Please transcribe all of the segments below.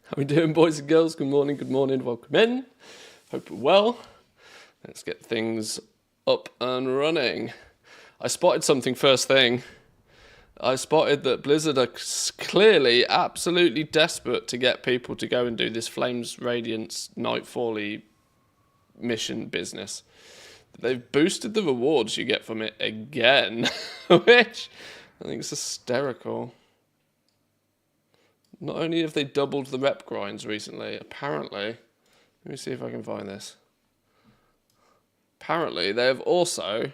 How we doing, boys and girls? Good morning, welcome in. Hope you're well. Let's get things up and running. I spotted something first thing. I spotted that Blizzard are clearly absolutely desperate to get people to go and do this Flames Radiance Nightfall-y mission business. They've boosted the rewards you get from it again, which I think is hysterical. Not only have they doubled the rep grinds recently, apparently, let me see if I can find this. Apparently, they have also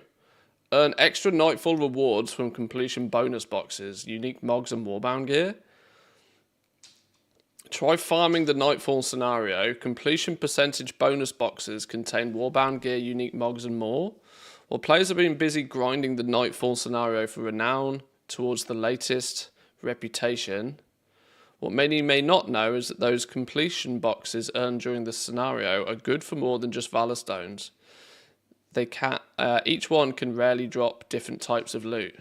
earned extra Nightfall rewards from completion bonus boxes, unique mogs and warbound gear. Try farming the Nightfall scenario. Completion percentage bonus boxes contain warbound gear, unique mogs and more. While players have been busy grinding the Nightfall scenario for renown towards the latest reputation, what many may not know is that those completion boxes earned during this scenario are good for more than just Valor Stones. They can, each one can rarely drop different types of loot.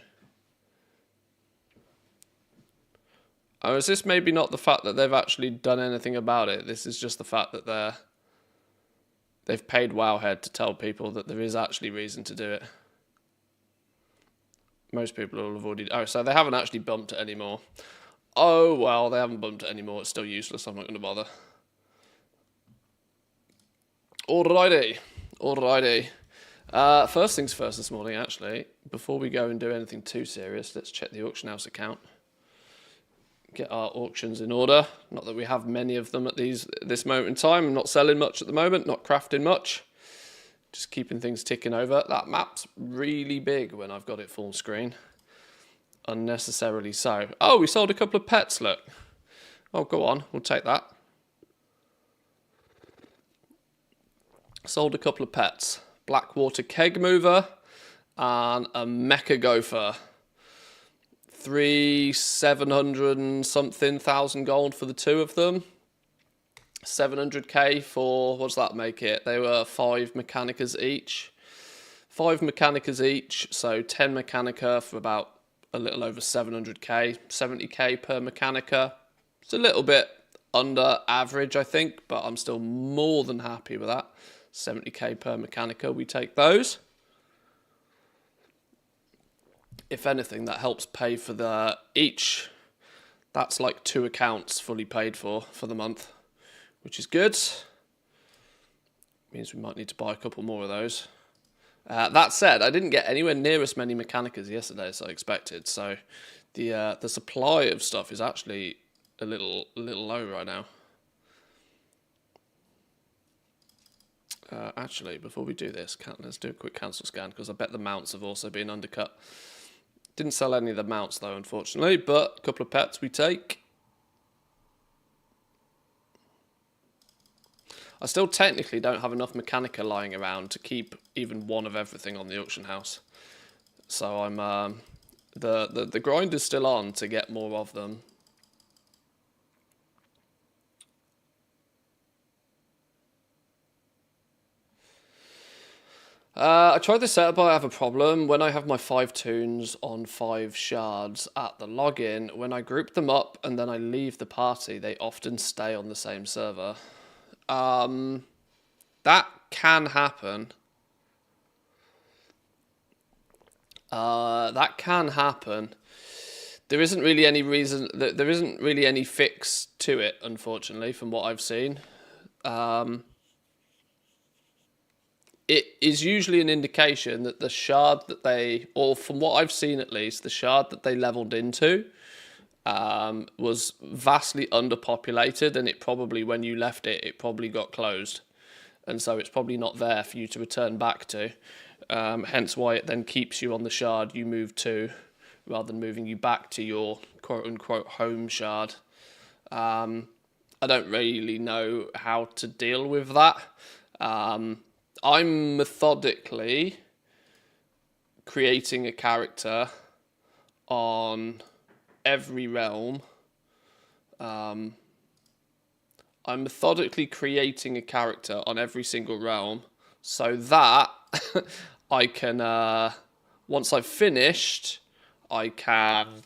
Oh, is this maybe not the fact that they've actually done anything about it? This is just the fact that they've paid Wowhead to tell people that there is actually reason to do it. Most people will have already... Oh, so they haven't actually bumped it anymore. Oh, well, they haven't bumped it anymore. It's still useless. I'm not going to bother. Alrighty. First things first this morning, actually. Before we go and do anything too serious, let's check the auction house account. Get our auctions in order. Not that we have many of them at this moment in time. I'm not selling much at the moment, not crafting much. Just keeping things ticking over. That map's really big when I've got it full screen. Unnecessarily so. Oh, we sold a couple of pets, look. Oh, go on, we'll take that. Sold a couple of pets. Blackwater keg mover and a mecha gopher. 700 and something thousand gold for the two of them. 700k for, what does that make it? They were 5 Mechanicas each. 5 Mechanicas each, so 10 Mechanica for about a little over 700k, 70k per Mechanica. It's a little bit under average, I think, but I'm still more than happy with that. 70k per Mechanica, we take those. If anything, that helps pay for the each. That's like 2 accounts fully paid for the month, which is good. Means we might need to buy a couple more of those. That said, I didn't get anywhere near as many Mechanicas yesterday as I expected, so the supply of stuff is actually a little low right now. Actually, before we do this, let's do a quick cancel scan, because I bet the mounts have also been undercut. Didn't sell any of the mounts though, unfortunately, but a couple of pets we take. I still technically don't have enough Mechanica lying around to keep even one of everything on the auction house. So I'm the grind is still on to get more of them. I tried this setup, but I have a problem. When I have my 5 toons on 5 shards at the login, when I group them up and then I leave the party, they often stay on the same server. That can happen. That can happen. There isn't really any reason. There isn't really any fix to it, unfortunately, from what I've seen. It is usually an indication that the shard that they, or from what I've seen at least, the shard that they leveled into was vastly underpopulated, and it probably, when you left it, it probably got closed. And so it's probably not there for you to return back to. Hence why it then keeps you on the shard you moved to, rather than moving you back to your quote-unquote home shard. I don't really know how to deal with that. I'm methodically creating a character on every realm. I'm methodically creating a character on every single realm so that I can, once I've finished, I can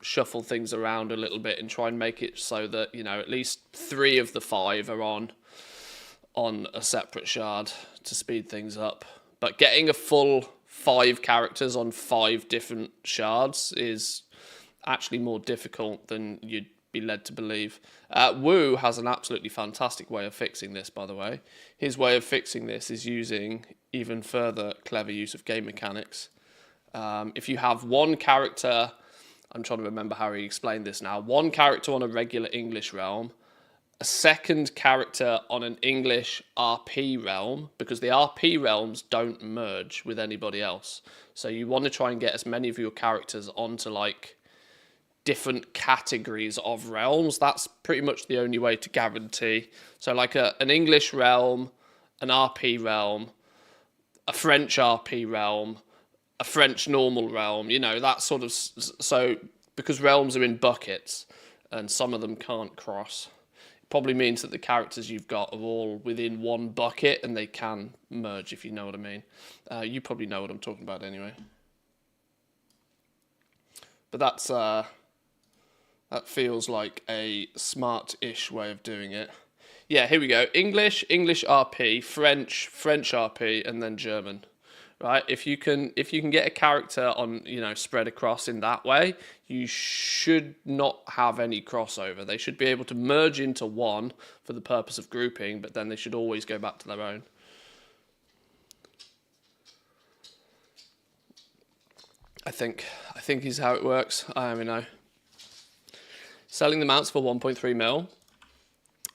shuffle things around a little bit and try and make it so that, you know, at least 3 of the 5 are on a separate shard to speed things up. But getting a full 5 characters on 5 different shards is actually more difficult than you'd be led to believe. Wu has an absolutely fantastic way of fixing this, by the way. His way of fixing this is using even further clever use of game mechanics. If you have one character, I'm trying to remember how he explained this now, one character on a regular English realm, a second character on an English RP realm, because the RP realms don't merge with anybody else. So you want to try and get as many of your characters onto like different categories of realms. That's pretty much the only way to guarantee. So like an English realm, an RP realm, a French RP realm, a French normal realm, you know, that sort of, so because realms are in buckets and some of them can't cross, probably means that the characters you've got are all within one bucket and they can merge, if you know what I mean. You probably know what I'm talking about anyway. But that feels like a smart-ish way of doing it. Yeah, here we go. English RP, French RP, and then German. Right? If you can get a character on, you know, spread across in that way, you should not have any crossover. They should be able to merge into one for the purpose of grouping, but then they should always go back to their own. I think is how it works. I don't know. Selling the mounts for 1.3 mil.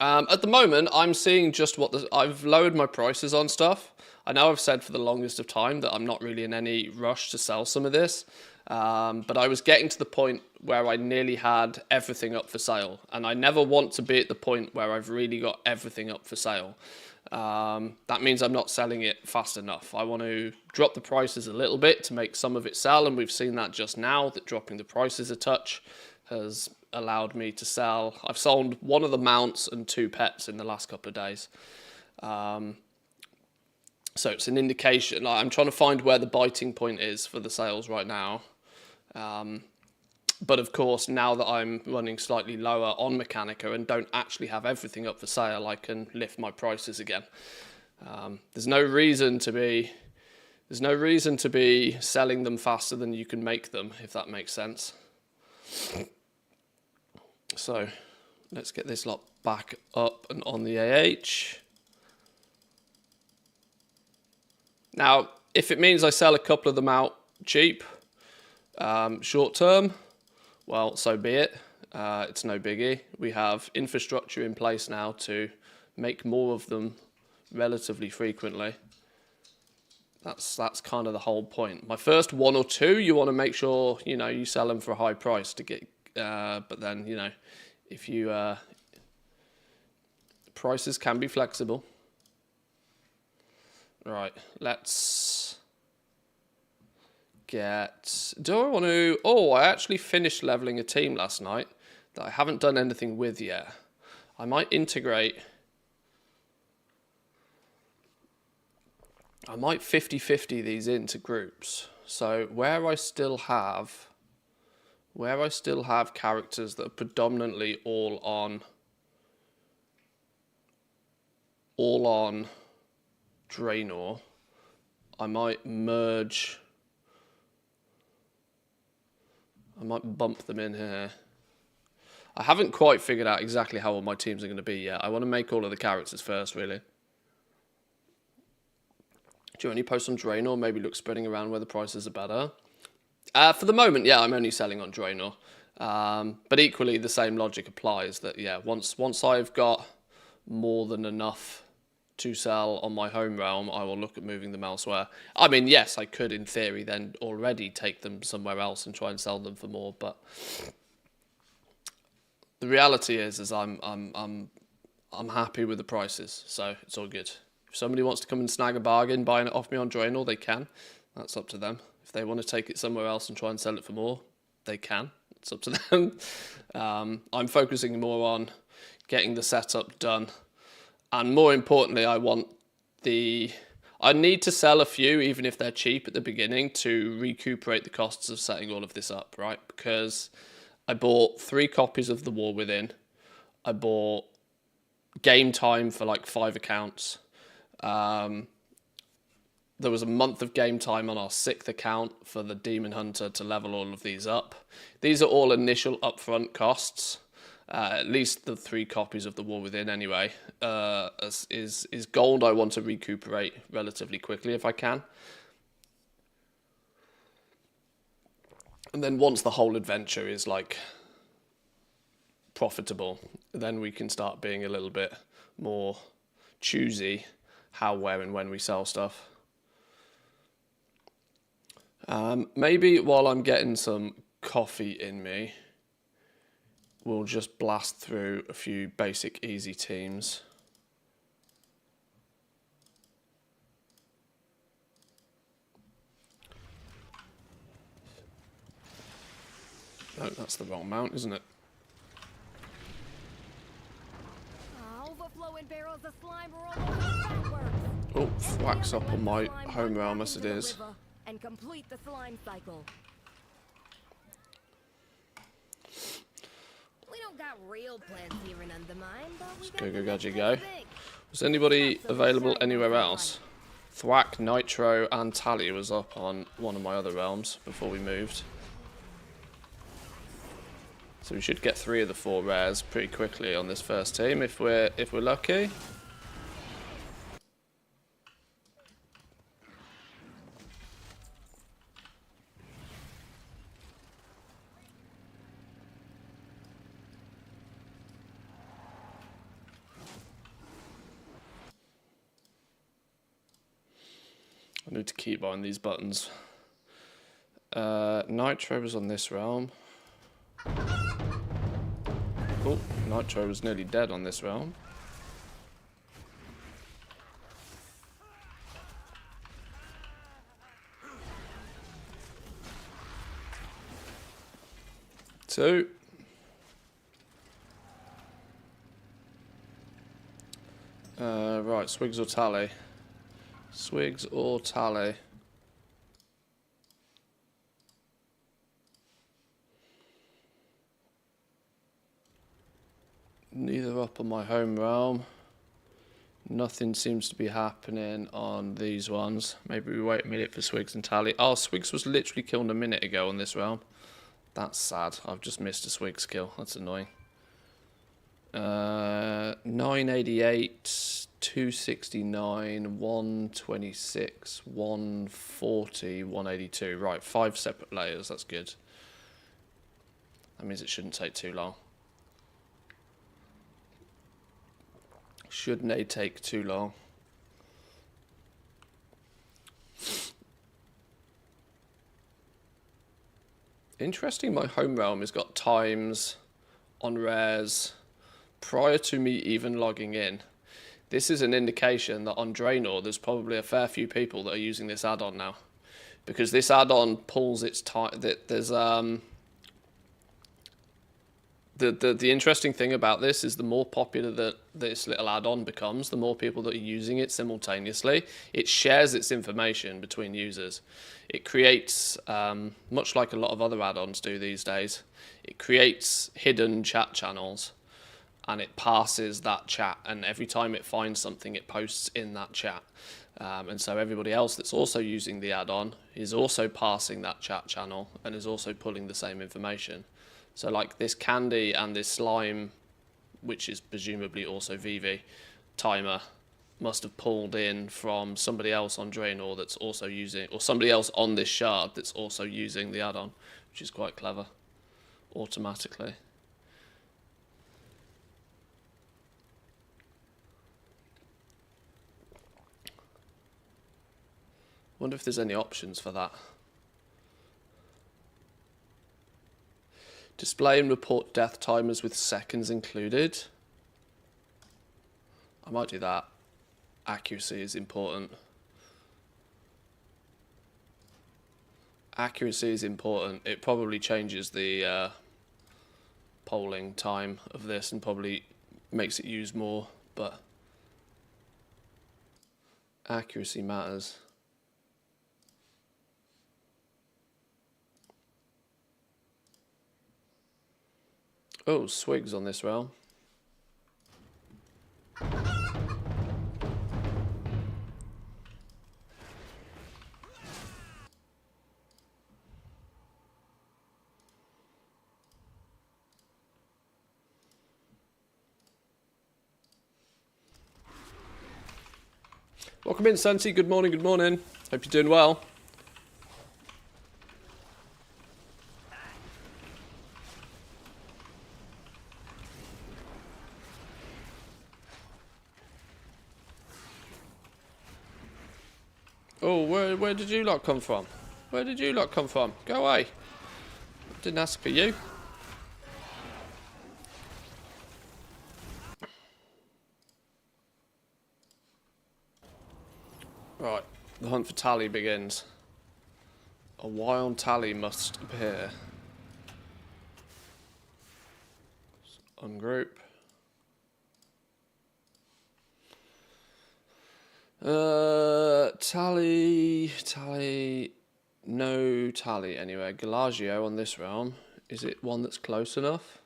At the moment, I'm seeing just I've lowered my prices on stuff. I know I've said for the longest of time that I'm not really in any rush to sell some of this, but I was getting to the point where I nearly had everything up for sale, and I never want to be at the point where I've really got everything up for sale. That means I'm not selling it fast enough. I want to drop the prices a little bit to make some of it sell, and we've seen that just now, that dropping the prices a touch has allowed me to sell. I've sold 1 of the mounts and 2 pets in the last couple of days. So it's an indication. Like, I'm trying to find where the biting point is for the sales right now. But of course, now that I'm running slightly lower on Mechanica and don't actually have everything up for sale, I can lift my prices again. There's no reason to be selling them faster than you can make them, if that makes sense. So let's get this lot back up and on the AH. Now, if it means I sell a couple of them out cheap, short term, well, so be it. It's no biggie. We have infrastructure in place now to make more of them relatively frequently. That's kind of the whole point. My first 1 or 2, you want to make sure, you know, you sell them for a high price to get, but then, you know, if you, prices can be flexible. Right, let's get, do I want to, oh, I actually finished leveling a team last night that I haven't done anything with yet. I might integrate, I might 50-50 these into groups. So where I still have characters that are predominantly all on Draenor, I might merge, I might bump them in here. I haven't quite figured out exactly how all my teams are going to be yet. I want to make all of the characters first, really. Do you only post on Draenor? Maybe look spreading around where the prices are better. For the moment, yeah, I'm only selling on Draenor. But equally, the same logic applies that, yeah, once I've got more than enough to sell on my home realm, I will look at moving them elsewhere. I mean, yes, I could, in theory, then already take them somewhere else and try and sell them for more, but the reality is I'm happy with the prices, so it's all good. If somebody wants to come and snag a bargain buying it off me on Draenor, they can. That's up to them. If they want to take it somewhere else and try and sell it for more, they can. It's up to them. I'm focusing more on getting the setup done. And more importantly, I need to sell a few, even if they're cheap at the beginning, to recuperate the costs of setting all of this up, right? Because I bought 3 copies of The War Within. I bought game time for like 5 accounts. There was a month of game time on our 6th account for the Demon Hunter to level all of these up. These are all initial upfront costs. At least the 3 copies of The War Within anyway. Is gold I want to recuperate relatively quickly if I can. And then once the whole adventure is like profitable, then we can start being a little bit more choosy how, where and when we sell stuff. Maybe while I'm getting some coffee in me, we'll just blast through a few basic easy teams. No, that's the wrong mount, isn't it? Overflowing barrels of slime roll backwards. Oh, thwacks up on my home realm as it is. And complete the slime cycle. We don't got real plants here in Undermine, but we got Go, gadget, go. Was anybody available anywhere else? Thwack, Nitro, and Tally was up on one of my other realms before we moved. So we should get 3 of the 4 rares pretty quickly on this first team if we're lucky. I need to keep buying these buttons. Nitro was on this realm. Oh, Nitro was nearly dead on this realm. Two. Right, Swigs or Tally? Swigs or Tally? Neither up on my home realm. Nothing seems to be happening on these ones. Maybe we wait a minute for Swigs and Tally. Oh, Swigs was literally killed a minute ago on this realm. That's sad. I've just missed a Swigs kill. That's annoying. 988, 269, 126, 140, 182. Right, 5 separate layers. That's good. That means it shouldn't take too long. Shouldn't take too long. Interesting, my home realm has got times on rares prior to me even logging in. This is an indication that on Draenor there's probably a fair few people that are using this add-on now. Because this add-on pulls its time. There's The interesting thing about this is the more popular that this little add-on becomes, the more people that are using it simultaneously. It shares its information between users. It creates, much like a lot of other add-ons do these days, it creates hidden chat channels and it passes that chat, and every time it finds something it posts in that chat. And so everybody else that's also using the add-on is also passing that chat channel and is also pulling the same information. So like this candy and this slime, which is presumably also Vivi, timer, must have pulled in from somebody else on Draenor that's also using, or somebody else on this shard that's also using the add-on, which is quite clever, automatically. Wonder if there's any options for that. Display and report death timers with seconds included. I might do that. Accuracy is important. Accuracy is important. It probably changes the polling time of this and probably makes it use more, but accuracy matters. Oh, swigs on this realm. Welcome in, Santi. Good morning, good morning. Hope you're doing well. Oh, where did you lot come from? Where did you lot come from? Go away. Didn't ask for you. Right, the hunt for Tally begins. A wild Tally must appear. Ungroup. Tally, no Tally anywhere. Galagio on this realm. Is it one that's close enough?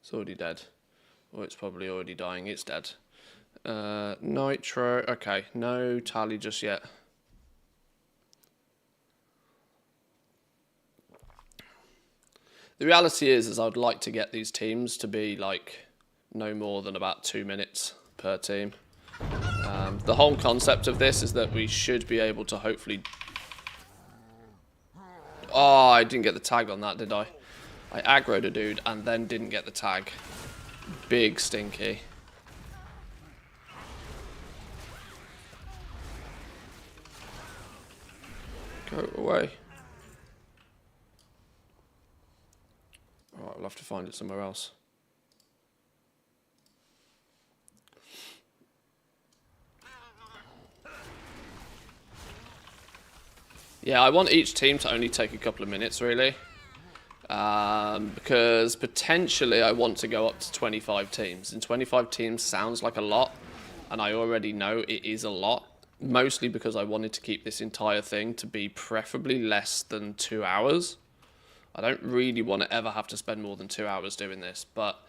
It's already dead. Or it's probably already dying. It's dead. Nitro. Okay, no Tally just yet. The reality is I'd like to get these teams to be like no more than about 2 minutes per team. The whole concept of this is that we should be able to hopefully... Oh, I didn't get the tag on that, did I? I aggroed a dude and then didn't get the tag. Big stinky. Go away. Alright, we'll have to find it somewhere else. Yeah, I want each team to only take a couple of minutes, really. Because potentially I want to go up to 25 teams. And 25 teams sounds like a lot, and I already know it is a lot. Mostly because I wanted to keep this entire thing to be preferably less than 2 hours. I don't really want to ever have to spend more than 2 hours doing this. But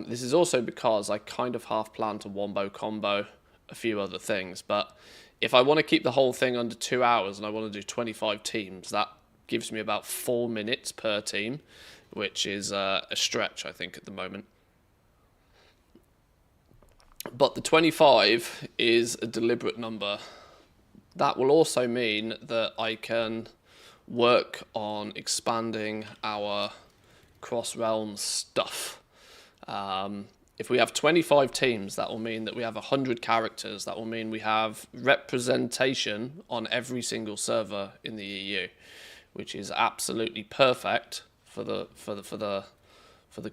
this is also because I kind of half plan to wombo combo a few other things. But if I want to keep the whole thing under 2 hours and I want to do 25 teams, that gives me about 4 minutes per team, which is a stretch, I think, at the moment. But the 25 is a deliberate number. That will also mean that I can work on expanding our cross-realm stuff. If we have 25 teams, that will mean that we have 100 characters. That will mean we have representation on every single server in the EU, which is absolutely perfect for the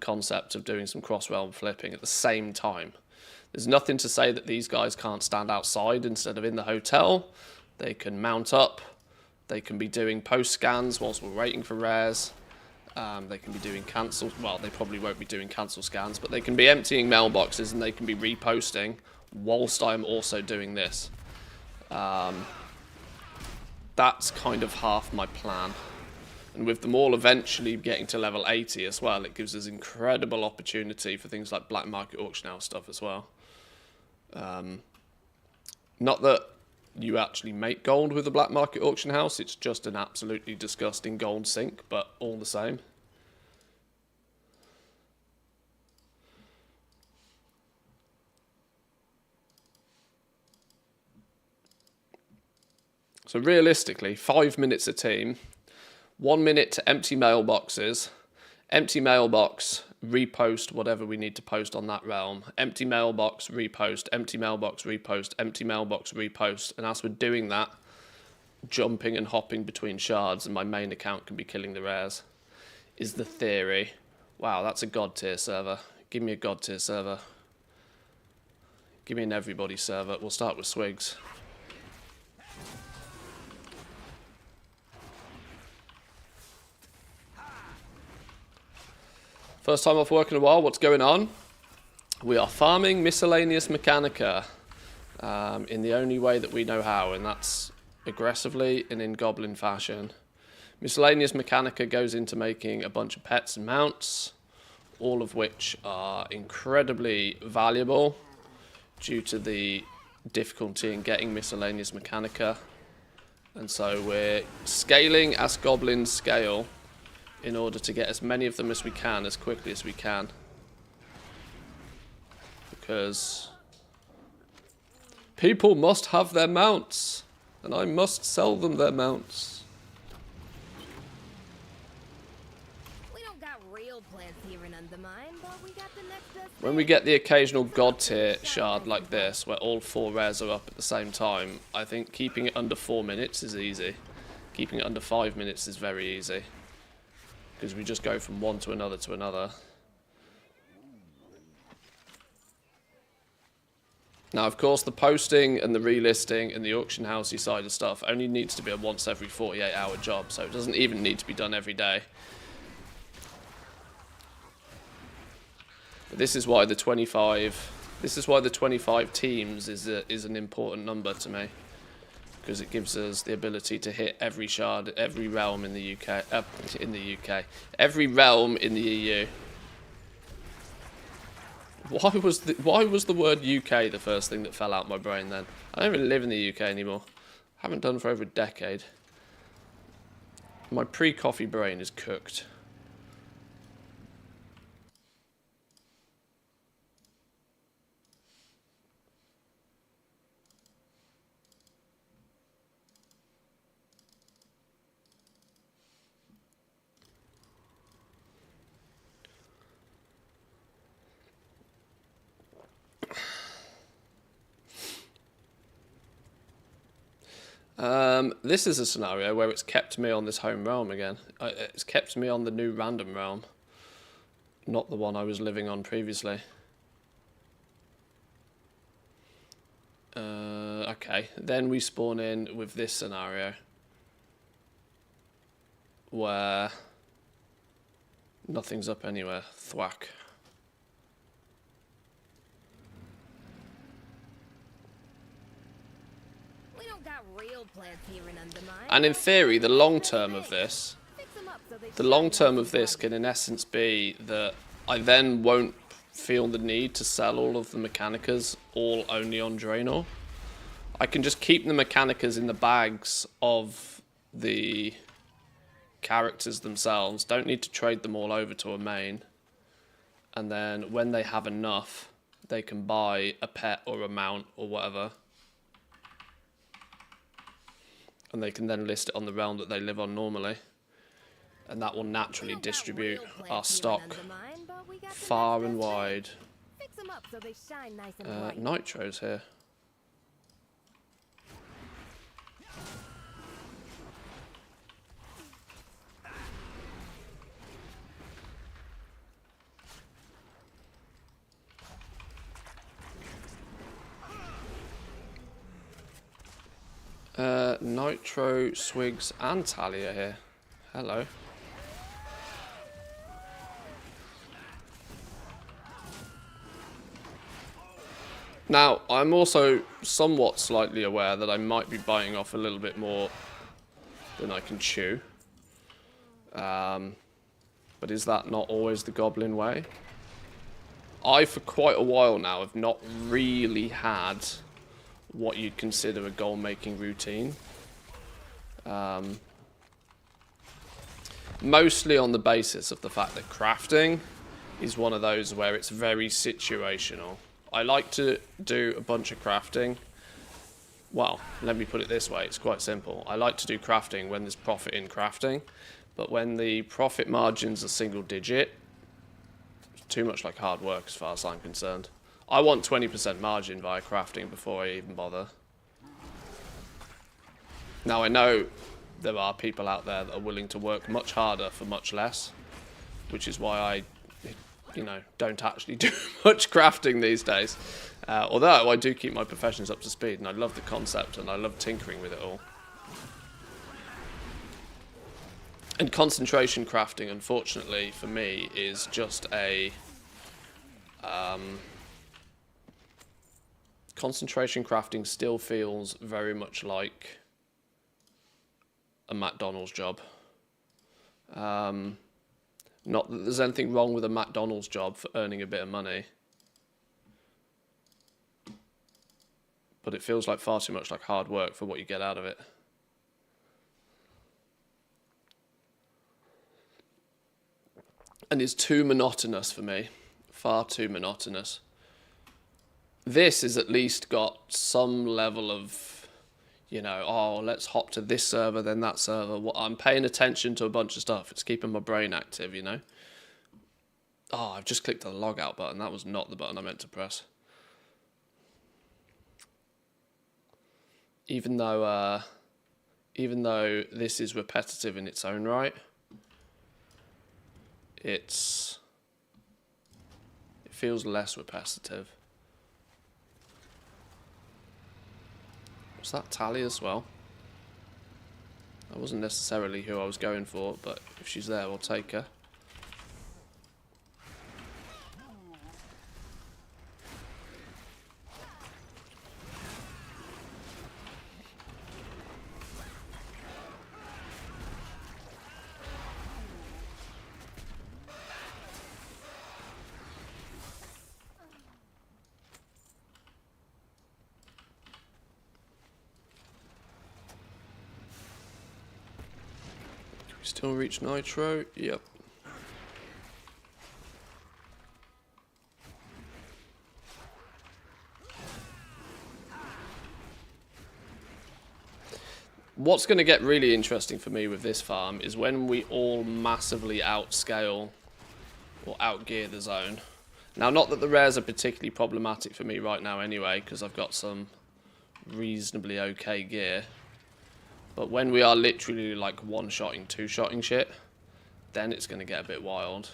concept of doing some cross-realm flipping at the same time. There's nothing to say that these guys can't stand outside instead of in the hotel. They can mount up. They can be doing post scans whilst we're waiting for rares. They can be doing cancel. Well, they probably won't be doing cancel scans, but they can be emptying mailboxes and they can be reposting whilst I'm also doing this. That's kind of half my plan. And with them all eventually getting to level 80 as well, it gives us incredible opportunity for things like black market auction house stuff as well. Not that you actually make gold with a black market auction house, it's just an absolutely disgusting gold sink, but all the same. So realistically, 5 minutes a team, 1 minute to empty mailboxes, empty mailbox, repost whatever we need to post on that realm, empty mailbox, repost, empty mailbox, repost, empty mailbox, repost. And as we're doing that, jumping and hopping between shards and my main account can be killing the rares, is the theory. Wow, that's a god tier server. Give me a god tier server. Give me an everybody server. We'll start with Swigs. First time off work in a while, what's going on? We are farming miscellaneous Mechanica in the only way that we know how, and that's aggressively and in goblin fashion. Miscellaneous Mechanica goes into making a bunch of pets and mounts, all of which are incredibly valuable due to the difficulty in getting miscellaneous Mechanica. And so we're scaling as goblins scale in order to get as many of them as we can, as quickly as we can. Because people must have their mounts, and I must sell them their mounts. We don't got real plants here in Undermine, but we got the next best When we get the occasional god tier shard like this, where all 4 rares are up at the same time, I think keeping it under 4 minutes is easy. Keeping it under 5 minutes is very easy. Because we just go from one to another to another. Now, of course, the posting and the relisting and the auction housey side of stuff only needs to be a once every 48-hour job, so it doesn't even need to be done every day. But this is why the 25. This is why the 25 teams is an important number to me, because it gives us the ability to hit every shard, every realm in the UK, every realm in the EU. Why was the word UK the first thing that fell out my brain then? I don't even live in the UK anymore. Haven't done for over a decade. My pre-coffee brain is cooked. This is a scenario where it's kept me on this home realm again. It's kept me on the new random realm, not the one I was living on previously. Okay, then we spawn in with this scenario where nothing's up anywhere. Thwack. And in theory, the long term of this can in essence be that I then won't feel the need to sell all of the Mechanicas all only on Draenor. I can just keep the Mechanicas in the bags of the characters themselves, don't need to trade them all over to a main, and then when they have enough, they can buy a pet or a mount or whatever. And they can then list it on the realm that they live on normally. And that will naturally distribute our stock far and wide. Nitro's here. Nitro, Swigs, and Talia here. Hello. Now, I'm also somewhat slightly aware that I might be biting off a little bit more than I can chew. But is that not always the goblin way? I, for quite a while now, have not really had what you'd consider a goal-making routine. Mostly on the basis of the fact that crafting is one of those where it's very situational. I like to do a bunch of crafting. Well, let me put it this way, it's quite simple. I like to do crafting when there's profit in crafting, but when the profit margins are single digit, it's too much like hard work as far as I'm concerned. I want 20% margin via crafting before I even bother. Now, I know there are people out there that are willing to work much harder for much less, which is why I, don't actually do much crafting these days. Although I do keep my professions up to speed, and I love the concept, and I love tinkering with it all. And concentration crafting, unfortunately, for me, is just a... concentration crafting still feels very much like a McDonald's job. Not that there's anything wrong with a McDonald's job for earning a bit of money. But it feels like far too much like hard work for what you get out of it. And it's too monotonous for me. Far too monotonous. This has at least got some level of, you know, oh, let's hop to this server, then that server. Well, I'm paying attention to a bunch of stuff. It's keeping my brain active, you know. Oh, I've just clicked the log out button. That was not the button I meant to press. Even though this is repetitive in its own right, it feels less repetitive. Was that Tally as well? That wasn't necessarily who I was going for, but if she's there, we'll take her. Still reach Nitro? Yep. What's going to get really interesting for me with this farm is when we all massively outscale or outgear the zone. Now, not that the rares are particularly problematic for me right now anyway, because I've got some reasonably okay gear. But when we are literally like one-shotting, two-shotting shit, then it's going to get a bit wild.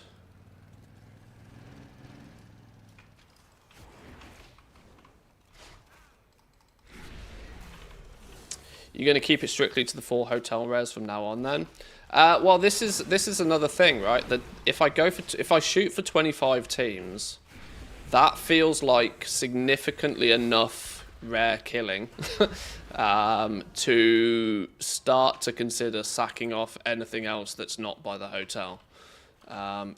You're going to keep it strictly to the 4 hotel rares from now on, then. Well, this is another thing, right? That if I shoot for 25 teams, that feels like significantly enough rare killing to start to consider sacking off anything else that's not by the hotel.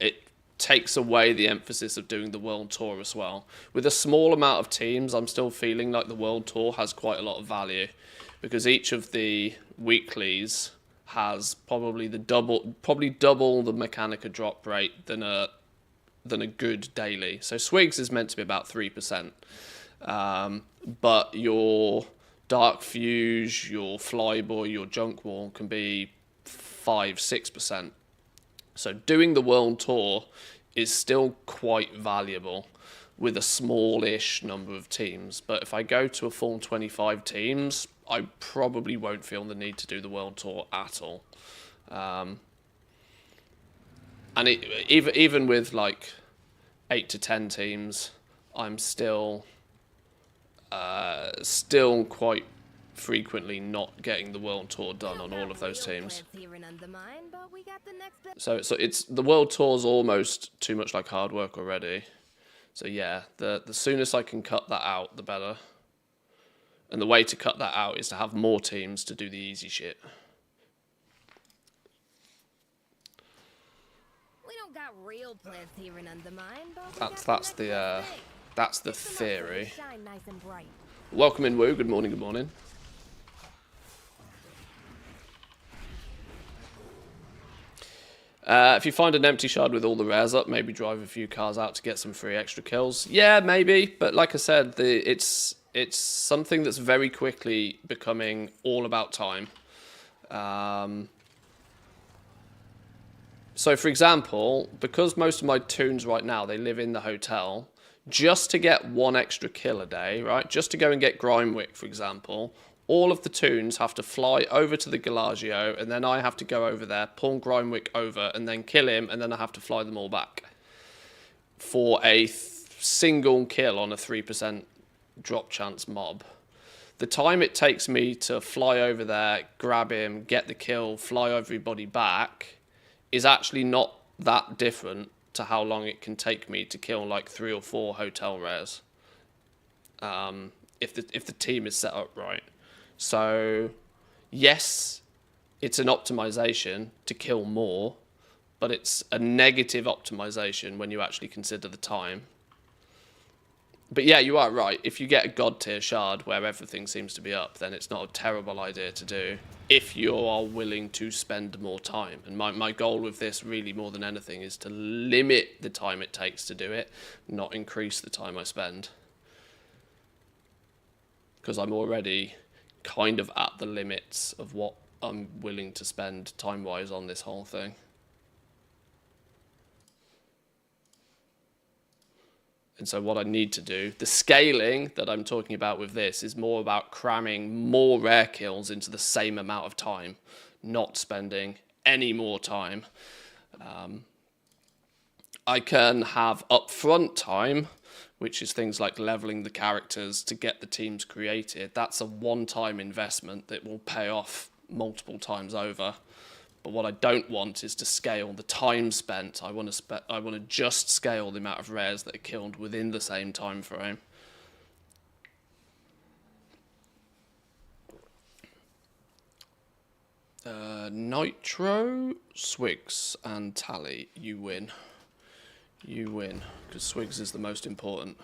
It takes away the emphasis of doing the world tour as well. With a small amount of teams, I'm still feeling like the world tour has quite a lot of value, because each of the weeklies has probably double the Mechanica drop rate than a good daily. So Swigs is meant to be about 3%. But your Dark Fuse, your Flyboy, your Junk Wall can be 5-6%. So doing the world tour is still quite valuable with a smallish number of teams. But if I go to a full 25 teams, I probably won't feel the need to do the world tour at all. And even with like 8 to 10 teams, I'm still quite frequently not getting the world tour done on all of those teams. So it's the world tour's almost too much like hard work already. So yeah, the soonest I can cut that out, the better. And the way to cut that out is to have more teams to do the easy shit. We don't got real plants here in Undermine, but that's the theory. Welcome in, Woo. Good morning, good morning. If you find an empty shard with all the rares up, maybe drive a few cars out to get some free extra kills. Yeah, maybe, but like I said, it's something that's very quickly becoming all about time. So, for example, because most of my toons right now, they live in the hotel, just to get one extra kill a day, right? Just to go and get Grimewick, for example, all of the toons have to fly over to the Galagio, and then I have to go over there, pull Grimewick over, and then kill him, and then I have to fly them all back for a single kill on a 3% drop chance mob. The time it takes me to fly over there, grab him, get the kill, fly everybody back is actually not that different to how long it can take me to kill like 3 or 4 hotel rares, if the team is set up right. So yes, it's an optimization to kill more, but it's a negative optimization when you actually consider the time. But yeah, you are right. If you get a god tier shard where everything seems to be up, then it's not a terrible idea to do if you are willing to spend more time. And my goal with this, really more than anything, is to limit the time it takes to do it, not increase the time I spend. Because I'm already kind of at the limits of what I'm willing to spend time-wise on this whole thing. And so what I need to do, the scaling that I'm talking about with this, is more about cramming more rare kills into the same amount of time, not spending any more time. I can have upfront time, which is things like leveling the characters to get the teams created. That's a one-time investment that will pay off multiple times over. But what I don't want is to scale the time spent. I want to just scale the amount of rares that are killed within the same time frame. Nitro, Swigs, and Tally. You win. You win, because Swigs is the most important.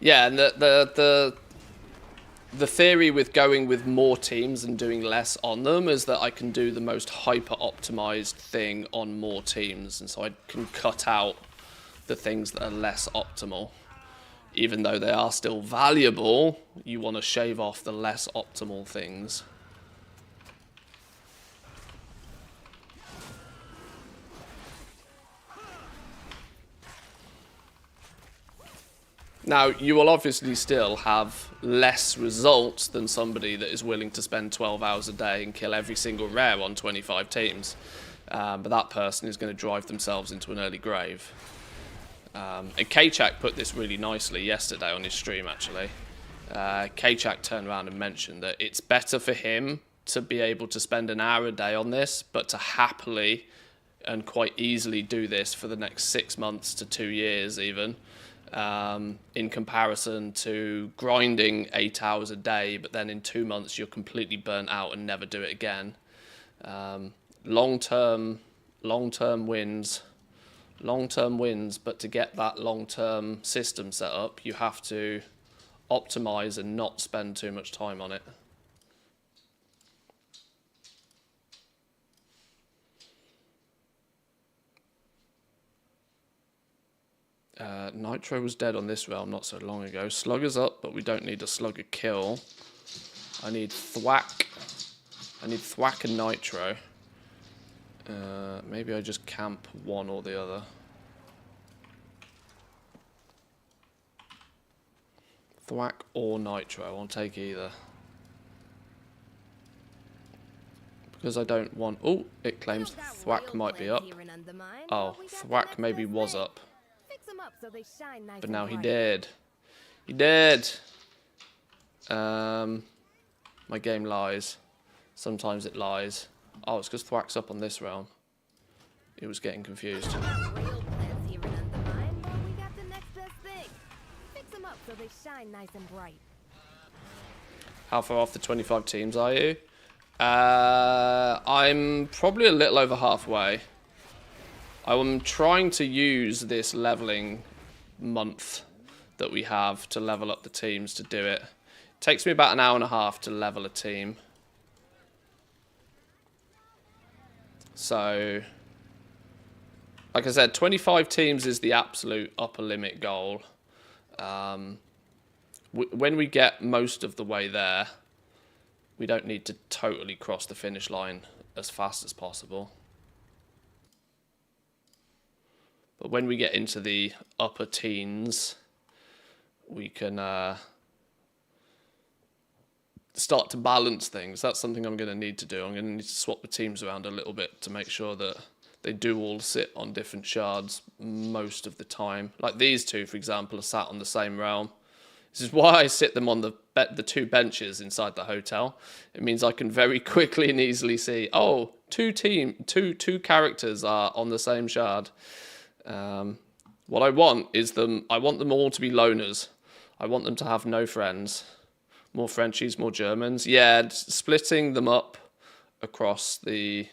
Yeah, and the theory with going with more teams and doing less on them is that I can do the most hyper-optimized thing on more teams, and so I can cut out the things that are less optimal. Even though they are still valuable, you want to shave off the less optimal things. Now, you will obviously still have less results than somebody that is willing to spend 12 hours a day and kill every single rare on 25 teams. But that person is going to drive themselves into an early grave. And Kachak put this really nicely yesterday on his stream, actually. Kachak turned around and mentioned that it's better for him to be able to spend an hour a day on this, but to happily and quite easily do this for the next 6 months to 2 years even. In comparison to grinding 8 hours a day, but then in 2 months you're completely burnt out and never do it again. Long-term wins, but to get that long-term system set up, you have to optimize and not spend too much time on it. Nitro was dead on this realm not so long ago. Slugger's up, but we don't need a Slugger kill. I need Thwack. I need Thwack and Nitro. Maybe I just camp one or the other. Thwack or Nitro, I'll take either. Because I don't want... Oh, it claims Thwack might be up. Oh, Thwack maybe was up. But now he did. He did! My game lies. Sometimes it lies. Oh, it's because Thwack's up on this realm. It was getting confused. How far off the 25 teams are you? I'm probably a little over halfway. I'm trying to use this leveling month that we have to level up the teams to do it. It takes me about an hour and a half to level a team. So, like I said, 25 teams is the absolute upper limit goal. When we get most of the way there, we don't need to totally cross the finish line as fast as possible. But when we get into the upper teens, we can start to balance things. That's something I'm going to need to do. I'm going to need to swap the teams around a little bit to make sure that they do all sit on different shards most of the time. Like these two, for example, are sat on the same realm. This is why I sit them on the two benches inside the hotel. It means I can very quickly and easily see, oh, two characters are on the same shard. What I want is I want them all to be loners. I want them to have no friends. More Frenchies, more Germans. Yeah, splitting them up across the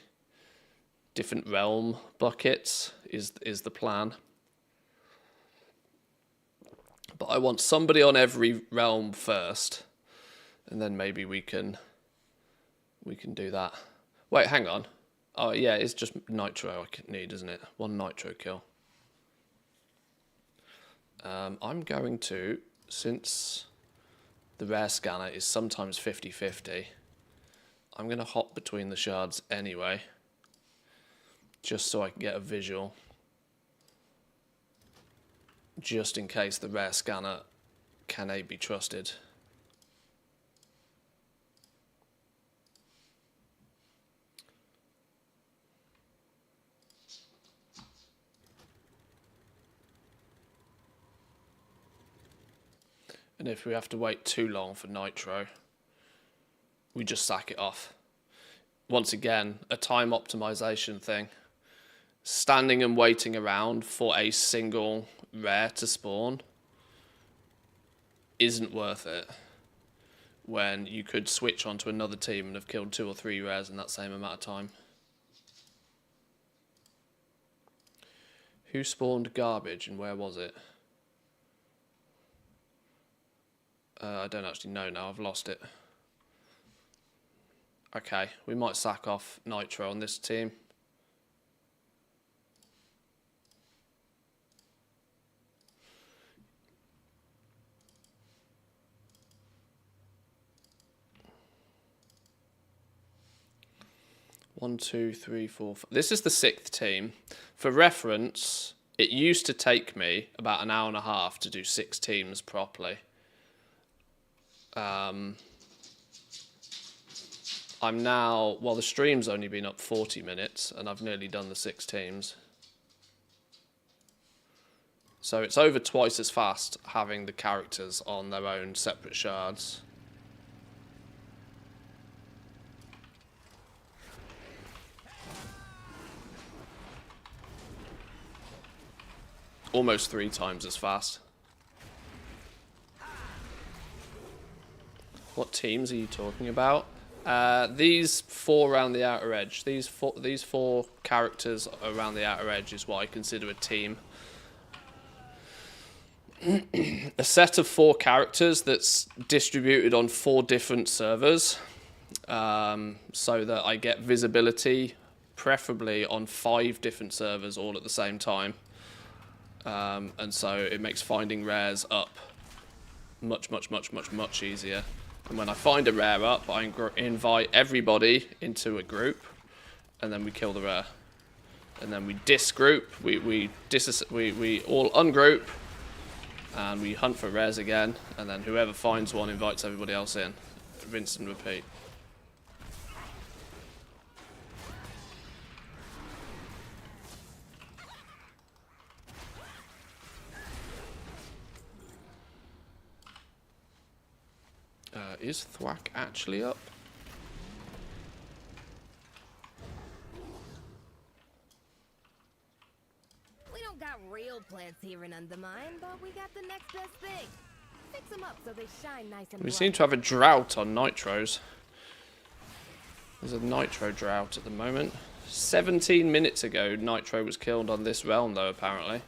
different realm buckets is the plan. But I want somebody on every realm first, and then maybe we can do that. Wait, hang on. Oh yeah, it's just nitro I need, isn't it? 1 nitro kill. I'm going to, since the rare scanner is sometimes 50-50, I'm going to hop between the shards anyway, just so I can get a visual, just in case the rare scanner cannot be trusted. And if we have to wait too long for nitro, we just sack it off. Once again, a time optimization thing. Standing and waiting around for a single rare to spawn isn't worth it when you could switch onto another team and have killed 2 or 3 rares in that same amount of time. Who spawned garbage and where was it? I don't actually know now, I've lost it. Okay, we might sack off nitro on this team. One, two, three, four, five. This is the 6th team. For reference, it used to take me about an hour and a half to do 6 teams properly. I'm now, well, the stream's only been up 40 minutes and I've nearly done the 6 teams. So it's over twice as fast having the characters on their own separate shards. Almost 3 times as fast. What teams are you talking about? These 4 around the outer edge. These four characters around the outer edge is what I consider a team. A set of 4 characters that's distributed on 4 different servers, so that I get visibility, preferably on 5 different servers all at the same time. And so it makes finding rares up much easier. And when I find a rare up, I invite everybody into a group, and then we kill the rare. And then we disgroup, we all ungroup, and we hunt for rares again, and then whoever finds one invites everybody else in. Rinse and repeat. Is Thwack actually up? We don't got real plants here in Undermine, but we got the next best thing. Fix them up so they shine nice and We bright. seem to have a drought on nitros. There's a nitro drought at the moment. 17 minutes ago, nitro was killed on this realm, though, apparently.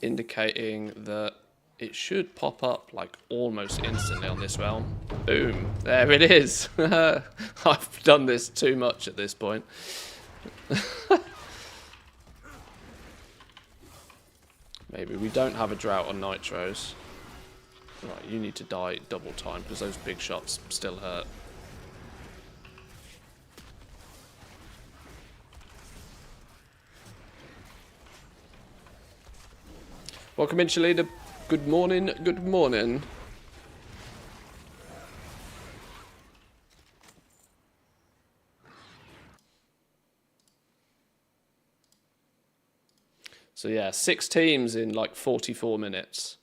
Indicating that it should pop up like almost instantly on this realm. Boom. There it is. I've done this too much at this point. Maybe we don't have a drought on nitros. Right, you need to die double time because those big shots still hurt. Welcome in, Shalida. Good morning, good morning. So yeah, 6 teams in like 44 minutes,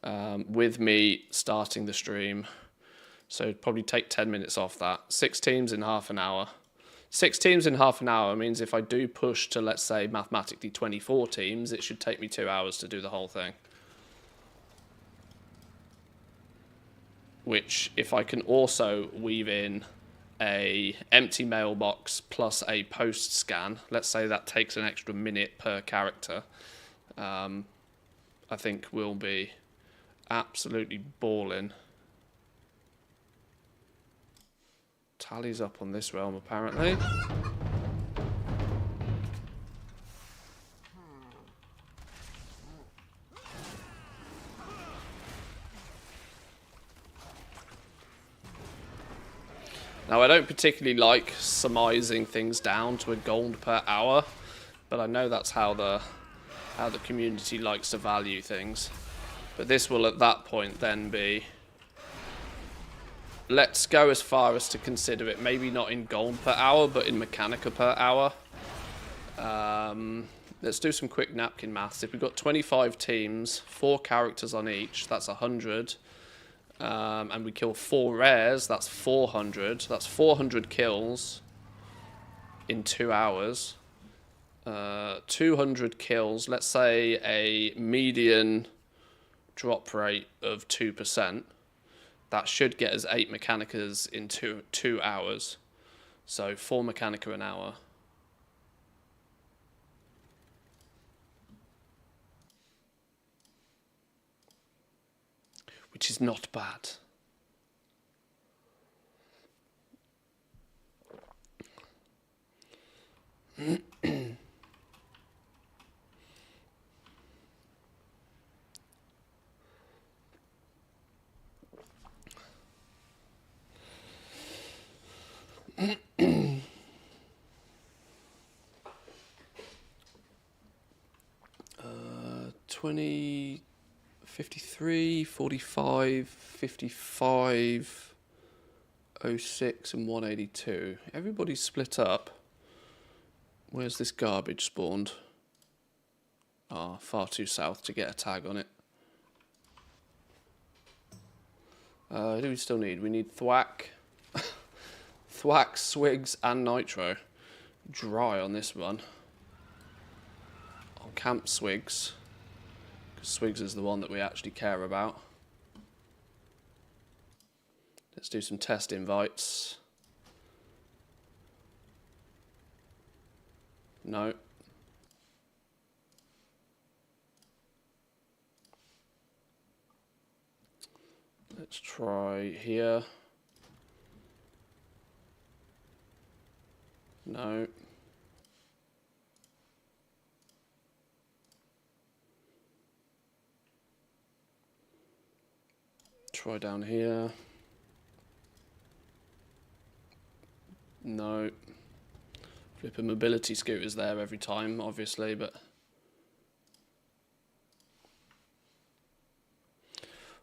with me starting the stream. So it'd probably take 10 minutes off that. 6 teams in half an hour. 6 teams in half an hour means if I do push to, let's say, mathematically 24 teams, it should take me 2 hours to do the whole thing. which if I can also weave in a empty mailbox plus a post scan, let's say that takes an extra minute per character, I think we'll be absolutely balling. Tally's up on this realm apparently. Now, I don't particularly like surmising things down to a gold per hour, but I know that's how the community likes to value things. But this will, at that point, then be... Let's go as far as to consider it maybe not in gold per hour, but in Mechanica per hour. Let's do some quick napkin maths. If we've got 25 teams, 4 characters on each, that's 100. And we kill 4 rares, that's 400. That's 400 kills in 2 hours. 200 kills, let's say a median drop rate of 2%. That should get us 8 Mechanicas in 2 hours. So 4 Mechanica an hour. Which is not bad. uh, 20... 53, 45, 55, 06 and 182. Everybody's split up. Where's this garbage spawned? Ah, far too south to get a tag on it. Who do we still need? We need Thwack. Thwack, Swigs and Nitro. Dry on this one. I'll camp Swigs. Swigs is the one that we actually care about. Let's do some test invites. No. Let's try here. No. Try down here. No. Flipping mobility scooters there every time, obviously, but...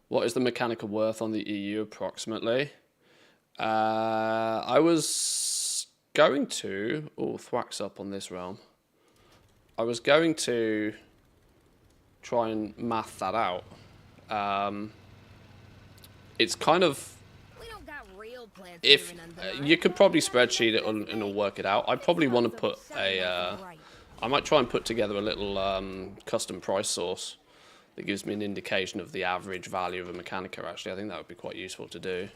What is the Mechanica worth on the EU, approximately? I was going to... Oh, Thwack's up on this realm. I was going to try and math that out. It's kind of... If you could probably spreadsheet it and it'll work it out. I probably want to put a... I might try and put together a little custom price source that gives me an indication of the average value of a Mechanica, actually. I think that would be quite useful to do.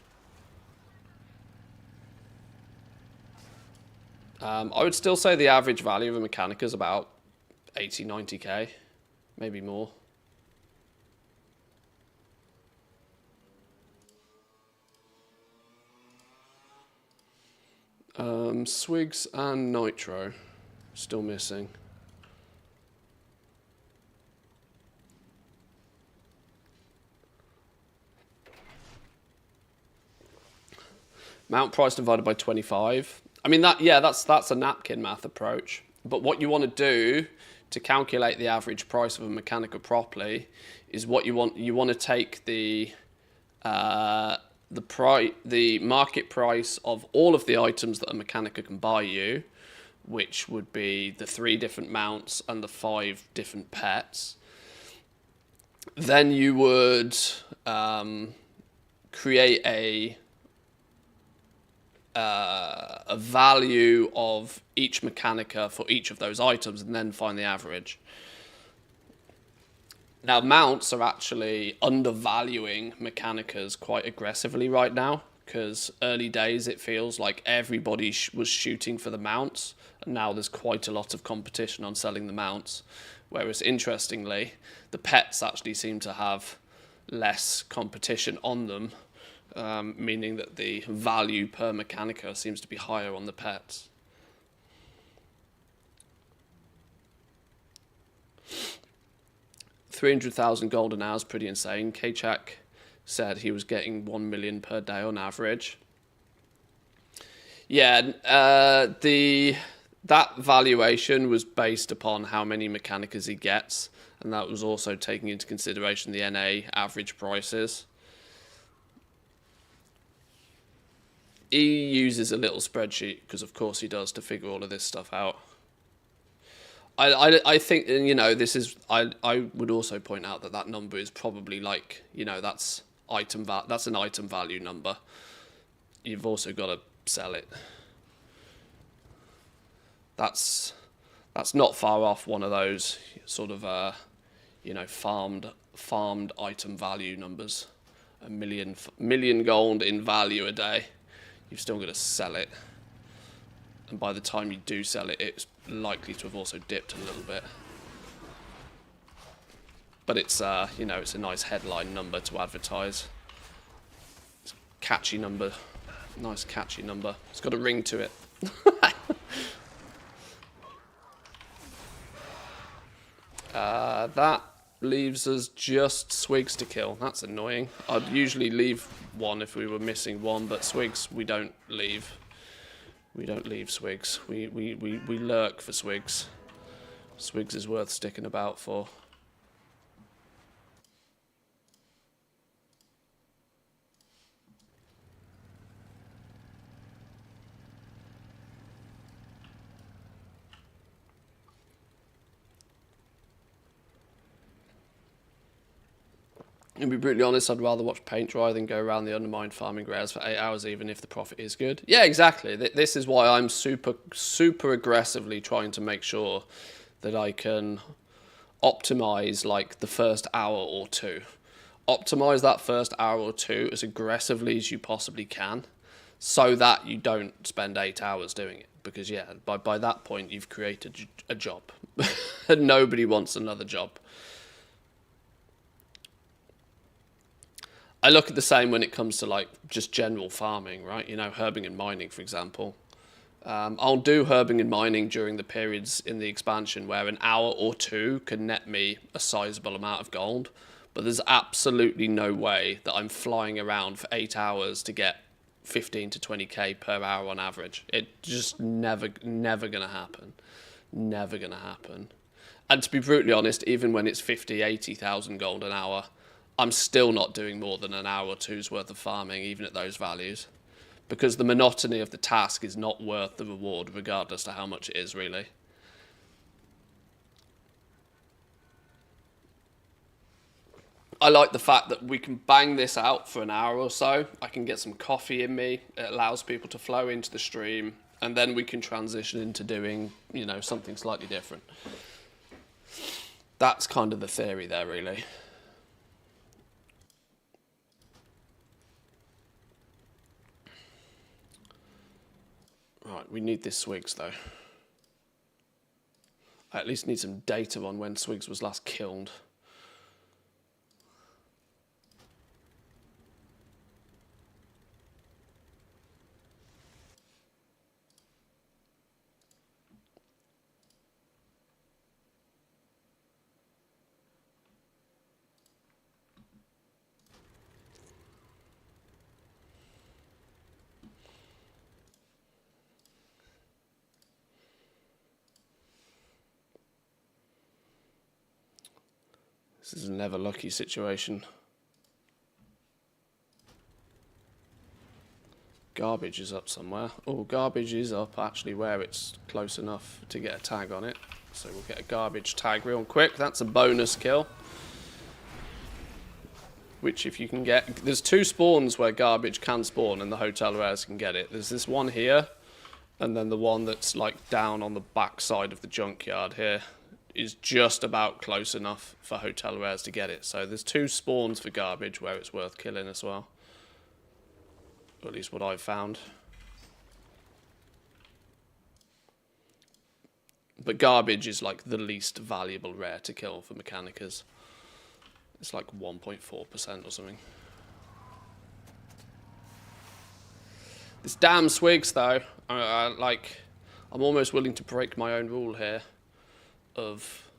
I would still say the average value of a Mechanica is about 80, 90k, maybe more. Swigs and Nitro, still missing. Mount price divided by 25. I mean, that's a napkin math approach. But what you want to do to calculate the average price of a Mechanica properly is what you want. You want to take the market price of all of the items that a Mechanica can buy you, which would be the 3 different mounts and the 5 different pets. Then you would create a value of each Mechanica for each of those items and then find the average. Now, mounts are actually undervaluing Mechanicas quite aggressively right now, because early days it feels like everybody was shooting for the mounts, and now there's quite a lot of competition on selling the mounts. Whereas, interestingly, the pets actually seem to have less competition on them, meaning that the value per Mechanica seems to be higher on the pets. $300,000 gold an hour is pretty insane. Kachak said he was getting 1 million per day on average. Yeah, that valuation was based upon how many Mechanicas he gets, and that was also taking into consideration the NA average prices. He uses a little spreadsheet, because of course he does, to figure all of this stuff out. I think, you know, this is, I would also point out that number is probably like, you know, that's an item value number. You've also got to sell it. That's not far off one of those sort of you know, farmed item value numbers. A million gold in value a day. You've still got to sell it. And by the time you do sell it, it's likely to have also dipped a little bit. But it's, you know, it's a nice headline number to advertise. It's a catchy number. Nice catchy number. It's got a ring to it. That leaves us just Swigs to kill. That's annoying. I'd usually leave one if we were missing one, but Swigs we don't leave. We don't leave Swigs. We lurk for Swigs. Swigs is worth sticking about for. To be brutally honest, I'd rather watch paint dry than go around the undermined farming grounds for 8 hours, even if the profit is good. Yeah, exactly. This is why I'm super aggressively trying to make sure that I can optimize like the first hour or two. Optimize that first hour or two as aggressively as you possibly can, so that you don't spend 8 hours doing it. Because yeah, by that point you've created a job, and nobody wants another job. I look at the same when it comes to like just general farming, right? You know, herbing and mining, for example. I'll do herbing and mining during the periods in the expansion where an hour or two can net me a sizable amount of gold. But there's absolutely no way that I'm flying around for 8 hours to get 15 to 20k per hour on average. It just never going to happen. Never going to happen. And to be brutally honest, even when it's 50, 80,000 gold an hour, I'm still not doing more than an hour or two's worth of farming, even at those values. Because the monotony of the task is not worth the reward, regardless to how much it is, really. I like the fact that we can bang this out for an hour or so. I can get some coffee in me. It allows people to flow into the stream. And then we can transition into doing, you know, something slightly different. That's kind of the theory there, really. Right, we need this Swigs, though. I at least need some data on when Swigs was last killed. This is a never lucky situation. Garbage is up somewhere. Oh, garbage is up actually where it's close enough to get a tag on it. So we'll get a garbage tag real quick. That's a bonus kill. Which if you can get... There's 2 spawns where garbage can spawn and the hotel rares can get it. There's this one here, and then the one that's like down on the back side of the junkyard here. is just about close enough for hotel rares to get it. So there's 2 spawns for garbage where it's worth killing as well. Or at least what I've found. But garbage is like the least valuable rare to kill for Mechanicas. It's like 1.4% or something. This damn Swigs though, like, I'm almost willing to break my own rule here of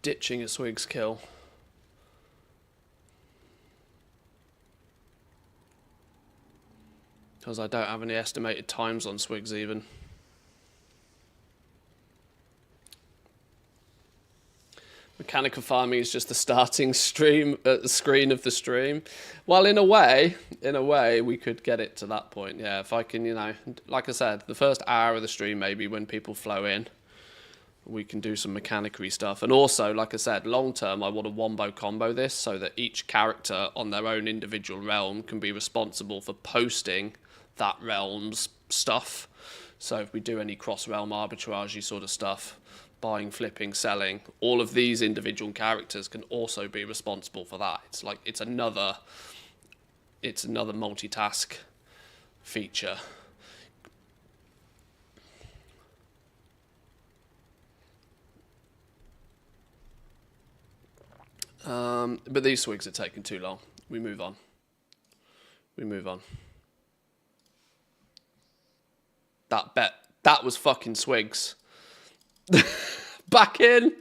ditching a Swigs kill. Because I don't have any estimated times on Swigs even. Mechanica farming is just the starting screen of the stream. Well, in a way, we could get it to that point. Yeah, if I can, you know, like I said, the first hour of the stream, maybe when people flow in, we can do some Mechanica-y stuff. And also, like I said, long term, I want to wombo combo this so that each character on their own individual realm can be responsible for posting that realm's stuff. So if we do any cross-realm arbitrage sort of stuff, buying, flipping, selling, all of these individual characters can also be responsible for that. It's like it's another multitask feature. But these Swigs are taking too long. We move on. That was fucking Swigs. Back in,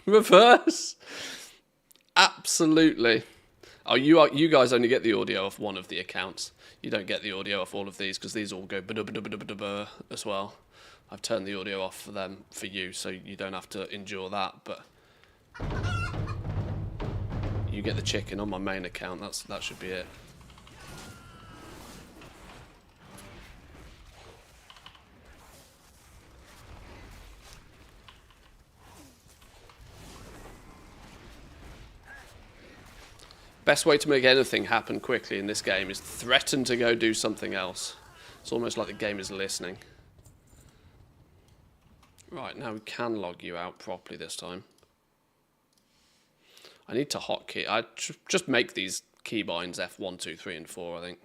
reverse. Absolutely. Oh, you guys only get the audio off one of the accounts. You don't get the audio off all of these because these all go ba-da-ba-da-ba-da-ba as well. I've turned the audio off for them for you, so you don't have to endure that. But you get the chicken on my main account. That should be it. Best way to make anything happen quickly in this game is threaten to go do something else. It's almost like the game is listening. Right, now we can log you out properly this time. I need to hotkey. I just make these keybinds F1, 2, 3, and 4, I think.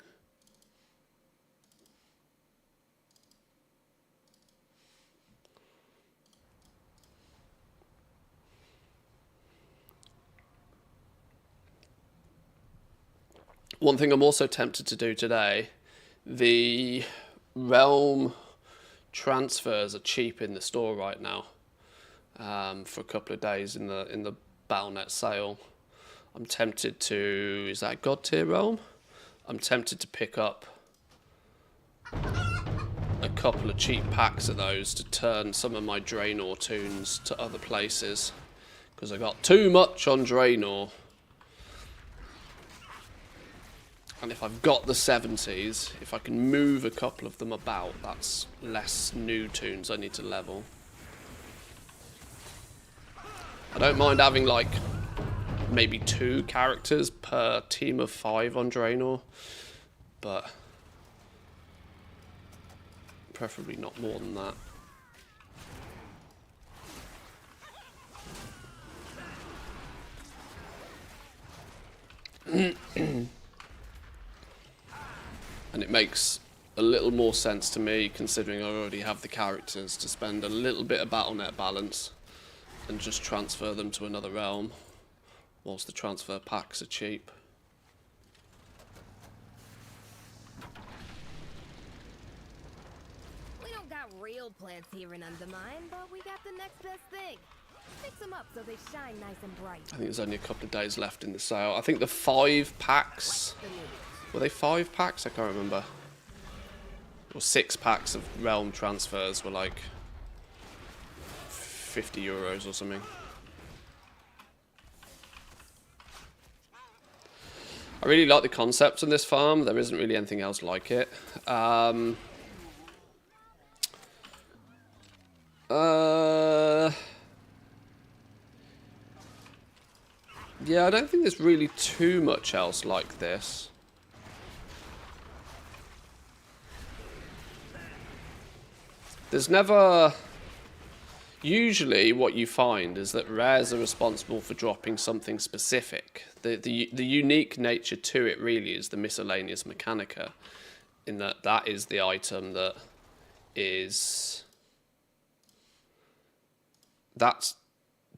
One thing I'm also tempted to do today, the realm transfers are cheap in the store right now for a couple of days in the Battle.net sale. I'm tempted to, is that God tier realm? I'm tempted to pick up a couple of cheap packs of those to turn some of my Draenor tunes to other places because I got too much on Draenor. And if I've got the 70s, if I can move a couple of them about, that's less new tunes I need to level. I don't mind having like maybe 2 characters per team of 5 on Draenor, but preferably not more than that. And it makes a little more sense to me, considering I already have the characters, to spend a little bit of Battle.net balance and just transfer them to another realm, whilst the transfer packs are cheap. We don't got real plants here in Undermine, but we got the next best thing. Fix them up so they shine nice and bright. I think there's only a couple of days left in the sale. I think the 5 packs... Were they 5 packs? I can't remember. Or 6 packs of realm transfers were like 50 euros or something. I really like the concept on this farm. There isn't really anything else like it. Yeah, I don't think there's really too much else like this. There's never... Usually what you find is that rares are responsible for dropping something specific. The unique nature to it really is the miscellaneous Mechanica, in that that is the item that is... That's...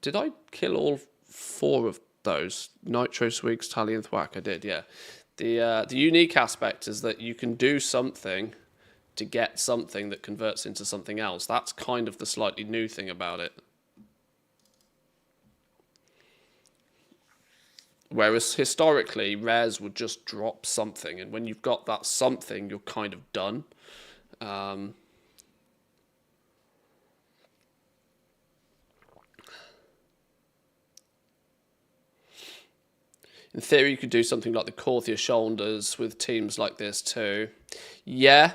Did I kill all 4 of those? Nitro, Swigs, Tally, and Thwack? I did, yeah. The unique aspect is that you can do something to get something that converts into something else. That's kind of the slightly new thing about it. Whereas historically, rares would just drop something, and when you've got that something, you're kind of done. In theory, you could do something like the Corthia Shoulders with teams like this too. Yeah.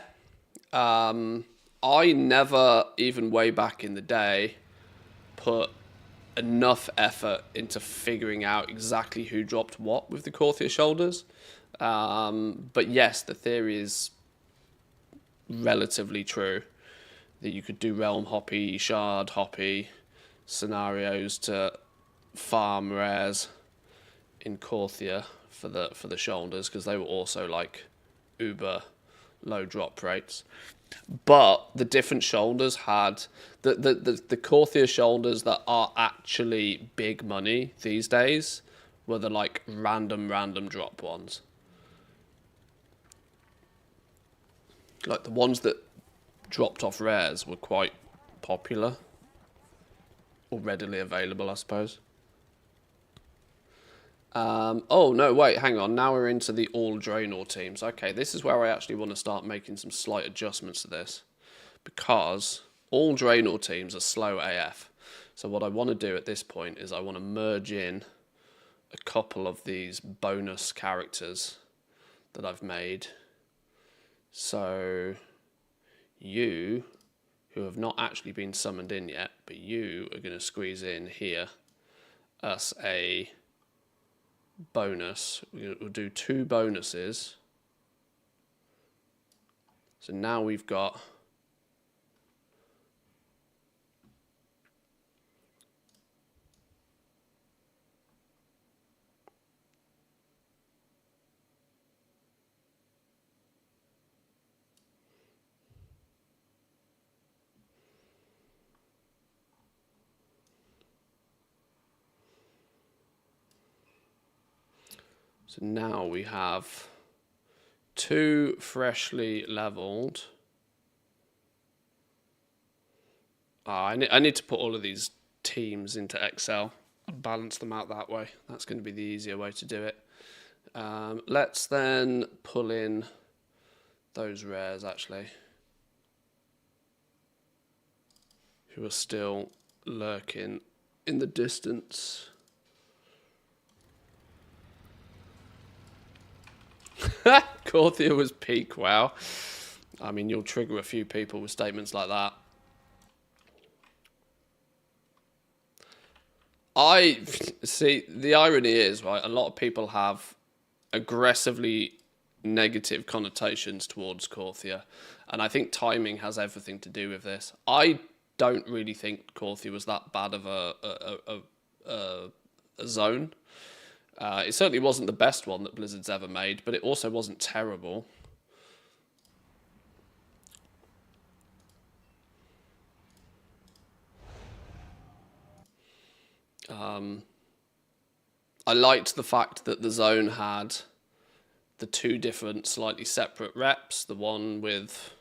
I never, even way back in the day, put enough effort into figuring out exactly who dropped what with the Corthia Shoulders. But yes, the theory is relatively true, that you could do realm hoppy, shard hoppy scenarios to farm rares in Corthia for the shoulders, because they were also like uber low drop rates. But the different shoulders had the Corthia shoulders that are actually big money these days were the like random drop ones. Like the ones that dropped off rares were quite popular, or readily available, I suppose. Oh, no, wait, hang on. Now we're into the all Draenor teams. Okay, this is where I actually want to start making some slight adjustments to this, because all Draenor teams are slow AF. So what I want to do at this point is I want to merge in a couple of these bonus characters that I've made. So you, who have not actually been summoned in yet, but you are going to squeeze in here as a bonus. We'll do 2 bonuses. So now we've got So now we have 2 freshly leveled. I need to put all of these teams into Excel and balance them out that way. That's going to be the easier way to do it. Let's then pull in those rares, actually, who are still lurking in the distance. Corthia was peak, wow. I mean, you'll trigger a few people with statements like that. I see, the irony is, right, a lot of people have aggressively negative connotations towards Corthia, and I think timing has everything to do with this. I don't really think Corthia was that bad of a zone. It certainly wasn't the best one that Blizzard's ever made, but it also wasn't terrible. I liked the fact that the zone had the 2 different slightly separate reps. The one with,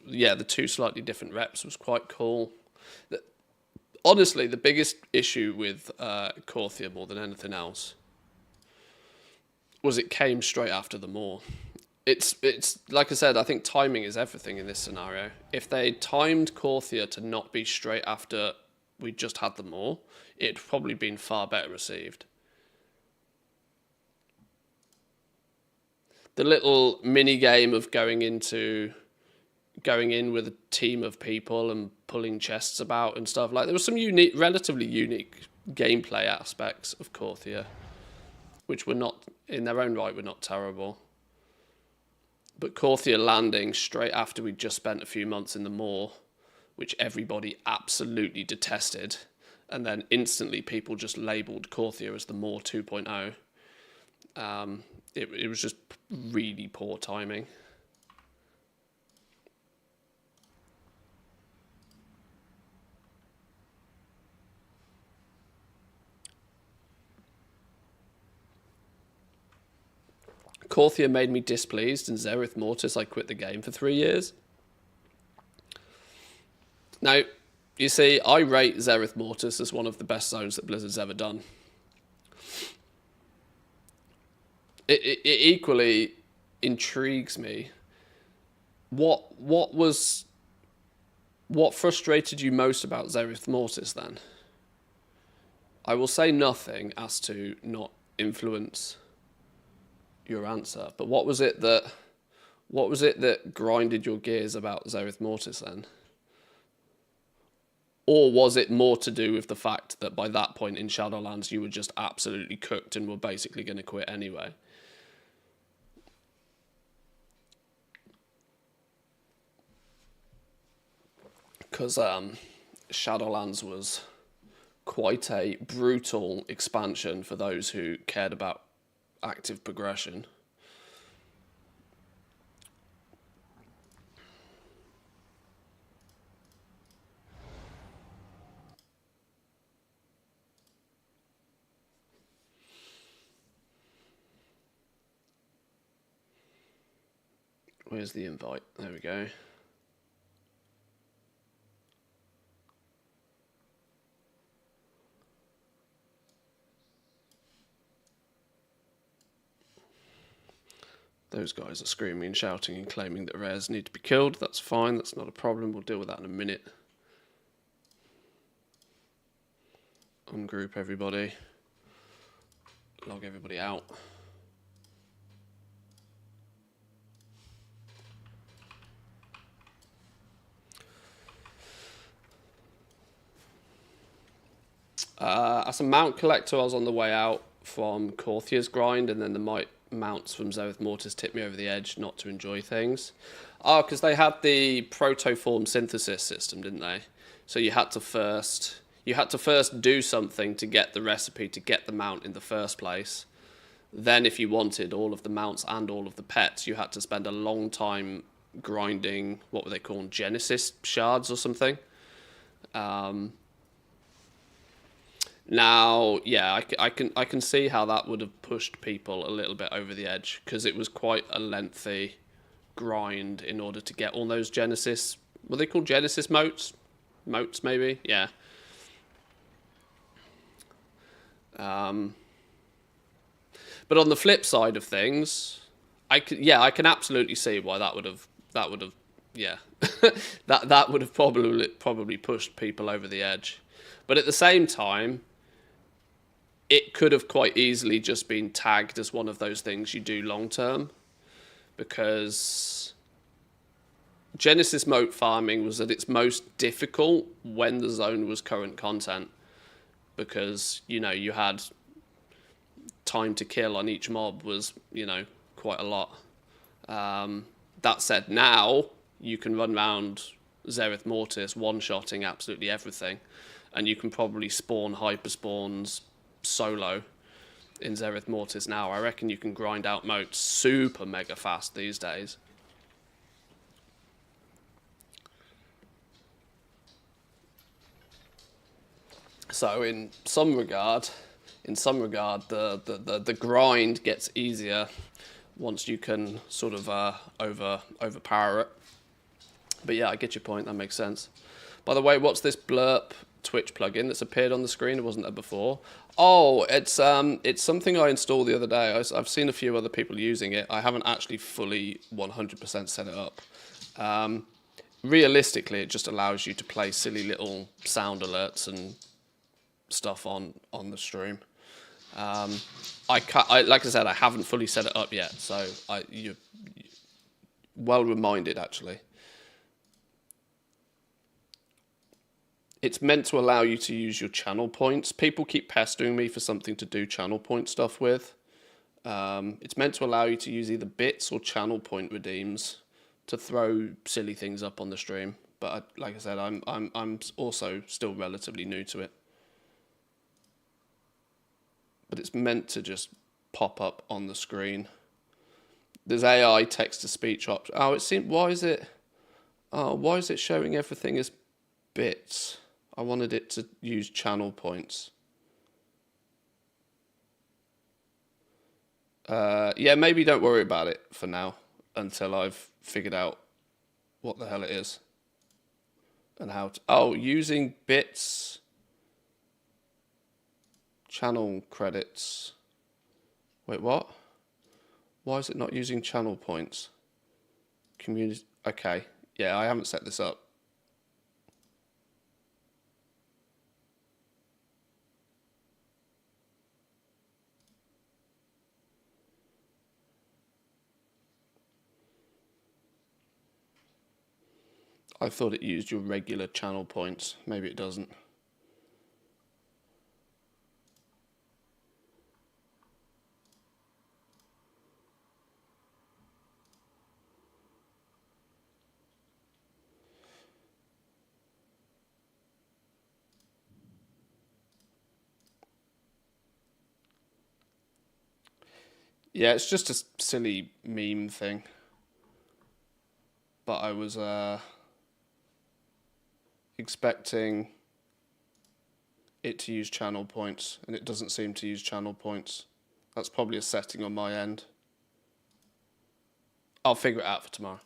the 2 slightly different reps was quite cool. Honestly, the biggest issue with Corthia more than anything else was it came straight after the Maw. It's like I said, I think timing is everything in this scenario. If they timed Corthia to not be straight after we just had the Maw, it'd probably been far better received. The little mini game of going in with a team of people and pulling chests about and stuff, like there was some relatively unique gameplay aspects of Corthia, which were not, in their own right, were not terrible. But Corthia landing straight after we'd just spent a few months in the moor, which everybody absolutely detested, and then instantly people just labelled Corthia as the Moor 2.0. It was just really poor timing. Corthia made me displeased, and Zereth Mortis I quit the game for 3 years. Now, you see, I rate Zereth Mortis as one of the best zones that Blizzard's ever done. It equally intrigues me. What frustrated you most about Zereth Mortis then? I will say nothing as to not influence your answer, but what was it that grinded your gears about Zereth Mortis then? Or was it more to do with the fact that by that point in Shadowlands you were just absolutely cooked and were basically going to quit anyway? Because Shadowlands was quite a brutal expansion for those who cared about active progression. Where's the invite? There we go. Those guys are screaming and shouting and claiming that rares need to be killed. That's fine, that's not a problem. We'll deal with that in a minute. Ungroup everybody. Log everybody out. As a mount collector, I was on the way out from Corthia's grind, and then the mounts from Zereth Mortis tipped me over the edge not to enjoy things. Oh, because they had the protoform synthesis system, didn't they? So you had to first do something to get the recipe to get the mount in the first place. Then if you wanted all of the mounts and all of the pets, you had to spend a long time grinding, what were they called, Genesis shards or something. Now, yeah, I can see how that would have pushed people a little bit over the edge, because it was quite a lengthy grind in order to get all those Genesis, were they called Genesis moats? Moats, maybe? Yeah. But on the flip side of things, I can absolutely see why that would have yeah, that would have probably pushed people over the edge. But at the same time, it could have quite easily just been tagged as one of those things you do long term, because Genesis moat farming was at its most difficult when the zone was current content, because, you know, you had time to kill on each mob was, you know, quite a lot. That said, now you can run around Zereth Mortis one-shotting absolutely everything, and you can probably spawn hyper spawns solo in Zereth Mortis now. I reckon you can grind out moats super mega fast these days. So in some regard, the grind gets easier once you can sort of overpower it. But yeah, I get your point. That makes sense. By the way, what's this blurp Twitch plugin that's appeared on the screen? It wasn't there before. Oh, it's something I installed the other day. I've seen a few other people using it. I haven't actually fully 100% set it up. Realistically, it just allows you to play silly little sound alerts and stuff on the stream. Like I said, I haven't fully set it up yet, so you're well reminded, actually. It's meant to allow you to use your channel points. People keep pestering me for something to do channel point stuff with. It's meant to allow you to use either bits or channel point redeems to throw silly things up on the stream. But like I said, I'm also still relatively new to it. But it's meant to just pop up on the screen. There's AI text to speech option. Oh, it seems. Why is it? Oh, why is it showing everything as bits? I wanted it to use channel points. Yeah, maybe don't worry about it for now until I've figured out what the hell it is and how to. Oh, using bits, channel credits. Wait, what? Why is it not using channel points? Community. Okay, yeah, I haven't set this up. I thought it used your regular channel points. Maybe it doesn't. Yeah, it's just a silly meme thing. But I was expecting it to use channel points, and it doesn't seem to use channel points. That's probably a setting on my end. I'll figure it out for tomorrow.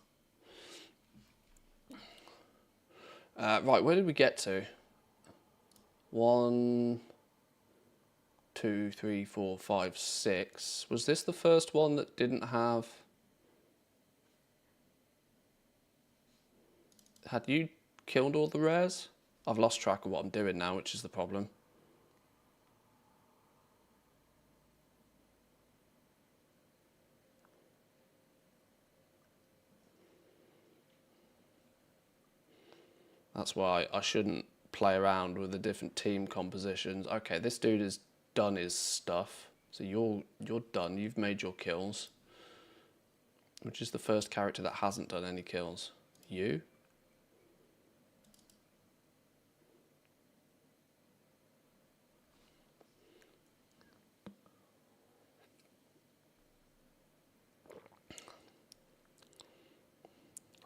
Right, where did we get to? 1, 2, 3, 4, 5, 6. Was this the first one that didn't have... Had you killed all the rares? I've lost track of what I'm doing now, which is the problem. That's why I shouldn't play around with the different team compositions. Okay, this dude has done his stuff. So you're done. You've made your kills. Which is the first character that hasn't done any kills? You?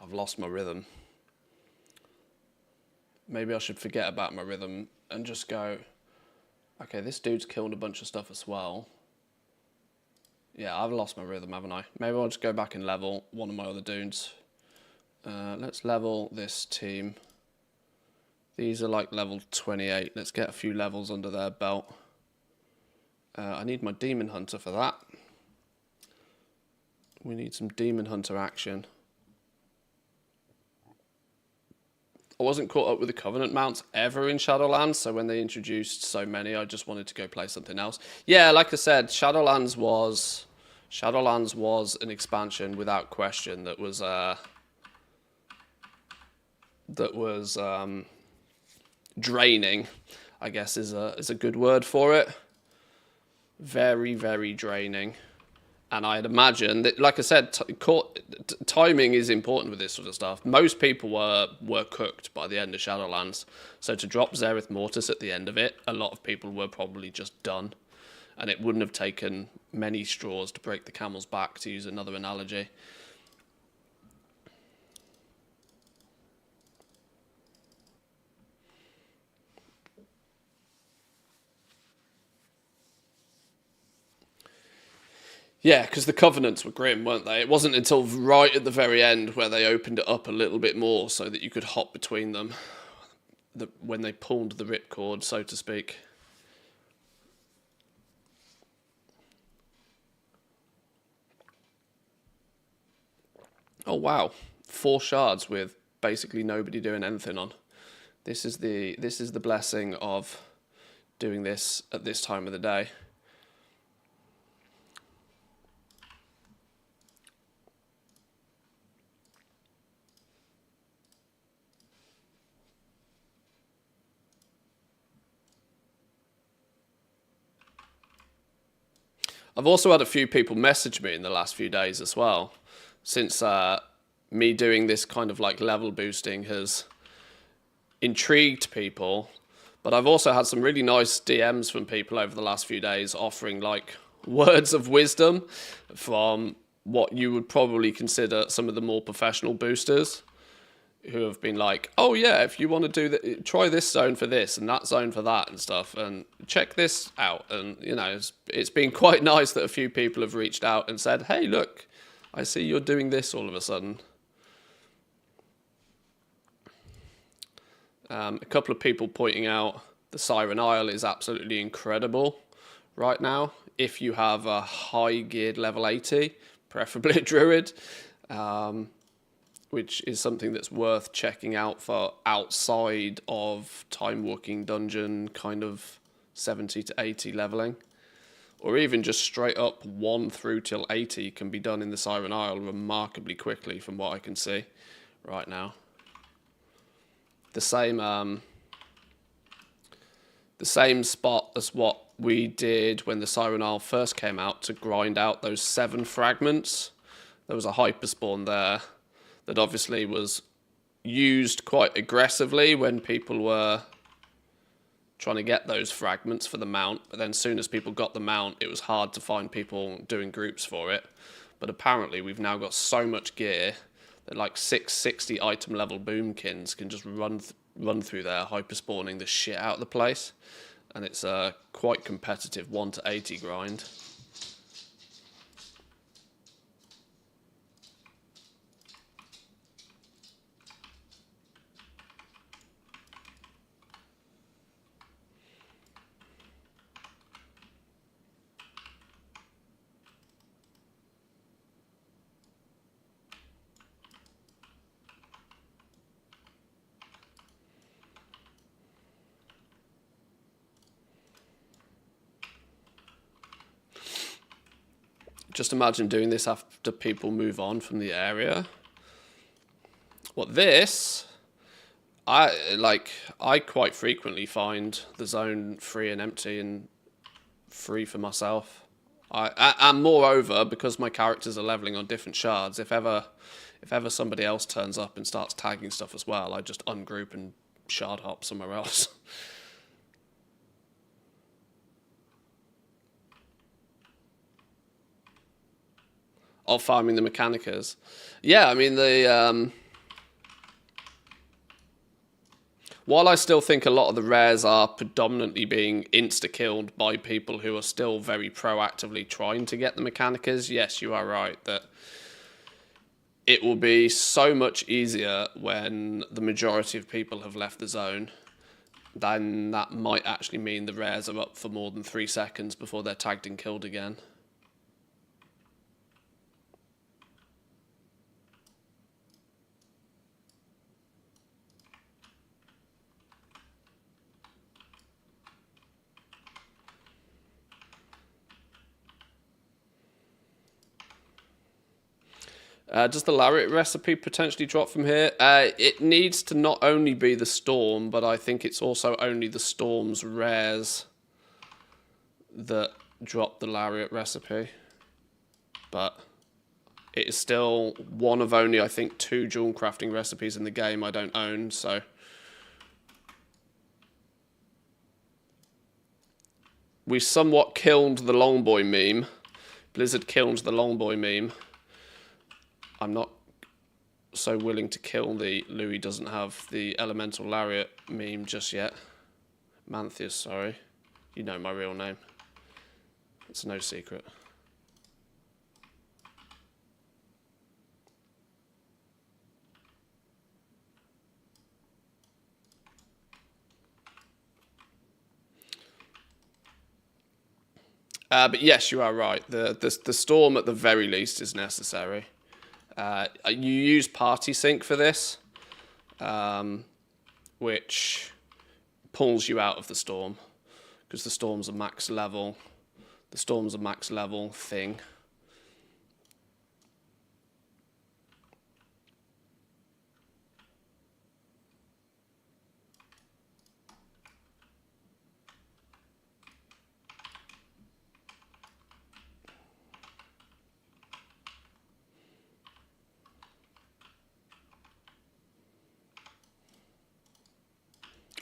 I've lost my rhythm. Maybe I should forget about my rhythm and just go, okay, this dude's killed a bunch of stuff as well. Yeah, I've lost my rhythm, haven't I? Maybe I'll just go back and level one of my other dudes. Let's level this team. These are like level 28. Let's get a few levels under their belt. I need my Demon Hunter for that. We need some Demon Hunter action. I wasn't caught up with the Covenant mounts ever in Shadowlands, so when they introduced so many, I just wanted to go play something else. Yeah, like I said, Shadowlands was an expansion without question that was draining, I guess is a good word for it. Very, very draining. And I'd imagine that, like I said, timing is important with this sort of stuff. Most people were cooked by the end of Shadowlands. So to drop Zereth Mortis at the end of it, a lot of people were probably just done. And it wouldn't have taken many straws to break the camel's back, to use another analogy. Yeah, because the Covenants were grim, weren't they? It wasn't until right at the very end where they opened it up a little bit more so that you could hop between them. When they pulled the ripcord, so to speak. Oh wow, 4 shards with basically nobody doing anything on. This is the blessing of doing this at this time of the day. I've also had a few people message me in the last few days as well, since me doing this kind of like level boosting has intrigued people. But I've also had some really nice DMs from people over the last few days offering like words of wisdom from what you would probably consider some of the more professional boosters, who have been like, oh yeah, if you want to do that, try this zone for this and that zone for that and stuff, and check this out. And you know, it's been quite nice that a few people have reached out and said, hey, look, I see you're doing this all of a sudden. A couple of people pointing out the Siren Isle is absolutely incredible right now if you have a high geared level 80, preferably a druid, which is something that's worth checking out for outside of time walking dungeon kind of 70 to 80 leveling, or even just straight up 1 through till 80 can be done in the Siren Isle remarkably quickly from what I can see right now. The same spot as what we did when the Siren Isle first came out to grind out those 7 fragments. There was a hyperspawn there that obviously was used quite aggressively when people were trying to get those fragments for the mount, but then as soon as people got the mount, it was hard to find people doing groups for it. But apparently we've now got so much gear that like 660 item level boomkins can just run through there, hyperspawning the shit out of the place, and it's a quite competitive 1 to 80 grind. Just imagine doing this after people move on from the area. What this, I quite frequently find the zone free and empty and free for myself. And moreover, because my characters are leveling on different shards, if ever somebody else turns up and starts tagging stuff as well, I just ungroup and shard hop somewhere else. Of farming the Mechanicas. Yeah, I mean, while I still think a lot of the rares are predominantly being insta-killed by people who are still very proactively trying to get the Mechanicas, yes, you are right that it will be so much easier when the majority of people have left the zone. Then that might actually mean the rares are up for more than 3 seconds before they're tagged and killed again. Does the Lariat recipe potentially drop from here? It needs to not only be the Storm, but I think it's also only the Storm's rares that drop the Lariat recipe. But it is still one of only, I think, 2 dual crafting recipes in the game I don't own, so... We somewhat killed the Longboy meme. Blizzard killed the Longboy meme. I'm not so willing to kill the Louis doesn't have the Elemental Lariat meme just yet. Manthius, sorry. You know my real name. It's no secret. But yes, you are right. The Storm at the very least is necessary. You use Party Sync for this, which pulls you out of the Storm, because the Storm's a max level. The Storm's a max level thing.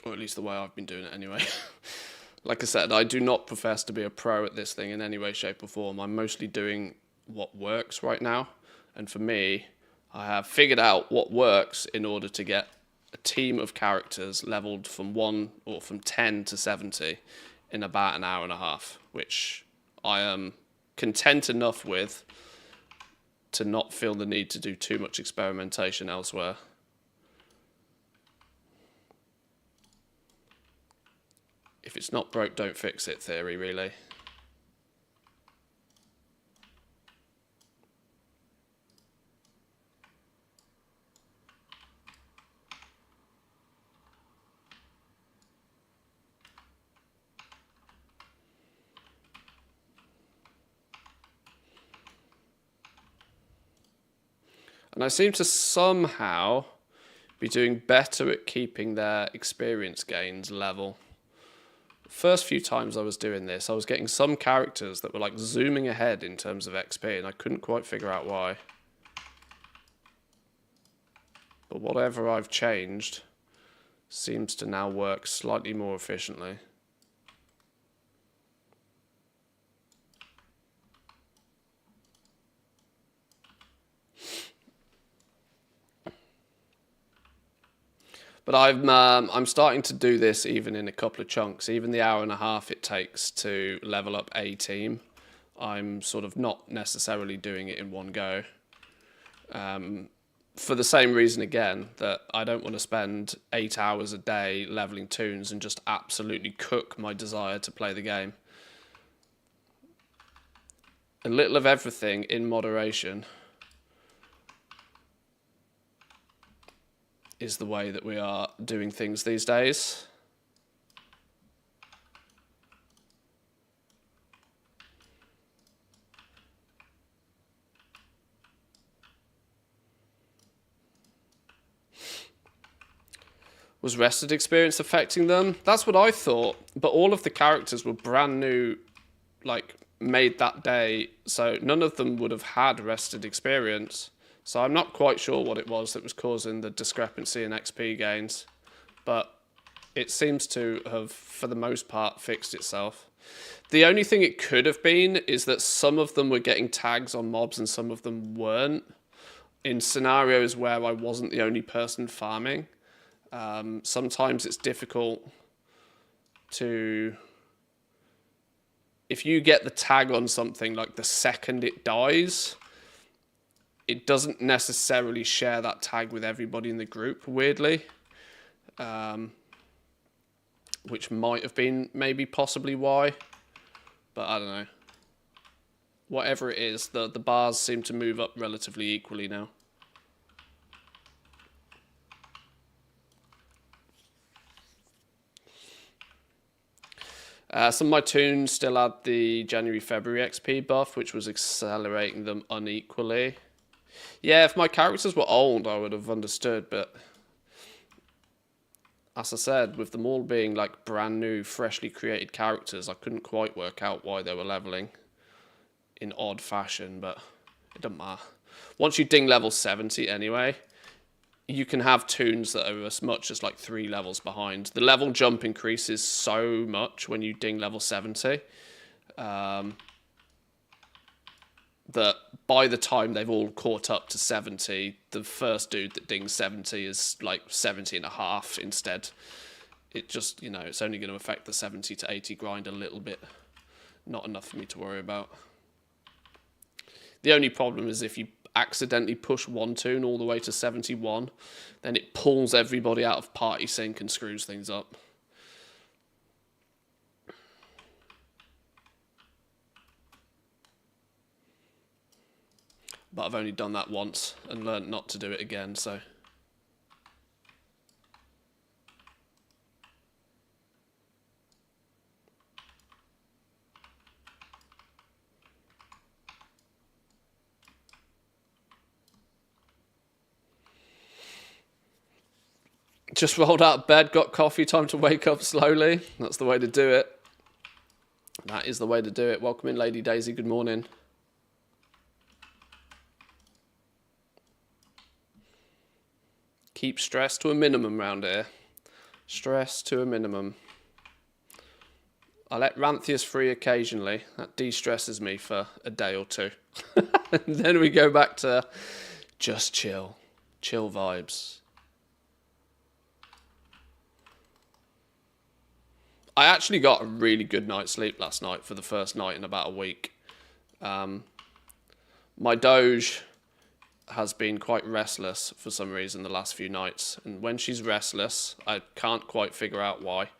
Or at least the way I've been doing it anyway. Like I said, I do not profess to be a pro at this thing in any way, shape or form. I'm mostly doing what works right now. And for me, I have figured out what works in order to get a team of characters leveled from 10 to 70 in about an hour and a half, which I am content enough with to not feel the need to do too much experimentation elsewhere. If it's not broke, don't fix it theory, really. And I seem to somehow be doing better at keeping their experience gains level. First few times I was doing this, I was getting some characters that were like zooming ahead in terms of XP, and I couldn't quite figure out why. But whatever I've changed seems to now work slightly more efficiently. But I'm starting to do this even in a couple of chunks. Even the hour and a half it takes to level up a team, I'm sort of not necessarily doing it in one go. For the same reason again, that I don't want to spend 8 hours a day leveling toons and just absolutely cook my desire to play the game. A little of everything in moderation is the way that we are doing things these days. Was rested experience affecting them? That's what I thought, but all of the characters were brand new, like made that day, so none of them would have had rested experience. So I'm not quite sure what it was that was causing the discrepancy in XP gains, but it seems to have, for the most part, fixed itself. The only thing it could have been is that some of them were getting tags on mobs and some of them weren't, in scenarios where I wasn't the only person farming. Sometimes it's difficult to... If you get the tag on something like the second it dies, it doesn't necessarily share that tag with everybody in the group, weirdly. Which might have been maybe possibly why, but I don't know. Whatever it is, the bars seem to move up relatively equally now. Some of my toons still had the January-February XP buff, which was accelerating them unequally. Yeah, if my characters were old, I would have understood, but as I said, with them all being like brand new, freshly created characters, I couldn't quite work out why they were leveling in odd fashion, but it doesn't matter. Once you ding level 70 anyway, you can have toons that are as much as like 3 levels behind. The level jump increases so much when you ding level 70 that by the time they've all caught up to 70, the first dude that dings 70 is like 70 and a half instead. It just, you know, it's only going to affect the 70 to 80 grind a little bit. Not enough for me to worry about. The only problem is if you accidentally push one toon all the way to 71, then it pulls everybody out of party sync and screws things up. But I've only done that once and learned not to do it again, so... Just rolled out of bed, got coffee, time to wake up slowly. That's the way to do it. That is the way to do it. Welcome in, Lady Daisy. Good morning. Keep stress to a minimum round here. Stress to a minimum. I let Ranthius free occasionally. That de-stresses me for a day or two. And then we go back to just chill. Chill vibes. I actually got a really good night's sleep last night for the first night in about a week. My Doge has been quite restless for some reason the last few nights. And when she's restless, I can't quite figure out why,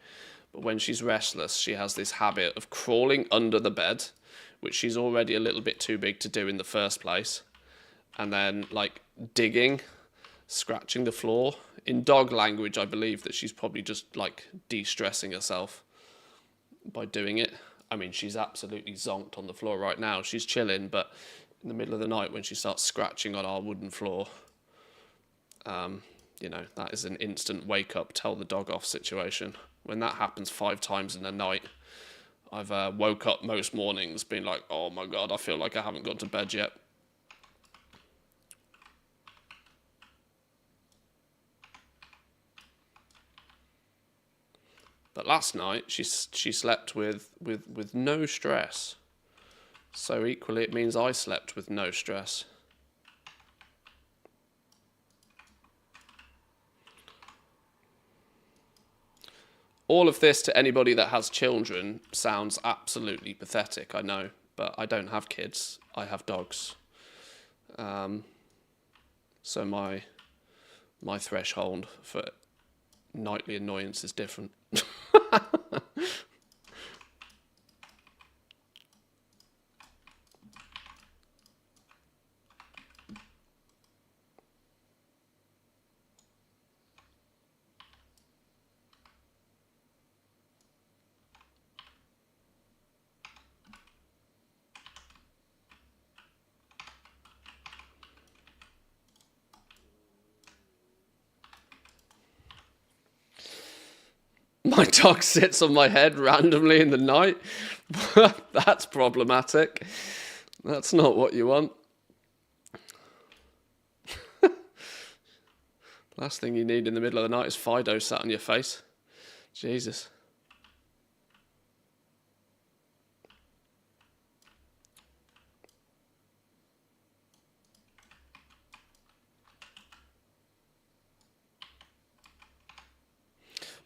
but when she's restless, she has this habit of crawling under the bed, which she's already a little bit too big to do in the first place, and then like digging, scratching the floor. In dog language, I believe that she's probably just like de-stressing herself by doing it. I mean, she's absolutely zonked on the floor right now. She's chilling, but in the middle of the night when she starts scratching on our wooden floor, you know, that is an instant wake up, tell the dog off situation. When that happens 5 times in a night, I've woke up most mornings being like, oh my God, I feel like I haven't gone to bed yet. But last night she slept with no stress. So equally it means I slept with no stress. All of this to anybody that has children sounds absolutely pathetic, I know, but I don't have kids, I have dogs. So my threshold for nightly annoyance is different. My dog sits on my head randomly in the night. That's problematic. That's not what you want. Last thing you need in the middle of the night is Fido sat on your face. Jesus.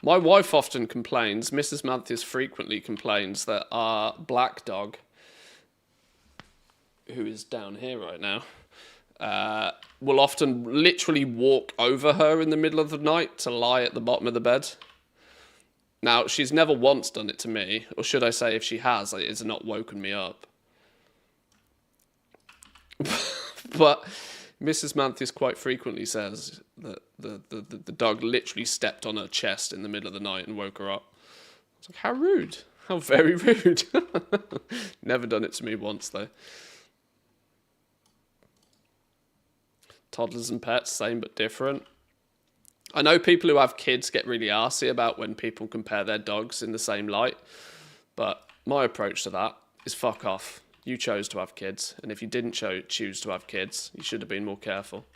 My wife often complains, Mrs. Matthews frequently complains that our black dog, who is down here right now, will often literally walk over her in the middle of the night to lie at the bottom of the bed. Now, she's never once done it to me, or should I say if she has, it has not woken me up. But Mrs. Manthis quite frequently says that the dog literally stepped on her chest in the middle of the night and woke her up. It's like, how rude. How very rude. Never done it to me once, though. Toddlers and pets, same but different. I know people who have kids get really arsy about when people compare their dogs in the same light, but my approach to that is fuck off. You chose to have kids, and if you didn't choose to have kids, you should have been more careful.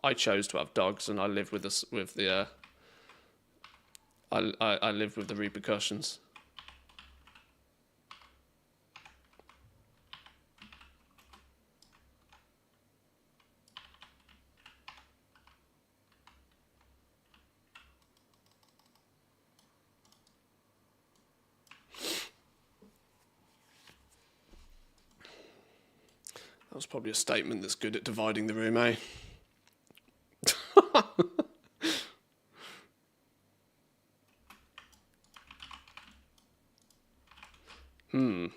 I chose to have dogs, and I live with the I live with the repercussions. That was probably a statement that's good at dividing the room, eh?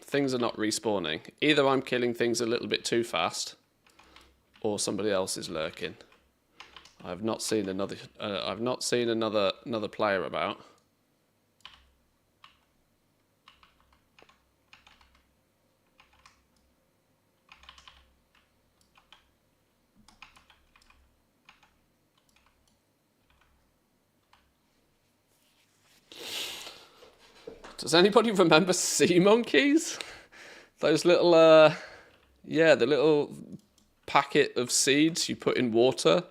Things are not respawning. Either I'm killing things a little bit too fast, or somebody else is lurking. I've not seen another. I've not seen another player about. Does anybody remember sea monkeys? Those little, yeah, the little packet of seeds you put in water.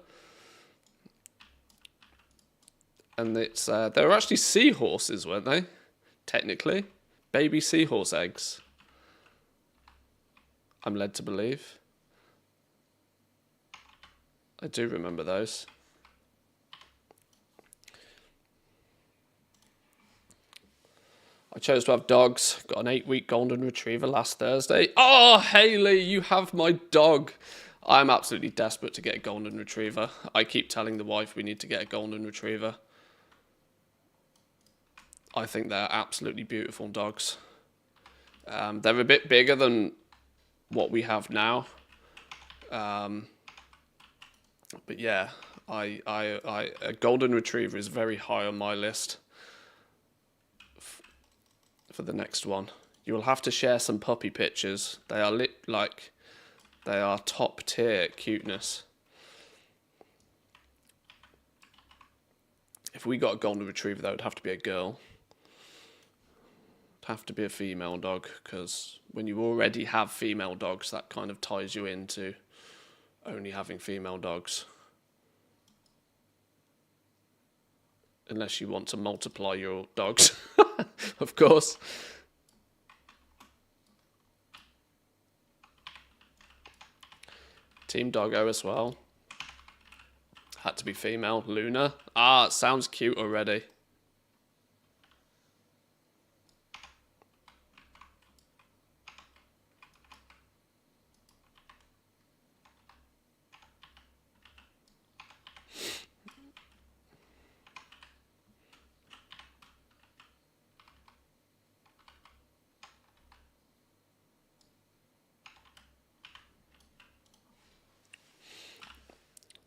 And it's they were actually seahorses, weren't they? Technically, baby seahorse eggs. I'm led to believe. I do remember those. I chose to have dogs. Got an 8-week golden retriever last Thursday. Oh, Haley, you have my dog. I'm absolutely desperate to get a golden retriever. I keep telling the wife we need to get a golden retriever. I think they're absolutely beautiful dogs. They're a bit bigger than what we have now. But yeah, a golden retriever is very high on my list for the next one. You will have to share some puppy pictures. They are they are top tier cuteness. If we got a golden retriever, that would have to be a girl. It'd have to be a female dog, because when you already have female dogs, that kind of ties you into only having female dogs. Unless you want to multiply your dogs, of course. Team Doggo as well. Had to be female. Luna. Ah, it sounds cute already.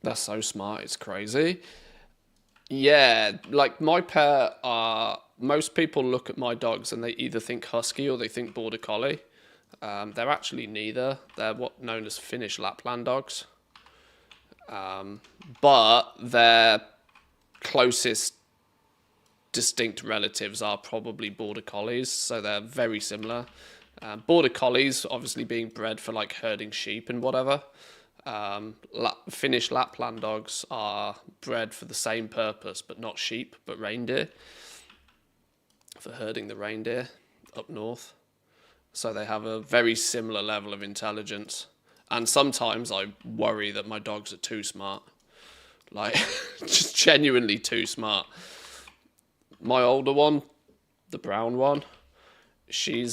They're so smart, it's crazy. Yeah, like my pair are... Most people look at my dogs and they either think Husky or they think Border Collie. They're actually neither. They're what known as Finnish Lapland dogs. But their closest distinct relatives are probably Border Collies, so they're very similar. Border Collies obviously being bred for like herding sheep and whatever. Finnish Lapland dogs are bred for the same purpose, but not sheep, but reindeer, for herding the reindeer up north. So they have a very similar level of intelligence. And sometimes I worry that my dogs are too smart. Like, just genuinely too smart. My older one, the brown one, she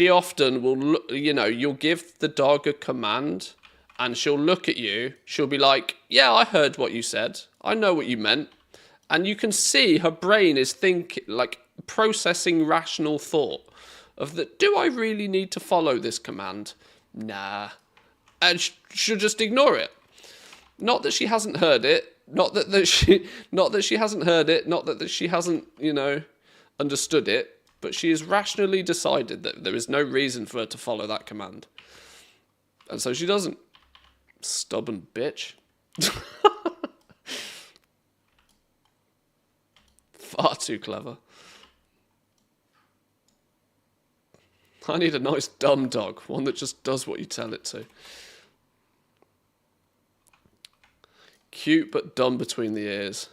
often will look, you'll give the dog a command and she'll look at you. She'll be like, yeah, I heard what you said. I know what you meant. And you can see her brain is processing rational thought of that. Do I really need to follow this command? Nah. And she'll just ignore it. Not that she hasn't heard it. Not that she hasn't heard it. Not that she hasn't, understood it. But she has rationally decided that there is no reason for her to follow that command. And so she doesn't. Stubborn bitch. Far too clever. I need a nice dumb dog. One that just does what you tell it to. Cute but dumb between the ears.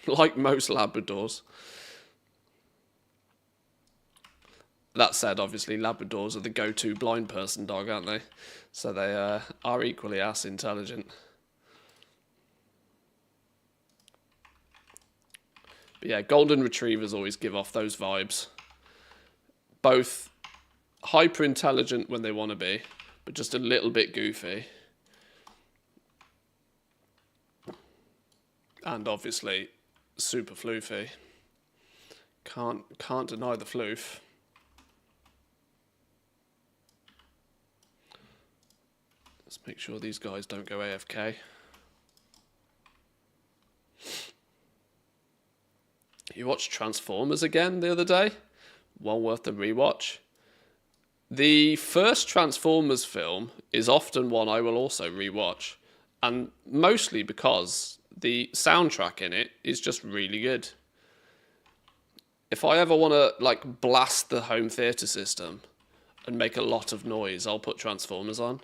Like most Labradors. That said, obviously, Labradors are the go-to blind person dog, aren't they? So they are equally as intelligent. But yeah, golden retrievers always give off those vibes. Both hyper-intelligent when they want to be, but just a little bit goofy. And obviously, super floofy. Can't deny the floof. Let's make sure these guys don't go AFK. You watched Transformers again the other day? Well worth the rewatch. The first Transformers film is often one I will also rewatch, and mostly because the soundtrack in it is just really good. If I ever want to blast the home theatre system and make a lot of noise, I'll put Transformers on.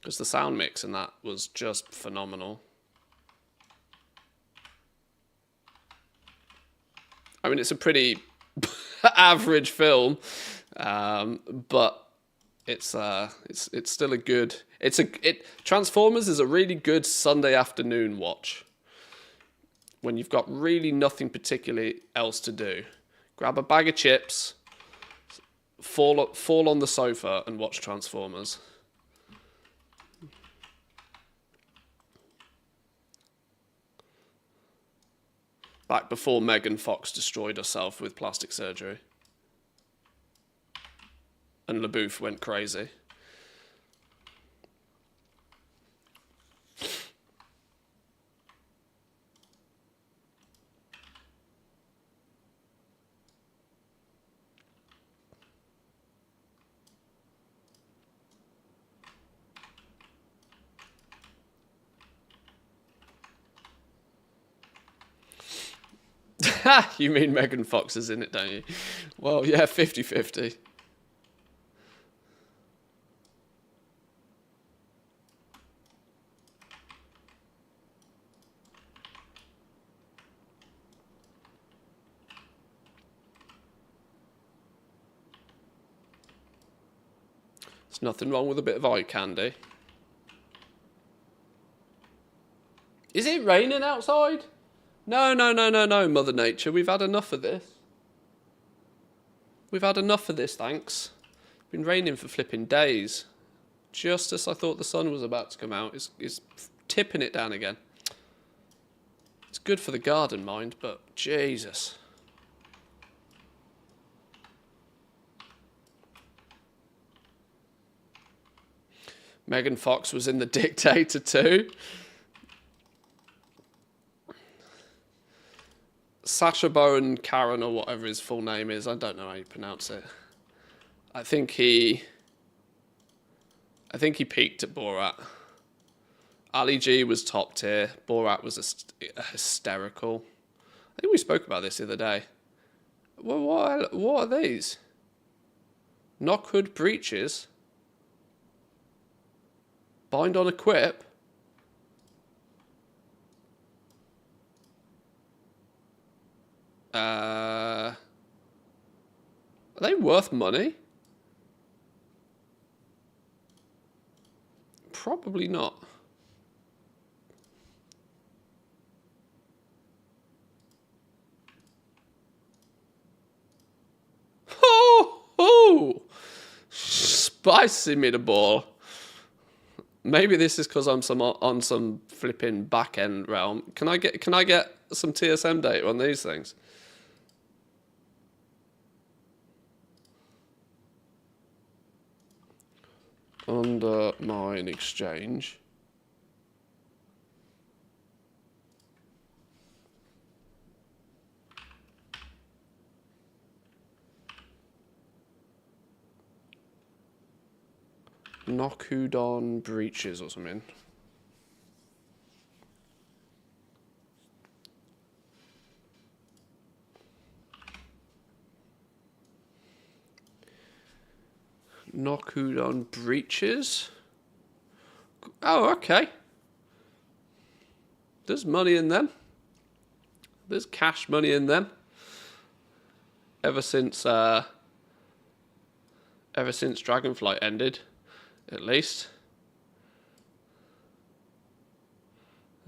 Because the sound mix in that was just phenomenal. I mean, it's a pretty average film, but it's still a good. Transformers is a really good Sunday afternoon watch when you've got really nothing particularly else to do. Grab a bag of chips, fall on the sofa, and watch Transformers. Back before Megan Fox destroyed herself with plastic surgery. And LaBouffe went crazy. You mean Megan Fox is in it, don't you? Well, yeah, 50-50. There's nothing wrong with a bit of eye candy. Is it raining outside? No, Mother Nature. We've had enough of this. We've had enough of this, thanks. It's been raining for flipping days. Just as I thought the sun was about to come out, it's tipping it down again. It's good for the garden, mind, but Jesus. Megan Fox was in The Dictator too. Sacha Baron Cohen, or whatever his full name is, I don't know how you pronounce it. I think he peaked at Borat. Ali G was top tier. Borat was hysterical. I think we spoke about this the other day. Well, what are these? Knockhood breeches. Bind on equip. Are they worth money? Probably not. Oh, spicy meatball. Maybe this is because I'm on some flipping back end realm. Can I get some TSM data on these things? Undermine exchange. Knockudon breaches or something. Knockudon breaches. Oh, okay. There's money in them. There's cash money in them. Ever since Dragonflight ended, at least.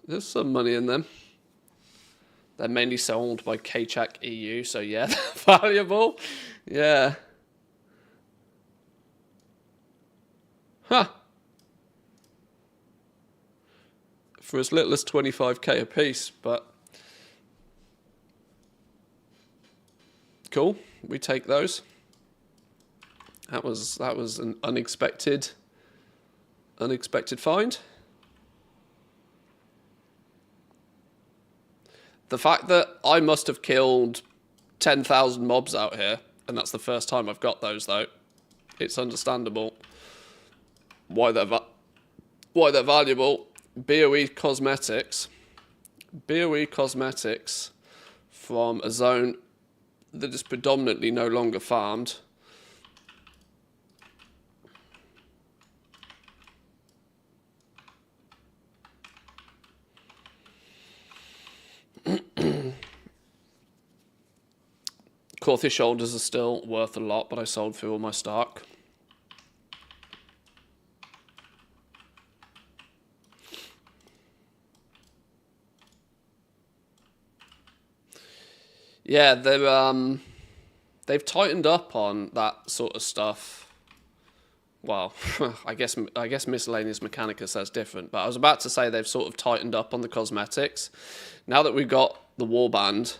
There's some money in them. They're mainly sold by K-Check EU, so yeah, they're valuable. Yeah. Huh. For as little as 25k a piece, but cool. We take those. That was an unexpected find. The fact that I must have killed 10,000 mobs out here, and that's the first time I've got those though, it's understandable why they're valuable. BOE cosmetics from a zone that is predominantly no longer farmed. Corthia shoulders are still worth a lot, but I sold through all my stock. Yeah, they've tightened up on that sort of stuff. Well, I guess miscellaneous Mechanica says different, but I was about to say they've sort of tightened up on the cosmetics. Now that we've got the warband,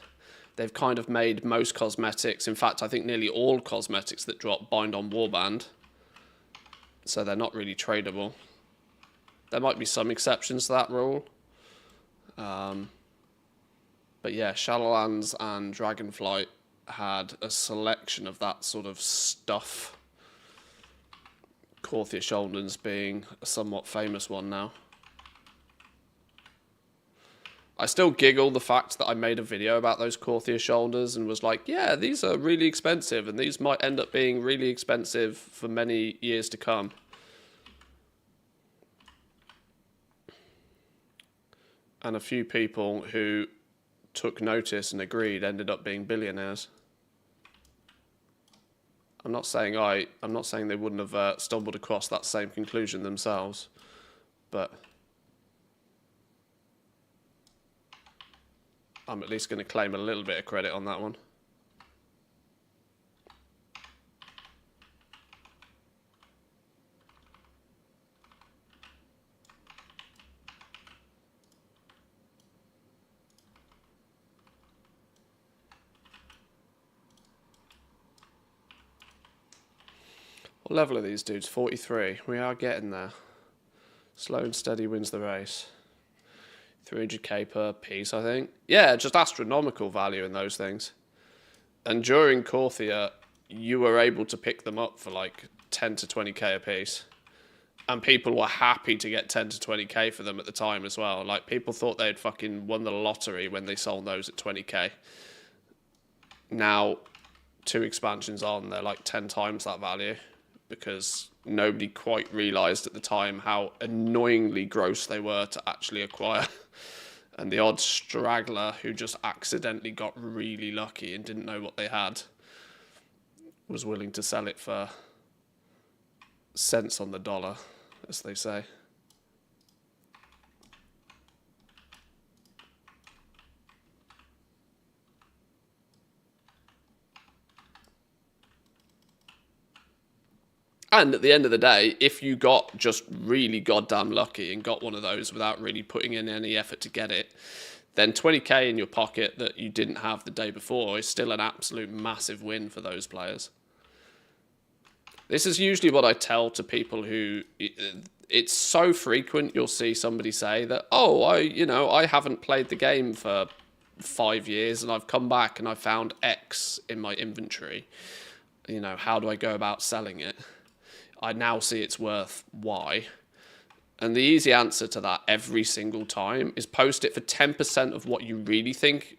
they've kind of made most cosmetics, in fact, I think nearly all cosmetics that drop bind on warband. So they're not really tradable. There might be some exceptions to that rule. But yeah, Shadowlands and Dragonflight had a selection of that sort of stuff. Corthia Shoulders being a somewhat famous one now. I still giggle the fact that I made a video about those Corthia Shoulders and was like, yeah, these are really expensive and these might end up being really expensive for many years to come. And a few people who took notice and agreed ended up being billionaires. I'm not saying they wouldn't have stumbled across that same conclusion themselves, but I'm at least going to claim a little bit of credit on that one. What level are these dudes? 43. We are getting there. Slow and steady wins the race. 300k per piece, I think. Yeah, just astronomical value in those things. And during Corthia, you were able to pick them up for like 10 to 20k a piece. And people were happy to get 10 to 20k for them at the time as well. Like, people thought they'd fucking won the lottery when they sold those at 20k. Now, 2 expansions on, they're like 10 times that value. Because nobody quite realised at the time how annoyingly gross they were to actually acquire. And the odd straggler who just accidentally got really lucky and didn't know what they had was willing to sell it for cents on the dollar, as they say. And at the end of the day, if you got just really goddamn lucky and got one of those without really putting in any effort to get it, then 20k in your pocket that you didn't have the day before is still an absolute massive win for those players. This is usually what I tell to people who... It's so frequent you'll see somebody say that, oh, I haven't played the game for 5 years and I've come back and I found X in my inventory. How do I go about selling it? I now see it's worth Y. And the easy answer to that every single time is post it for 10% of what you really think.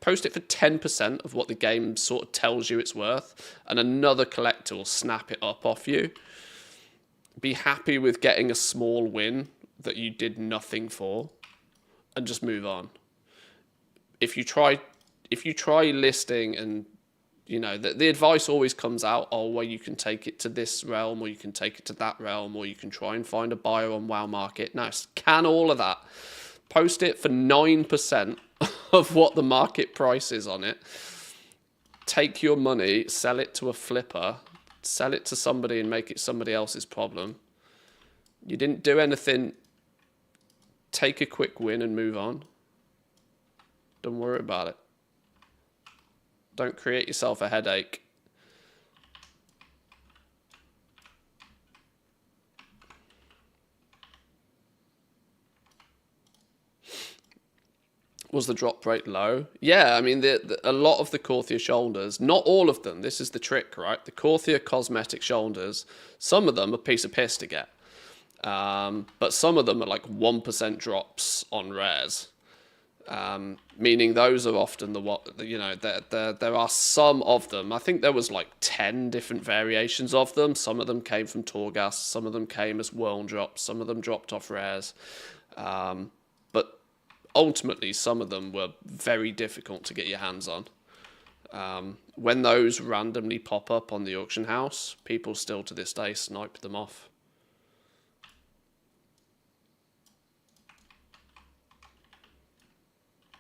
Post it for 10% of what the game sort of tells you it's worth, and another collector will snap it up off you. Be happy with getting a small win that you did nothing for, and just move on. If you try listing and the advice always comes out, oh, well, you can take it to this realm, or you can take it to that realm, or you can try and find a buyer on WoW Market. No, can all of that. Post it for 9% of what the market price is on it. Take your money, sell it to a flipper, sell it to somebody and make it somebody else's problem. You didn't do anything. Take a quick win and move on. Don't worry about it. Don't create yourself a headache. Was the drop rate low? Yeah, I mean, a lot of the Corthia shoulders, not all of them, this is the trick, right? The Corthia cosmetic shoulders, some of them are a piece of piss to get. But some of them are like 1% drops on rares. Meaning those are often there are some of them. I think there was like 10 different variations of them. Some of them came from Torghast, some of them came as worm drops, some of them dropped off rares. But ultimately, some of them were very difficult to get your hands on. When those randomly pop up on the auction house, people still to this day snipe them off.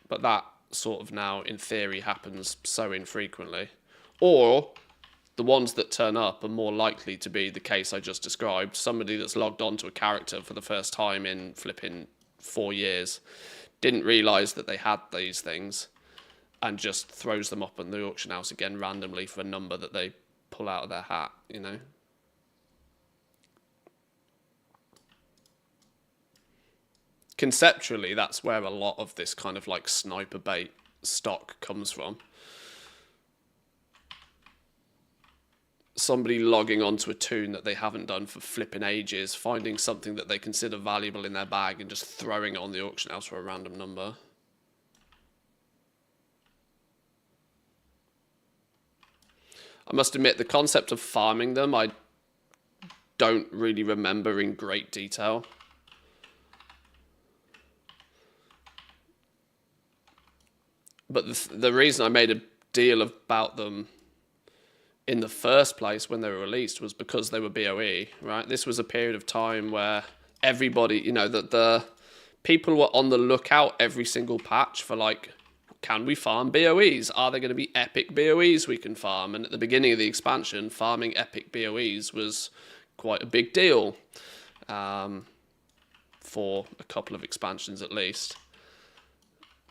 But that sort of now, in theory, happens so infrequently. Or the ones that turn up are more likely to be the case I just described. Somebody that's logged onto a character for the first time in flipping 4 years, didn't realise that they had these things, and just throws them up in the auction house again randomly for a number that they pull out of their hat, you know. Conceptually, that's where a lot of this kind of like sniper bait stock comes from. Somebody logging onto a toon that they haven't done for flipping ages, finding something that they consider valuable in their bag and just throwing it on the auction house for a random number. I must admit, the concept of farming them, I don't really remember in great detail. But the reason I made a deal about them in the first place when they were released was because they were BOE, right? This was a period of time where everybody, you know, that the people were on the lookout every single patch for like, can we farm BOEs? Are there going to be epic BOEs we can farm? And at the beginning of the expansion, farming epic BOEs was quite a big deal, for a couple of expansions at least.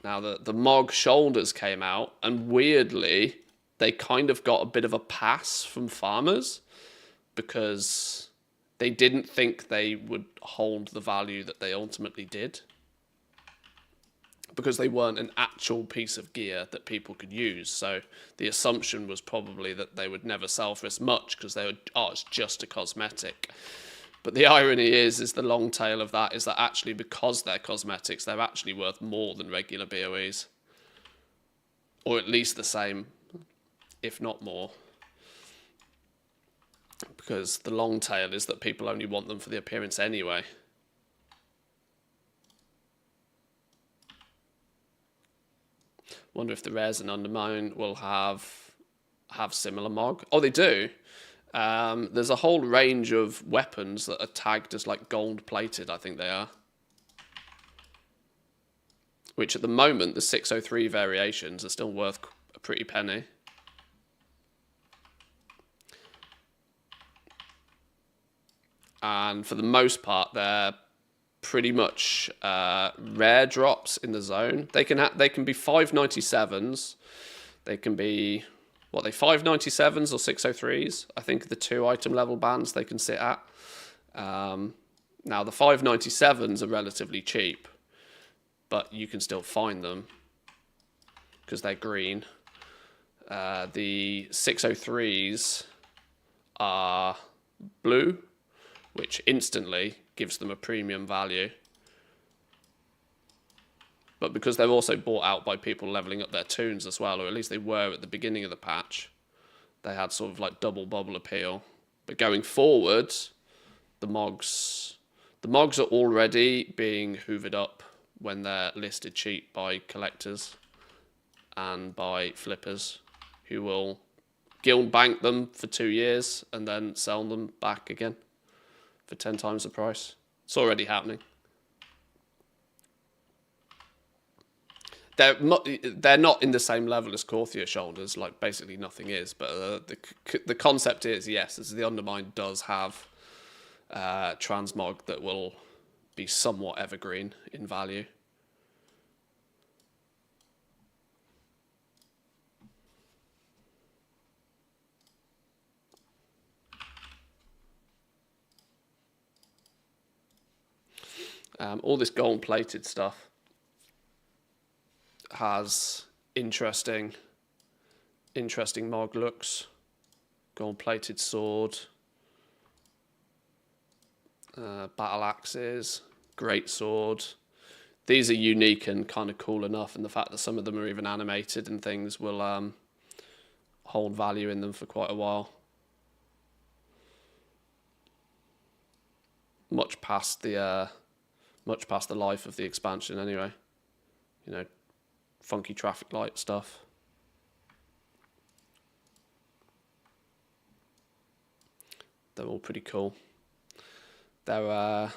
Now, the Mog Shoulders came out, and weirdly, they kind of got a bit of a pass from farmers because they didn't think they would hold the value that they ultimately did, because they weren't an actual piece of gear that people could use. So the assumption was probably that they would never sell for as much because they would, oh, it's just a cosmetic. But the irony is the long tail of that is that actually because they're cosmetics, they're actually worth more than regular BOEs. Or at least the same, if not more. Because the long tail is that people only want them for the appearance anyway. Wonder if the rares and Undermine will have similar Mog. Oh, they do. There's a whole range of weapons that are tagged as like gold plated, I think they are. Which at the moment, the 603 variations are still worth a pretty penny. And for the most part, they're pretty much rare drops in the zone. They can be 597s. They can be, what are they, 597s or 603s? I think the 2 item level bands they can sit at. Now the 597s are relatively cheap, but you can still find them because they're green. The 603s are blue, which instantly gives them a premium value. But because they're also bought out by people leveling up their toons as well, or at least they were at the beginning of the patch, they had sort of like double bubble appeal. But going forward, the Mogs are already being hoovered up when they're listed cheap by collectors and by flippers who will guild bank them for 2 years and then sell them back again for 10 times the price. It's already happening. They're not in the same level as Corthia Shoulders, like basically nothing is, but the concept is, yes, as the Undermine does have transmog that will be somewhat evergreen in value. All this gold-plated stuff has interesting Mog looks. Gold-plated sword, battle axes, great sword. These are unique and kind of cool enough, and the fact that some of them are even animated and things will hold value in them for quite a while. Much past the life of the expansion anyway. You know, funky traffic light stuff. They're all pretty cool. They're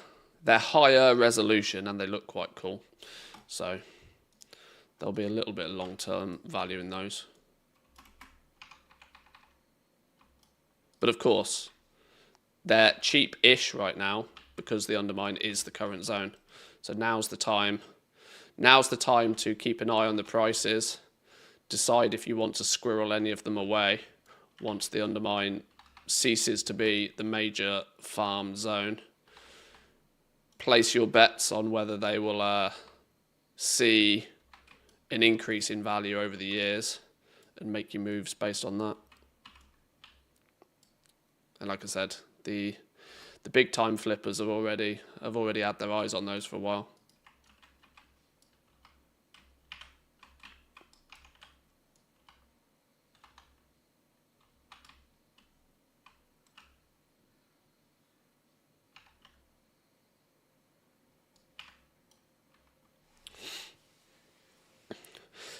higher resolution and they look quite cool. So there'll be a little bit of long-term value in those. But of course, they're cheap-ish right now because the Undermine is the current zone. So now's the time. Now's the time to keep an eye on the prices. Decide if you want to squirrel any of them away once the Undermine ceases to be the major farm zone. Place your bets on whether they will see an increase in value over the years and make your moves based on that. And like I said, the big time flippers have already had their eyes on those for a while.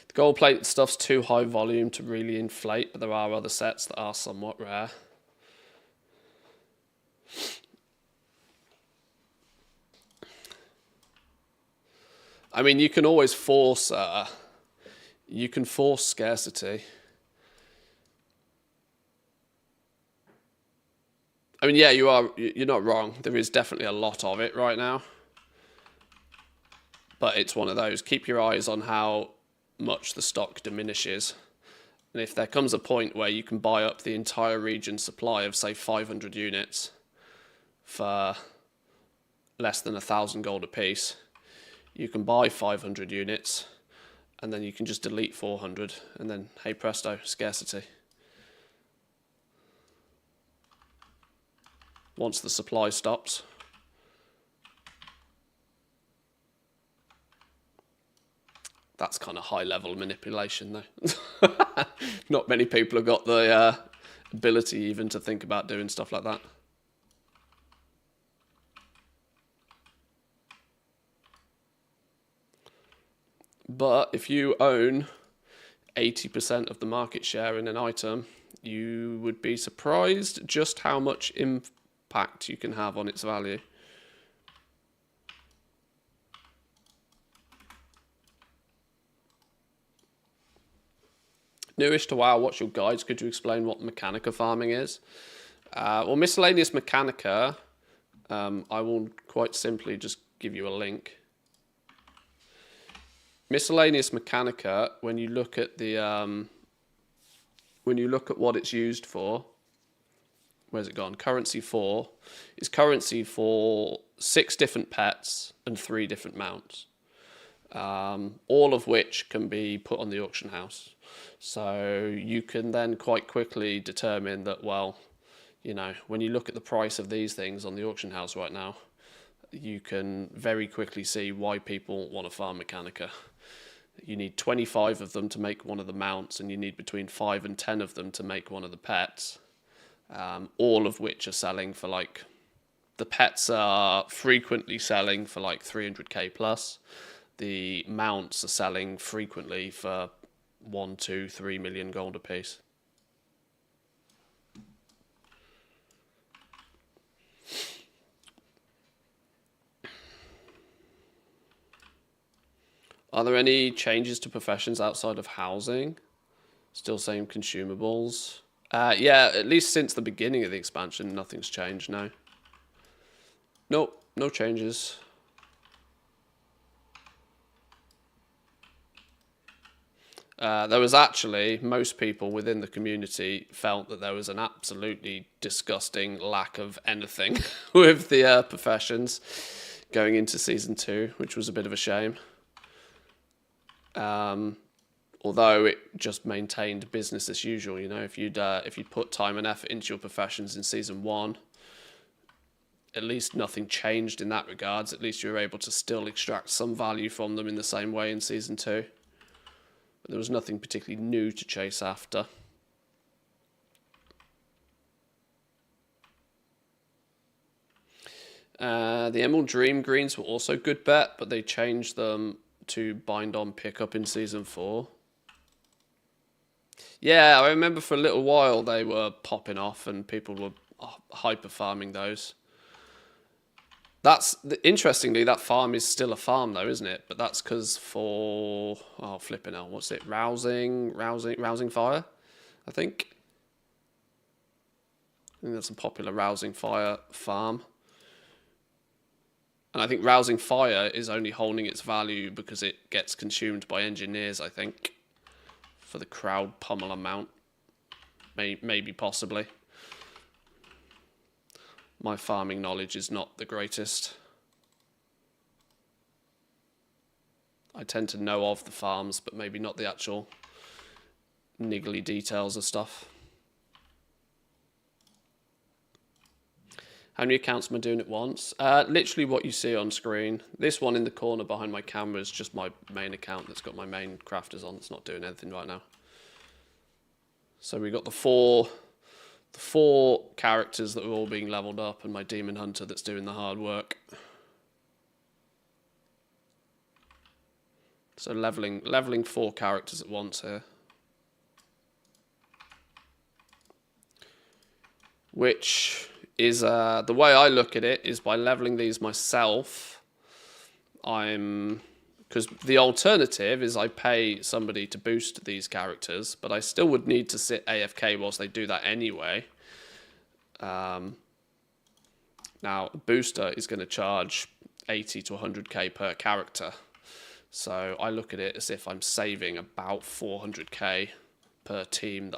The gold plate stuff's too high volume to really inflate, but there are other sets that are somewhat rare. I mean, you can always force scarcity. I mean, yeah, you're not wrong. There is definitely a lot of it right now. But it's one of those. Keep your eyes on how much the stock diminishes. And if there comes a point where you can buy up the entire region's supply of, say, 500 units for less than 1,000 gold apiece, you can buy 500 units and then you can just delete 400 and then, hey presto, scarcity. Once the supply stops. That's kind of high level manipulation though. Not many people have got the ability even to think about doing stuff like that. But if you own 80% of the market share in an item, you would be surprised just how much impact you can have on its value. Newish to WoW, what's your guides? Could you explain what Mechanica farming is? Well, miscellaneous Mechanica, I will quite simply just give you a link. Miscellaneous Mechanica, when you look at what it's used for, where's it gone? Currency 4 is currency for 6 different pets and 3 different mounts, all of which can be put on the auction house. So you can then quite quickly determine that, well, you know, when you look at the price of these things on the auction house right now, you can very quickly see why people want to farm Mechanica. You need 25 of them to make one of the mounts, and you need between 5 and 10 of them to make one of the pets, all of which are selling for like, the pets are frequently selling for like 300k plus. The mounts are selling frequently for 1, 2, 3 million gold apiece. Are there any changes to professions outside of housing? Still same consumables? Yeah, at least since the beginning of the expansion, nothing's changed, no. Nope, no changes. There was actually, most people within the community felt that there was an absolutely disgusting lack of anything with the professions going into Season 2, which was a bit of a shame. Although it just maintained business as usual, you know, if you'd put time and effort into your professions in Season 1, at least nothing changed in that regards. At least you were able to still extract some value from them in the same way in Season 2. But there was nothing particularly new to chase after. The Emerald Dream Greens were also good bet, but they changed them to bind on pickup in Season 4. Yeah, I remember for a little while they were popping off and people were hyper farming those. Interestingly, that farm is still a farm though, isn't it? But that's because for, oh, flipping out, what's it? Rousing fire, I think. I think that's a popular rousing fire farm. And I think rousing fire is only holding its value because it gets consumed by engineers, I think, for the crowd pummel amount. Maybe, possibly. My farming knowledge is not the greatest. I tend to know of the farms, but maybe not the actual niggly details of stuff. How many accounts am I doing at once? Literally what you see on screen. This one in the corner behind my camera is just my main account that's got my main crafters on. It's not doing anything right now. So we got the four characters that are all being leveled up, and my demon hunter that's doing the hard work. So leveling 4 characters at once here. Which is, the way I look at it is by leveling these myself, because the alternative is I pay somebody to boost these characters, but I still would need to sit AFK whilst they do that anyway. Now, a booster is going to charge 80 to 100k per character. So I look at it as if I'm saving about 400k per team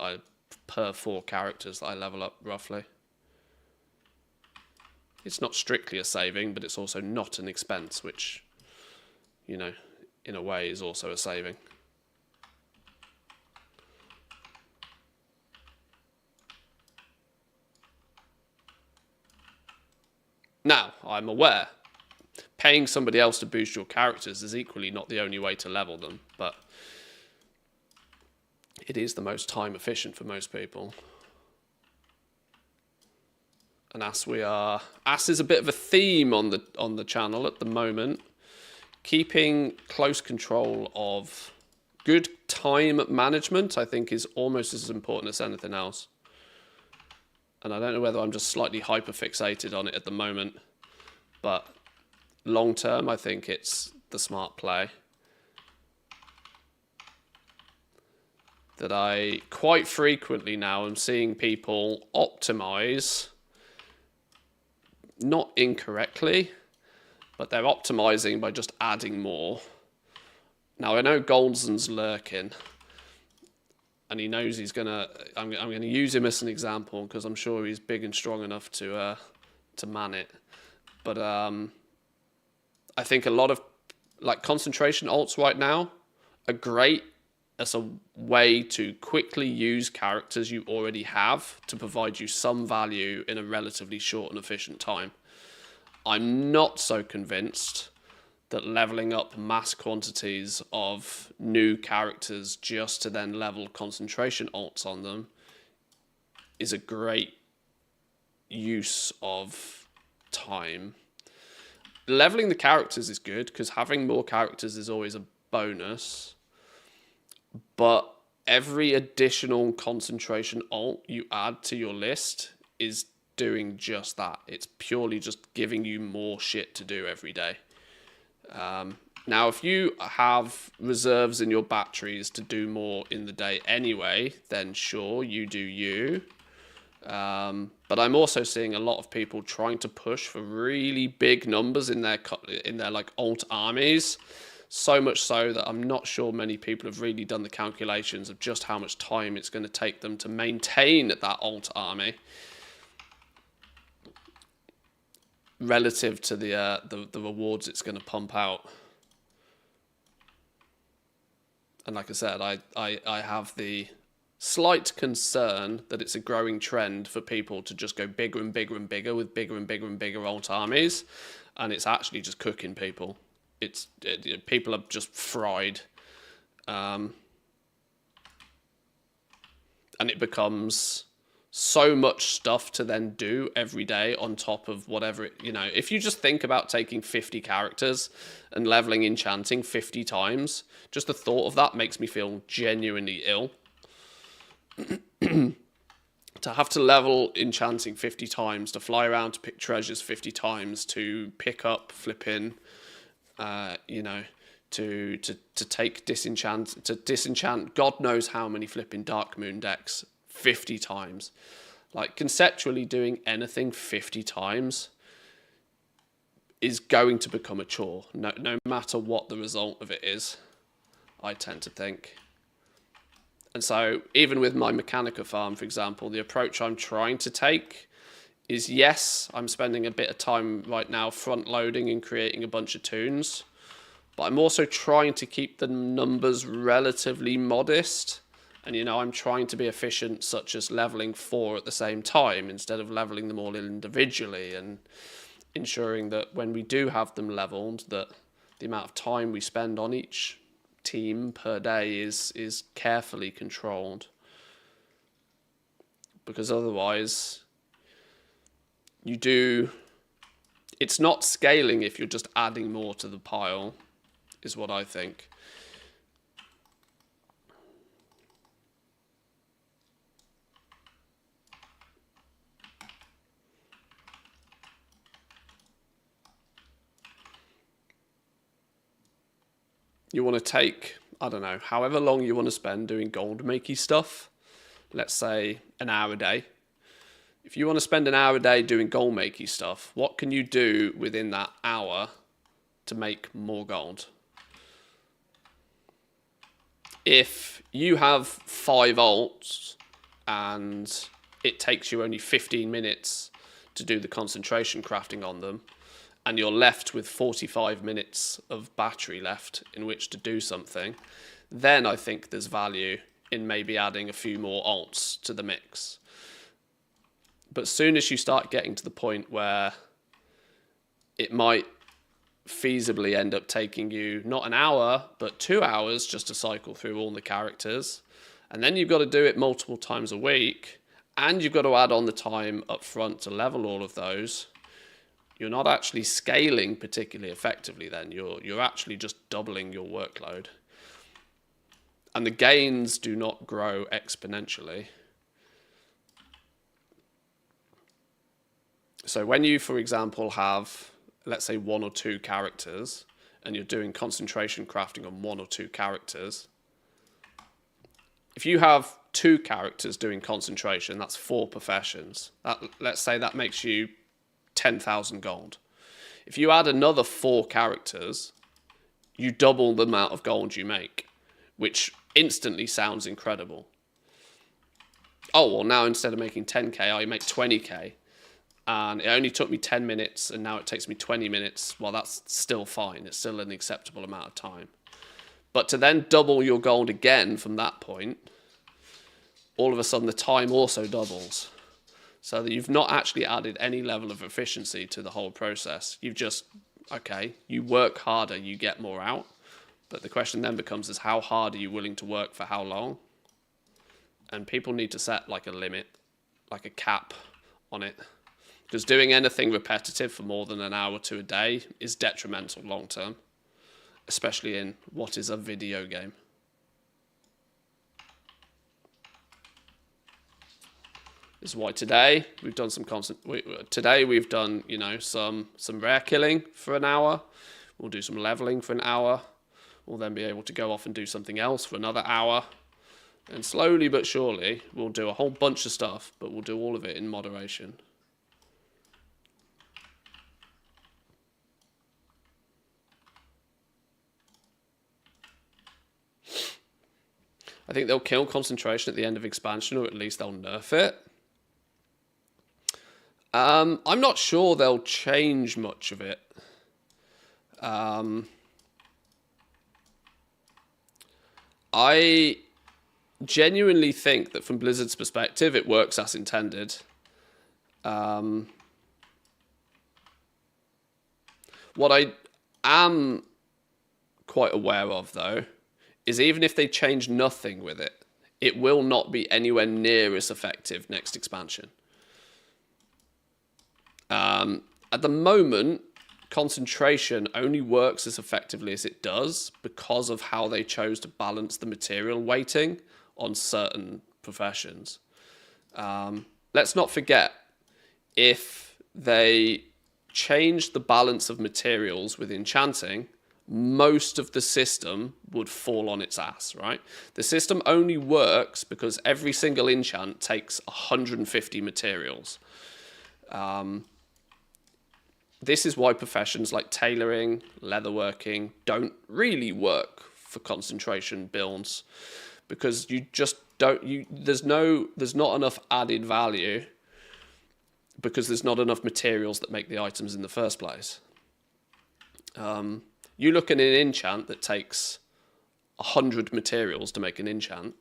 per 4 characters that I level up roughly. It's not strictly a saving, but it's also not an expense, which, you know, in a way is also a saving. Now, I'm aware, paying somebody else to boost your characters is equally not the only way to level them, but it is the most time efficient for most people. And as is a bit of a theme on the channel at the moment. Keeping close control of good time management, I think, is almost as important as anything else. And I don't know whether I'm just slightly hyper fixated on it at the moment, but long term, I think it's the smart play. That I quite frequently now am seeing people optimize, not incorrectly, but they're optimizing by just adding more. Now I know Goldson's lurking, and he knows he's gonna. I'm gonna use him as an example because I'm sure he's big and strong enough to man it. But I think a lot of concentration alts right now are great as a way to quickly use characters you already have to provide you some value in a relatively short and efficient time. I'm not so convinced that leveling up mass quantities of new characters just to then level concentration alts on them is a great use of time. Leveling the characters is good because having more characters is always a bonus. But every additional concentration alt you add to your list is doing just that. It's purely just giving you more shit to do every day. Now, if you have reserves in your batteries to do more in the day anyway, then sure, you do you. But I'm also seeing a lot of people trying to push for really big numbers in their like alt armies. So much so that I'm not sure many people have really done the calculations of just how much time it's going to take them to maintain that alt army relative to the rewards it's going to pump out. And like I said, I have the slight concern that it's a growing trend for people to just go bigger and bigger and bigger with bigger and bigger and bigger alt armies, and it's actually just cooking people. People are just fried, and it becomes so much stuff to then do every day on top of whatever if you just think about taking 50 characters and leveling enchanting 50 times, just the thought of that makes me feel genuinely ill. To to have to level enchanting 50 times, to fly around to pick treasures 50 times, to pick up flipping, you know, to take disenchant God knows how many flipping Dark Moon decks 50 times. Like, conceptually doing anything 50 times is going to become a chore, no matter what the result of it is, I tend to think. And so, even with my Mechanica farm, for example, the approach I'm trying to take is, yes, I'm spending a bit of time right now front-loading and creating a bunch of toons, but I'm also trying to keep the numbers relatively modest. And, you know, I'm trying to be efficient, such as leveling 4 at the same time, instead of leveling them all individually, and ensuring that when we do have them leveled, that the amount of time we spend on each team per day is carefully controlled. Because otherwise, it's not scaling if you're just adding more to the pile, is what I think. You want to take, I don't know, however long you want to spend doing gold makey stuff. Let's say an hour a day. If you want to spend an hour a day doing gold makey stuff, what can you do within that hour to make more gold? If you have 5 alts and it takes you only 15 minutes to do the concentration crafting on them, and you're left with 45 minutes of battery left in which to do something, then I think there's value in maybe adding a few more alts to the mix. But as soon as you start getting to the point where it might feasibly end up taking you not an hour, but 2 hours just to cycle through all the characters, and then you've got to do it multiple times a week, and you've got to add on the time up front to level all of those, you're not actually scaling particularly effectively then. You're actually just doubling your workload. And the gains do not grow exponentially. So when you, for example, have, let's say, 1 or 2 characters, and you're doing concentration crafting on 1 or 2 characters, if you have 2 characters doing concentration, that's 4 professions. Let's say that makes you 10,000 gold. If you add another 4 characters, you double the amount of gold you make, which instantly sounds incredible. Oh, well, now instead of making 10k, I make 20k. And it only took me 10 minutes, and now it takes me 20 minutes. Well, that's still fine. It's still an acceptable amount of time. But to then double your gold again from that point, all of a sudden the time also doubles. So that you've not actually added any level of efficiency to the whole process. You've just, okay, you work harder, you get more out. But the question then becomes is how hard are you willing to work for how long? And people need to set like a limit, like a cap on it. Because doing anything repetitive for more than an hour to a day is detrimental long term. Especially in what is a video game. This is why today we've done some you know, some rare killing for an hour. We'll do some leveling for an hour. We'll then be able to go off and do something else for another hour. And slowly but surely we'll do a whole bunch of stuff, but we'll do all of it in moderation. I think they'll kill concentration at the end of expansion, or at least they'll nerf it. I'm not sure they'll change much of it. I genuinely think that from Blizzard's perspective, it works as intended. What I am quite aware of, though, is even if they change nothing with it, it will not be anywhere near as effective next expansion. At the moment, concentration only works as effectively as it does because of how they chose to balance the material weighting on certain professions. let's not forget, if they change the balance of materials with enchanting, most of the system would fall on its ass, right? The system only works because every single enchant takes 150 materials. This is why professions like tailoring, leatherworking don't really work for concentration builds, because you just don't. There's not enough added value because there's not enough materials that make the items in the first place. You look at an enchant that takes 100 materials to make an enchant,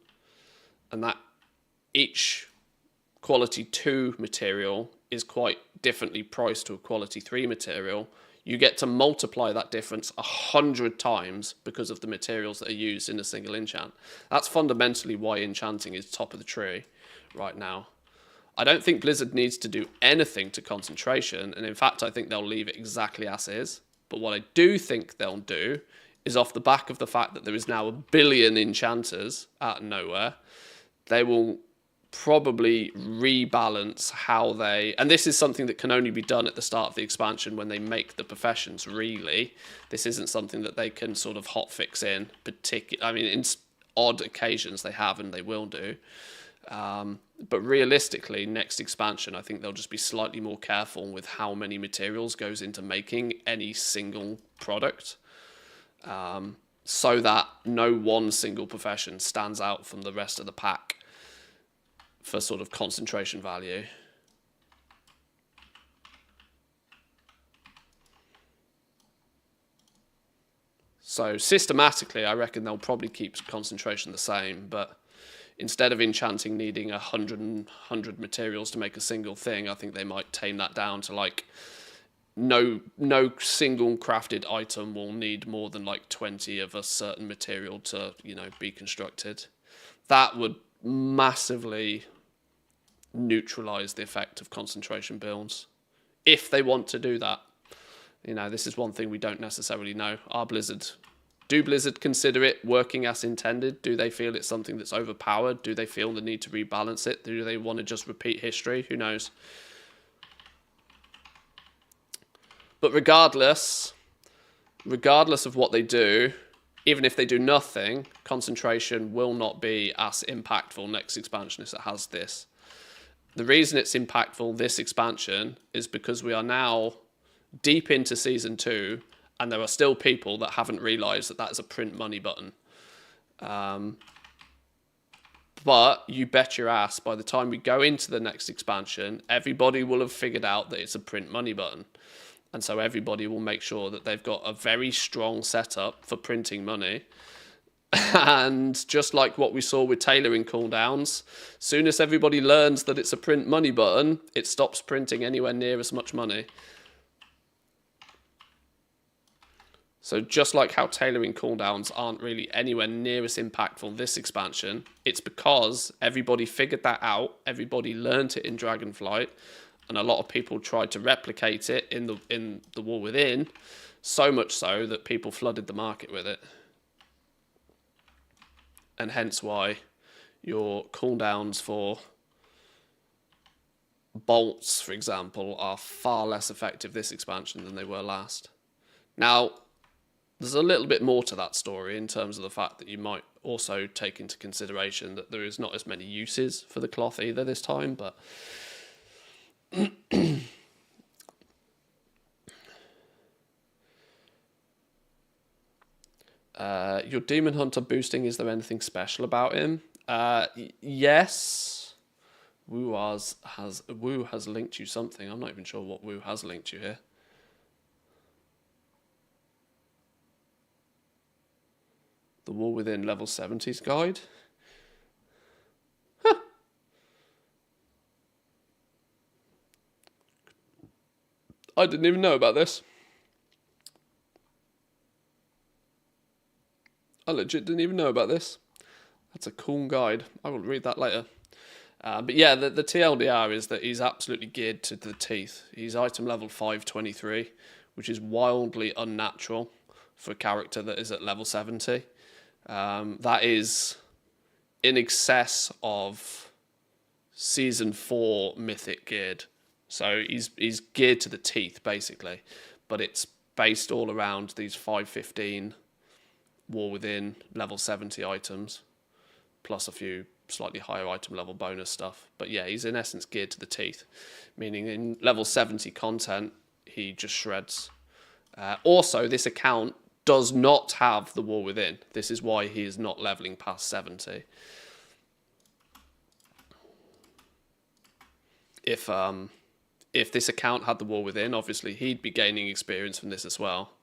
and that each quality 2 material is quite differently priced to a quality 3 material. You get to multiply that difference 100 times because of the materials that are used in a single enchant. That's fundamentally why enchanting is top of the tree right now. I don't think Blizzard needs to do anything to concentration, and in fact I think they'll leave it exactly as is. But what I do think they'll do is, off the back of the fact that there is now 1 billion enchanters out of nowhere, they will probably rebalance how they, and this is something that can only be done at the start of the expansion when they make the professions, really. This isn't something that they can sort of hotfix in in odd occasions they have and they will do. But realistically, next expansion, I think they'll just be slightly more careful with how many materials goes into making any single product, so that no one single profession stands out from the rest of the pack for sort of concentration value. So systematically, I reckon they'll probably keep concentration the same, but instead of enchanting needing 100 materials to make a single thing, I think they might tame that down to like no single crafted item will need more than like 20 of a certain material to, be constructed. That would massively neutralize the effect of concentration builds, if they want to do that. This is one thing we don't necessarily know. Do Blizzard consider it working as intended? Do they feel it's something that's overpowered? Do they feel the need to rebalance it? Do they want to just repeat history? Who knows? But regardless of what they do, even if they do nothing, concentration will not be as impactful next expansion as it has this. The reason it's impactful this expansion is because we are now deep into Season 2, and there are still people that haven't realised that is a print money button. But you bet your ass, by the time we go into the next expansion, everybody will have figured out that it's a print money button. And so everybody will make sure that they've got a very strong setup for printing money. And just like what we saw with tailoring cooldowns, soon as everybody learns that it's a print money button, it stops printing anywhere near as much money. So just like how tailoring cooldowns aren't really anywhere near as impactful this expansion, it's because everybody figured that out, everybody learned it in Dragonflight, and a lot of people tried to replicate it in the War Within, so much so that people flooded the market with it. And hence why your cooldowns for bolts, for example, are far less effective this expansion than they were last. Now, there's a little bit more to that story in terms of the fact that you might also take into consideration that there is not as many uses for the cloth either this time, but your Demon Hunter boosting, is there anything special about him? Yes. Woo has linked you something. I'm not even sure what Woo has linked you here. The War Within level 70s guide. Huh. I didn't even know about this. I legit didn't even know about this. That's a cool guide. I will read that later. But yeah, the TLDR is that he's absolutely geared to the teeth. He's item level 523, which is wildly unnatural for a character that is at level 70. That is in excess of Season 4 Mythic geared. So he's geared to the teeth, basically. But it's based all around these 515 War Within level 70 items, plus a few slightly higher item level bonus stuff. But yeah, he's in essence geared to the teeth, meaning in level 70 content, he just shreds. Also, this account does not have the War Within. This is why he is not leveling past 70. If this account had the War Within, obviously he'd be gaining experience from this as well.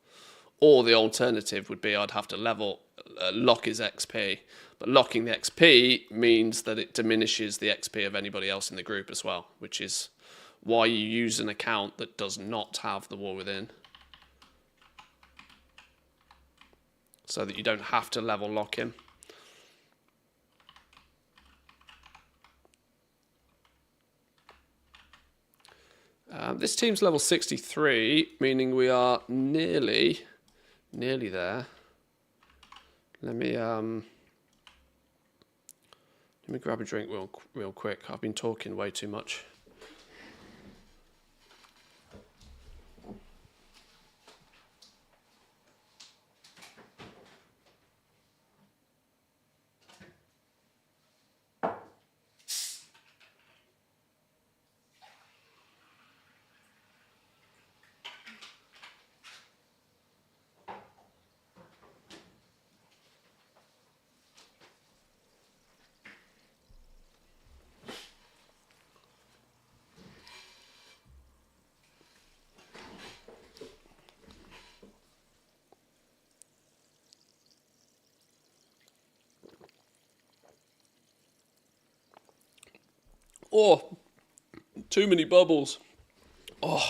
Or the alternative would be I'd have to lock his XP. But locking the XP means that it diminishes the XP of anybody else in the group as well, which is why you use an account that does not have the War Within. So that you don't have to level lock him. This team's level 63, meaning we are nearly there. Let me grab a drink real quick. I've been talking way too much. Oh, too many bubbles. Oh,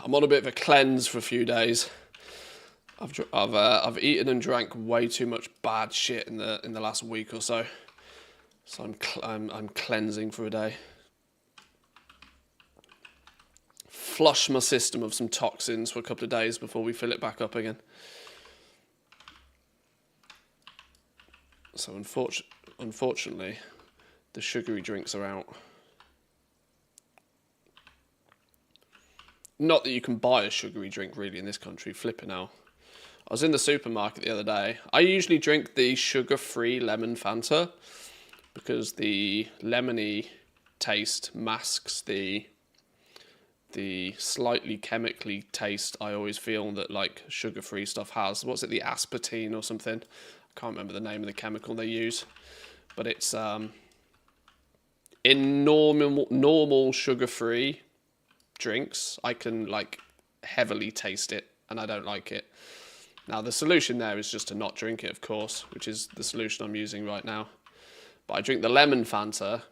I'm on a bit of a cleanse for a few days. I've eaten and drank way too much bad shit in the last week or so. So I'm cleansing for a day. Flush my system of some toxins for a couple of days before we fill it back up again. So unfortunately, the sugary drinks are out. Not that you can buy a sugary drink really in this country, flipping out. I was in the supermarket the other day. I usually drink the sugar-free lemon Fanta because the lemony taste masks the slightly chemically taste I always feel that like sugar-free stuff has. What's it, the aspartame or something? I can't remember the name of the chemical they use. But it's in normal sugar-free drinks, I can like heavily taste it and I don't like it. Now the solution there is just to not drink it, of course, which is the solution I'm using right now. But I drink the lemon Fanta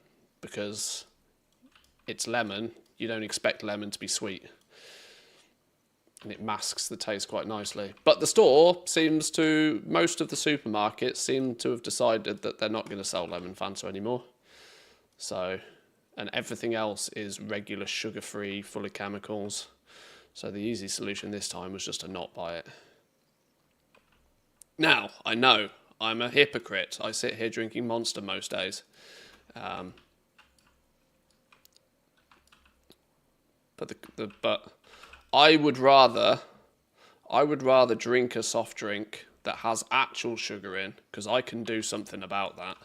because it's lemon. You don't expect lemon to be sweet. And it masks the taste quite nicely. But the store most of the supermarkets seem to have decided that they're not going to sell lemon Fanta anymore. So, and everything else is regular sugar-free, full of chemicals. So the easy solution this time was just to not buy it. Now, I know, I'm a hypocrite. I sit here drinking Monster most days. But I would rather drink a soft drink that has actual sugar in, because I can do something about that.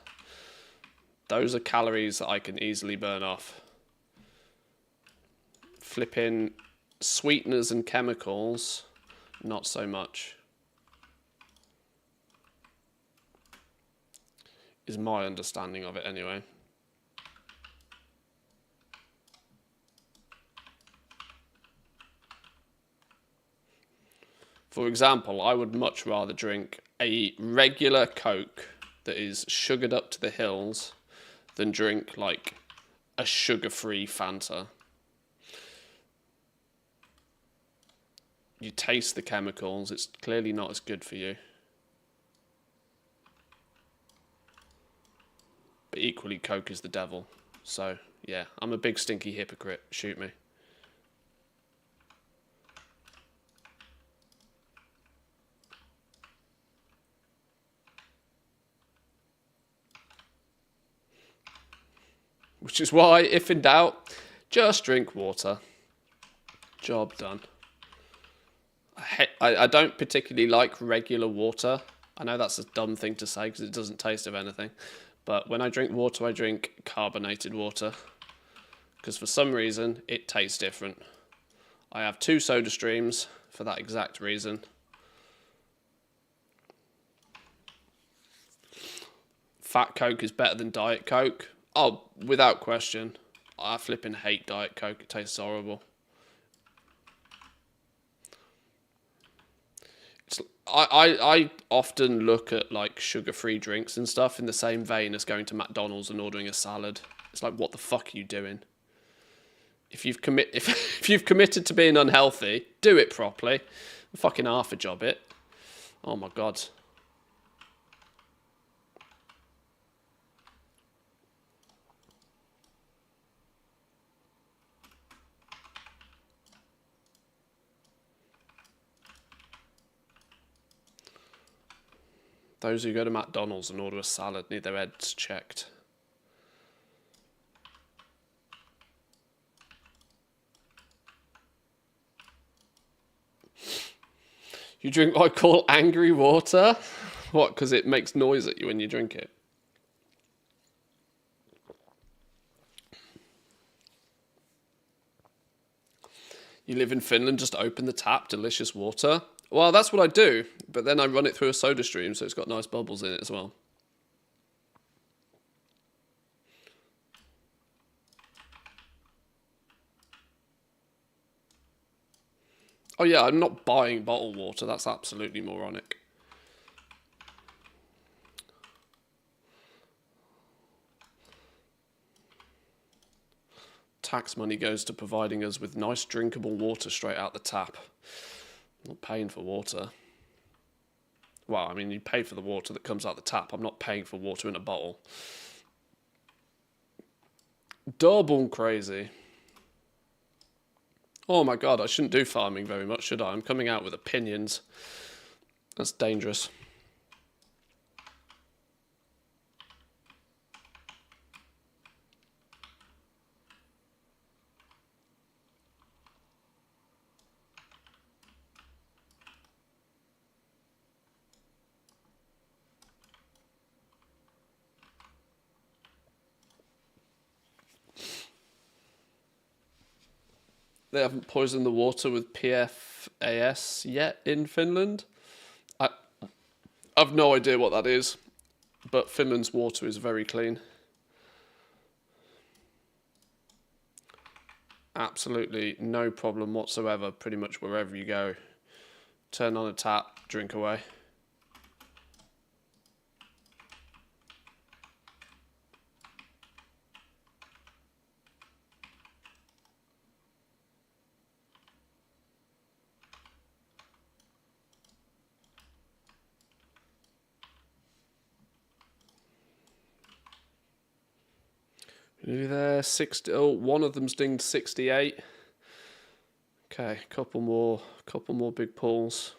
Those are calories that I can easily burn off. Flipping sweeteners and chemicals, not so much. Is my understanding of it anyway. For example, I would much rather drink a regular Coke that is sugared up to the hills than drink like a sugar-free Fanta. You taste the chemicals, it's clearly not as good for you. But equally, Coke is the devil. So, yeah, I'm a big stinky hypocrite. Shoot me. Which is why, if in doubt, just drink water. Job done. I don't particularly like regular water. I know that's a dumb thing to say because it doesn't taste of anything. But when I drink water, I drink carbonated water. Because for some reason, it tastes different. I have 2 soda streams for that exact reason. Fat Coke is better than Diet Coke. Oh, without question. I flipping hate Diet Coke. It tastes horrible. I often look at like sugar-free drinks and stuff in the same vein as going to McDonald's and ordering a salad. It's like, what the fuck are you doing? If you've committed to being unhealthy, do it properly. Fucking half a job it. Oh my god. Those who go to McDonald's and order a salad need their heads checked. You drink what I call angry water? What, because it makes noise at you when you drink it? You live in Finland, just open the tap, delicious water. Well, that's what I do, but then I run it through a soda stream, so it's got nice bubbles in it as well. Oh yeah, I'm not buying bottled water, that's absolutely moronic. Tax money goes to providing us with nice drinkable water straight out the tap. I'm not paying for water. Well, I mean, you pay for the water that comes out the tap. I'm not paying for water in a bottle. Double crazy. Oh my god, I shouldn't do farming very much, should I? I'm coming out with opinions. That's dangerous. They haven't poisoned the water with PFAS yet in Finland. I've no idea what that is, but Finland's water is very clean. Absolutely no problem whatsoever, pretty much wherever you go. Turn on a tap, drink away. Nearly there, 60. Oh, one of them's dinged 68. Okay, couple more big pulls.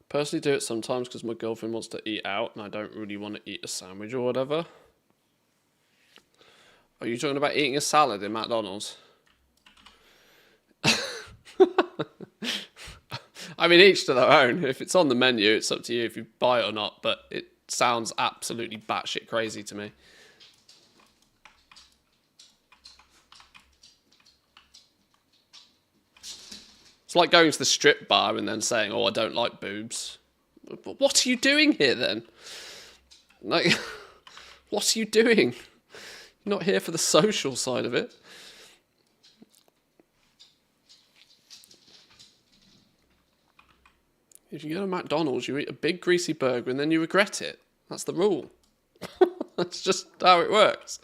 Personally do it sometimes because my girlfriend wants to eat out and I don't really want to eat a sandwich or whatever. Are you talking about eating a salad in McDonald's? I mean, each to their own. If it's on the menu, it's up to you if you buy it or not, but it sounds absolutely batshit crazy to me. It's like going to the strip bar and then saying, oh, I don't like boobs. What are you doing here then? Like, what are you doing? You're not here for the social side of it. If you go to McDonald's, you eat a big greasy burger and then you regret it. That's the rule. That's just how it works.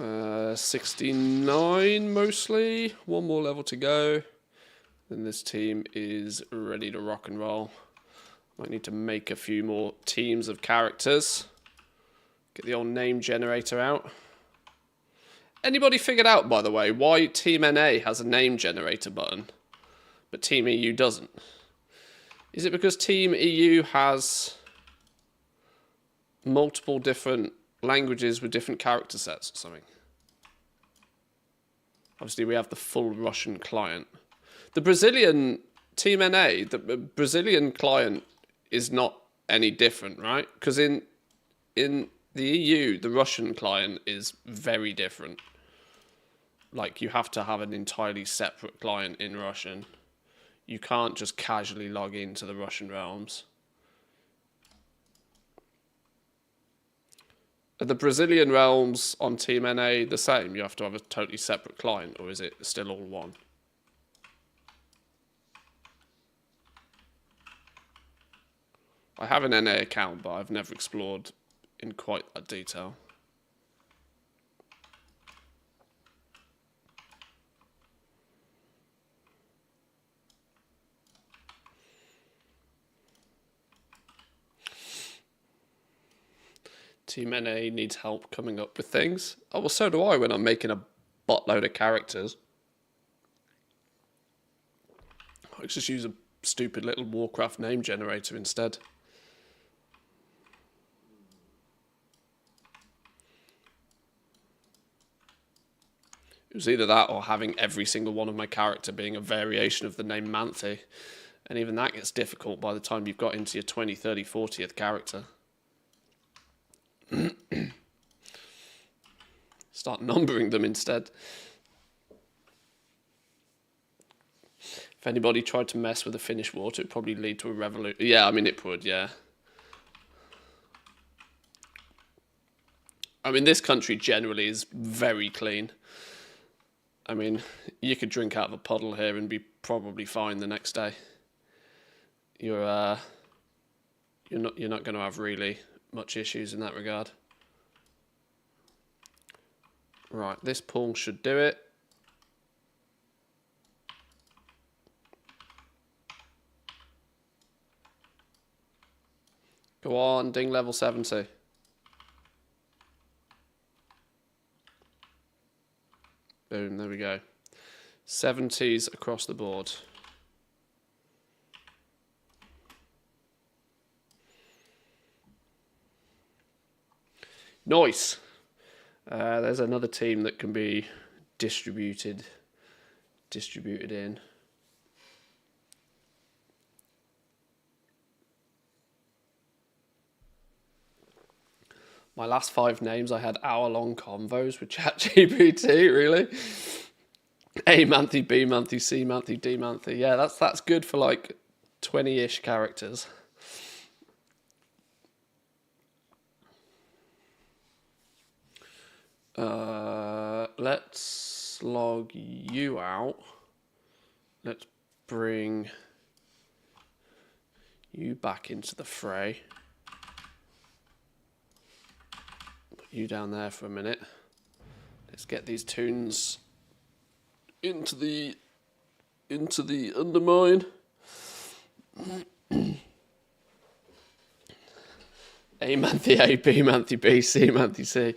Uh, 69 mostly. One more level to go. Then this team is ready to rock and roll. Might need to make a few more teams of characters. Get the old name generator out. Anybody figured out, by the way, why Team NA has a name generator button, but Team EU doesn't? Is it because Team EU has multiple different languages with different character sets or something? Obviously, we have the full Russian client. The Brazilian Team NA, the Brazilian client is not any different, right? Because in the EU, the Russian client is very different. Like, you have to have an entirely separate client in Russian. You can't just casually log into the Russian realms. Are the Brazilian realms on Team NA the same? You have to have a totally separate client, or is it still all one? I have an NA account, but I've never explored in quite that detail. Team NA needs help coming up with things. Oh, well, so do I when I'm making a buttload of characters. I just use a stupid little Warcraft name generator instead. It was either that or having every single one of my character being a variation of the name Manthe. And even that gets difficult by the time you've got into your 20, 30, 40th character. Start numbering them instead. If anybody tried to mess with the Finnish water, it'd probably lead to a revolution. Yeah, I mean, it would, yeah. I mean, this country generally is very clean. I mean, you could drink out of a puddle here and be probably fine the next day. You're not going to have really much issues in that regard. Right, this pull should do it. Go on, ding level 70. Boom, there we go. 70s across the board. Nice. There's another team that can be distributed in. My last 5 names, I had hour-long convos with ChatGPT, really. A Manthe, B Manthe, C Manthe, D Manthe. Yeah, that's good for like 20-ish characters. Let's log you out. Let's bring you back into the fray. Put you down there for a minute. Let's get these tunes into the undermine. A Manthe A, B Manthe B, C Manthe C.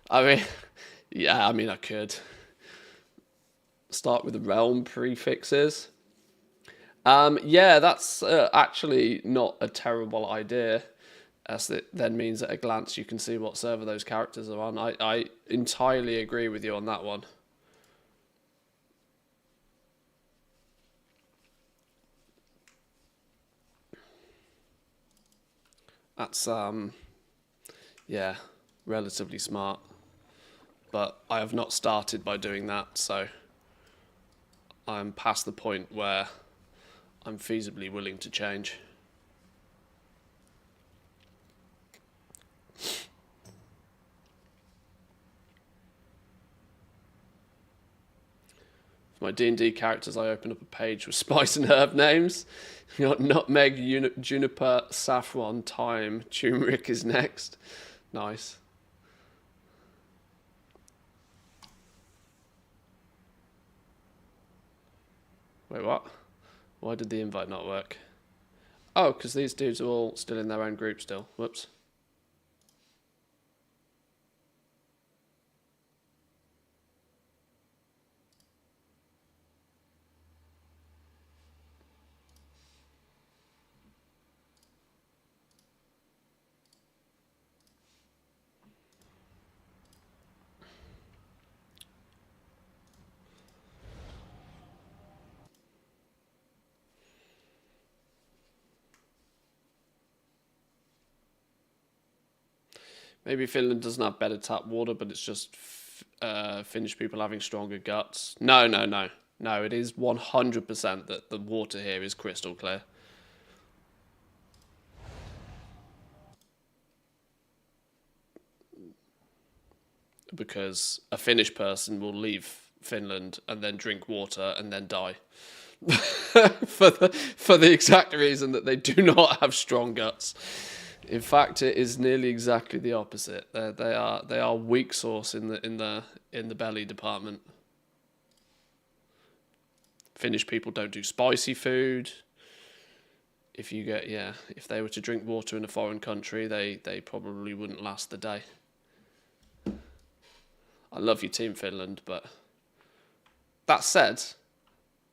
I mean, yeah, I mean, I could start with the realm prefixes. Yeah, that's actually not a terrible idea, as it then means at a glance you can see what server those characters are on. I entirely agree with you on that one. That's, yeah, relatively smart. But I have not started by doing that, so I'm past the point where I'm feasibly willing to change. For my D&D characters, I open up a page with spice and herb names. You got nutmeg, juniper, saffron, thyme, turmeric is next. Nice. Wait, what? Why did the invite not work? Oh, because these dudes are all still in their own group still. Whoops. Maybe Finland doesn't have better tap water, but it's just Finnish people having stronger guts. No. No, it is 100% that the water here is crystal clear. Because a Finnish person will leave Finland and then drink water and then die. for the exact reason that they do not have strong guts. In fact, it is nearly exactly the opposite. They are weak sauce in the belly department. Finnish people don't do spicy food. If they were to drink water in a foreign country, they probably wouldn't last the day. I love you, Team Finland, but that said,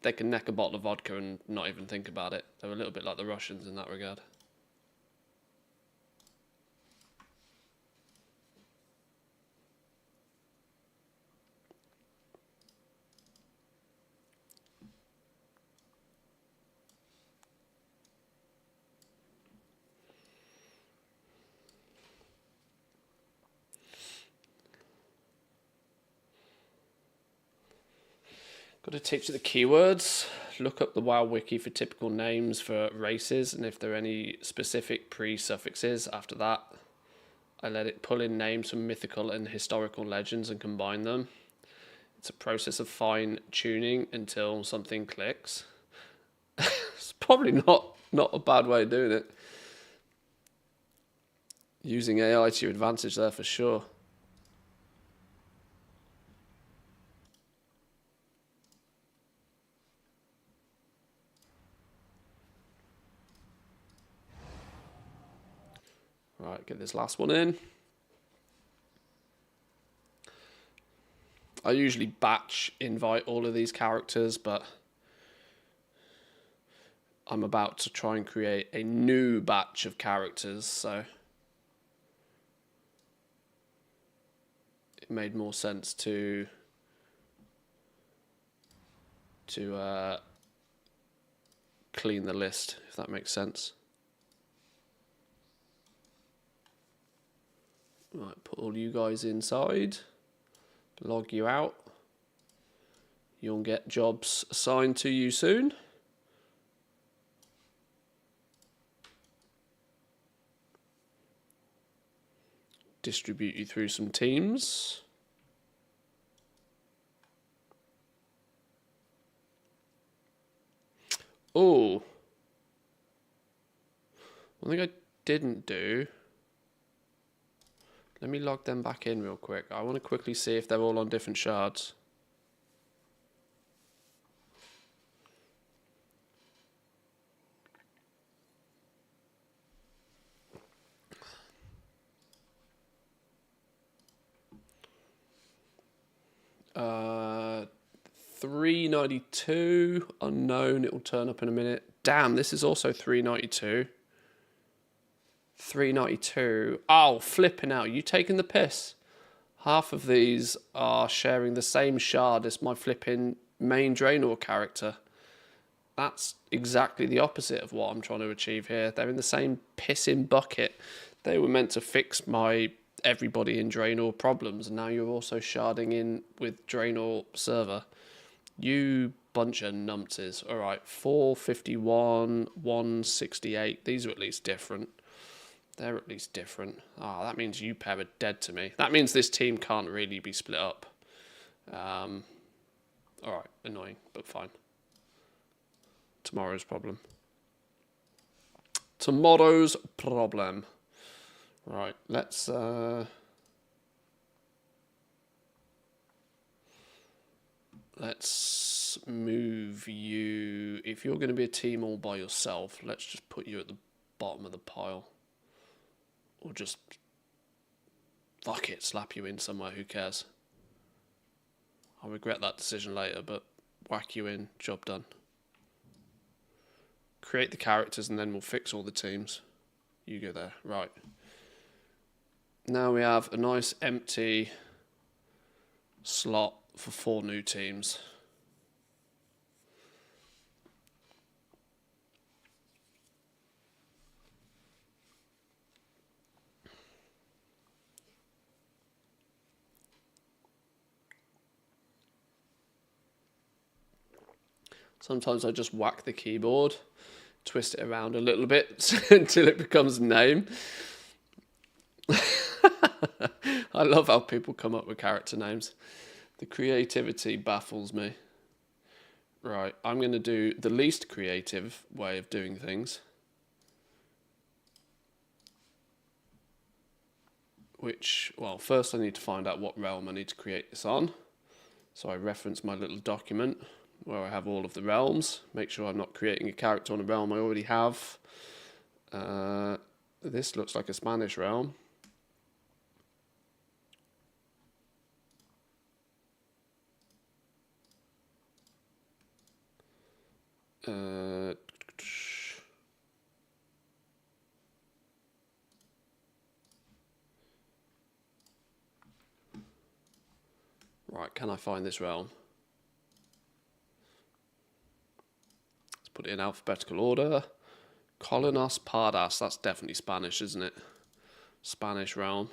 they can neck a bottle of vodka and not even think about it. They're a little bit like the Russians in that regard. Got to teach you the keywords. Look up the WoW wiki for typical names for races and if there are any specific pre-suffixes. After that, I let it pull in names from mythical and historical legends and combine them. It's a process of fine-tuning until something clicks. It's probably not a bad way of doing it. Using AI to your advantage there for sure. Right, get this last one in. I usually batch invite all of these characters, but I'm about to try and create a new batch of characters, so it made more sense to clean the list, if that makes sense. Right, put all you guys inside, log you out. You'll get jobs assigned to you soon. Distribute you through some teams. Oh, one thing I didn't do. Let me log them back in real quick. I want to quickly see if they're all on different shards. Uh, 392 unknown. It will turn up in a minute. Damn, this is also 392. 392. Oh, flipping out. You taking the piss? Half of these are sharing the same shard as my flipping main Draenor character. That's exactly the opposite of what I'm trying to achieve here. They're in the same pissing bucket. They were meant to fix my everybody in Draenor problems, and now you're also sharding in with Draenor server. You bunch of numpties. All right, 451, 168. These are at least different. They're at least different. Ah, that means you pair are dead to me. That means this team can't really be split up. All right, annoying, but fine. Tomorrow's problem. Tomorrow's problem. Right, let's move you. If you're going to be a team all by yourself, let's just put you at the bottom of the pile. Or just, fuck it, slap you in somewhere, who cares? I'll regret that decision later, but whack you in, job done. Create the characters and then we'll fix all the teams. You go there, right. Now we have a nice empty slot for 4 new teams. Sometimes I just whack the keyboard, twist it around a little bit until it becomes a name. I love how people come up with character names. The creativity baffles me. Right, I'm going to do the least creative way of doing things. Which, well, first I need to find out what realm I need to create this on. So I reference my little document where I have all of the realms. Make sure I'm not creating a character on a realm I already have. This looks like a Spanish realm. Right, can I find this realm? Let's put it in alphabetical order. Colinas Pardas, that's definitely Spanish, isn't it? Spanish realm.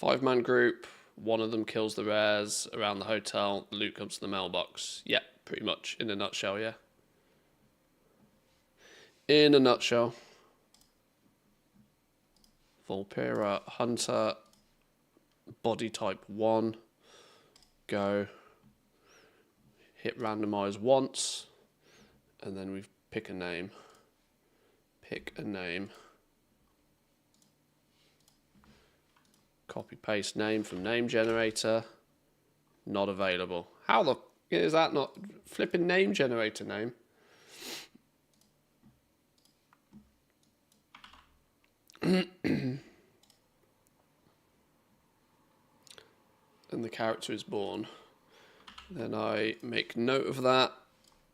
5-man group, one of them kills the rares around the hotel, the loot comes to the mailbox. Yeah, pretty much, in a nutshell, yeah. In a nutshell. Volpera, Hunter, body type 1, go. Hit randomize once, and then we pick a name. Pick a name. Copy paste name from name generator. Not available. How the is that not flipping name generator name? And the character is born. Then I make note of that.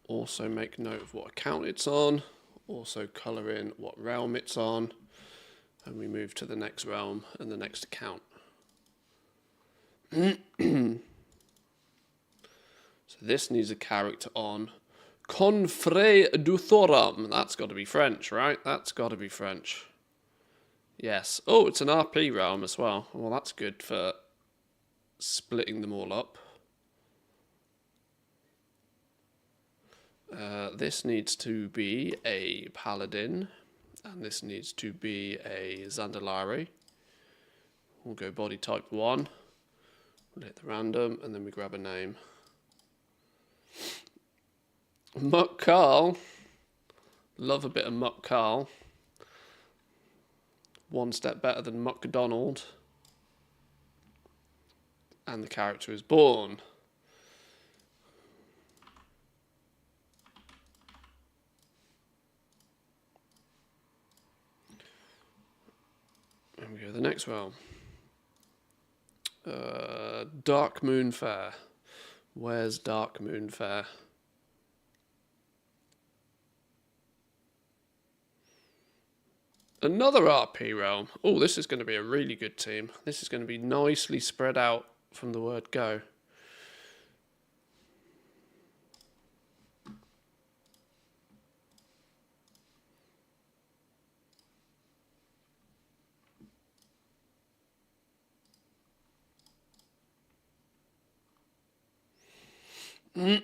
Also make note of what account it's on. Also colour in what realm it's on. And we move to the next realm and the next account. So this needs a character on Confrey du Thorum. That's got to be French, right? That's got to be French. Yes. Oh, it's an RP realm as well. Well, that's good for splitting them all up. This needs to be a Paladin, and this needs to be a Zandalari. We'll go body type 1. We'll hit the random, and then we grab a name. Muck Carl. Love a bit of Muck Carl. One step better than Muck Donald. And the character is born. And we go to the next realm. Dark Moon Fair. Where's Dark Moon Fair? Another RP realm. Oh, this is going to be a really good team. This is going to be nicely spread out from the word go. Right,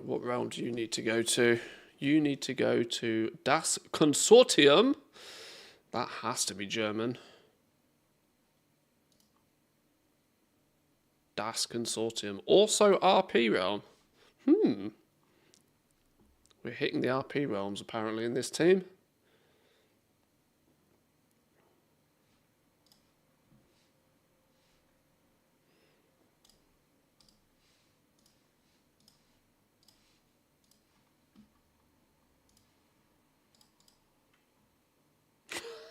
what realm do you need to go to? You need to go to Das Consortium. That has to be German. Das Consortium. Also RP realm. We're hitting the RP realms apparently in this team.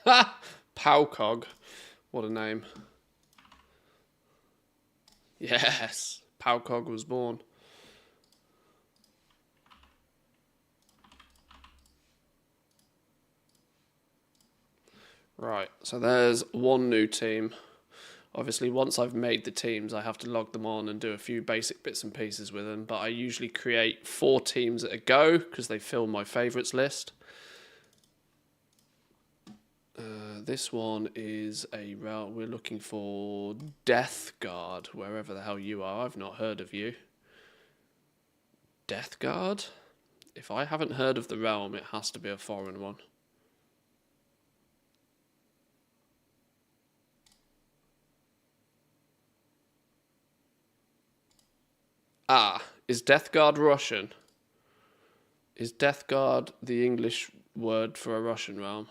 Ha! Powcog. What a name. Yes, Powcog was born. Right, so there's one new team. Obviously, once I've made the teams, I have to log them on and do a few basic bits and pieces with them. But I usually create 4 teams at a go because they fill my favourites list. This one is a route. We're looking for Death Guard, wherever the hell you are. I've not heard of you. Death Guard? If I haven't heard of the realm, it has to be a foreign one. Ah, is Death Guard Russian? Is Death Guard the English word for a Russian realm?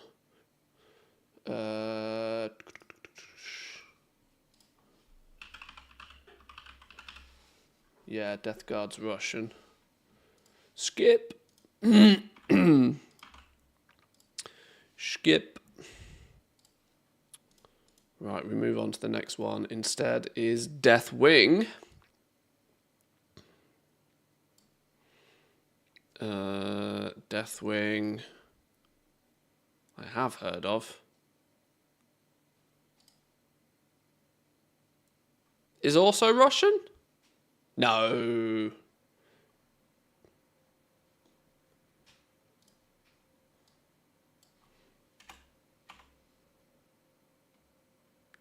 Yeah, Death Guard's Russian. Skip. Skip. Right, we move on to the next one. Instead is Death Wing. Death Wing. I have heard of. Is also Russian? No.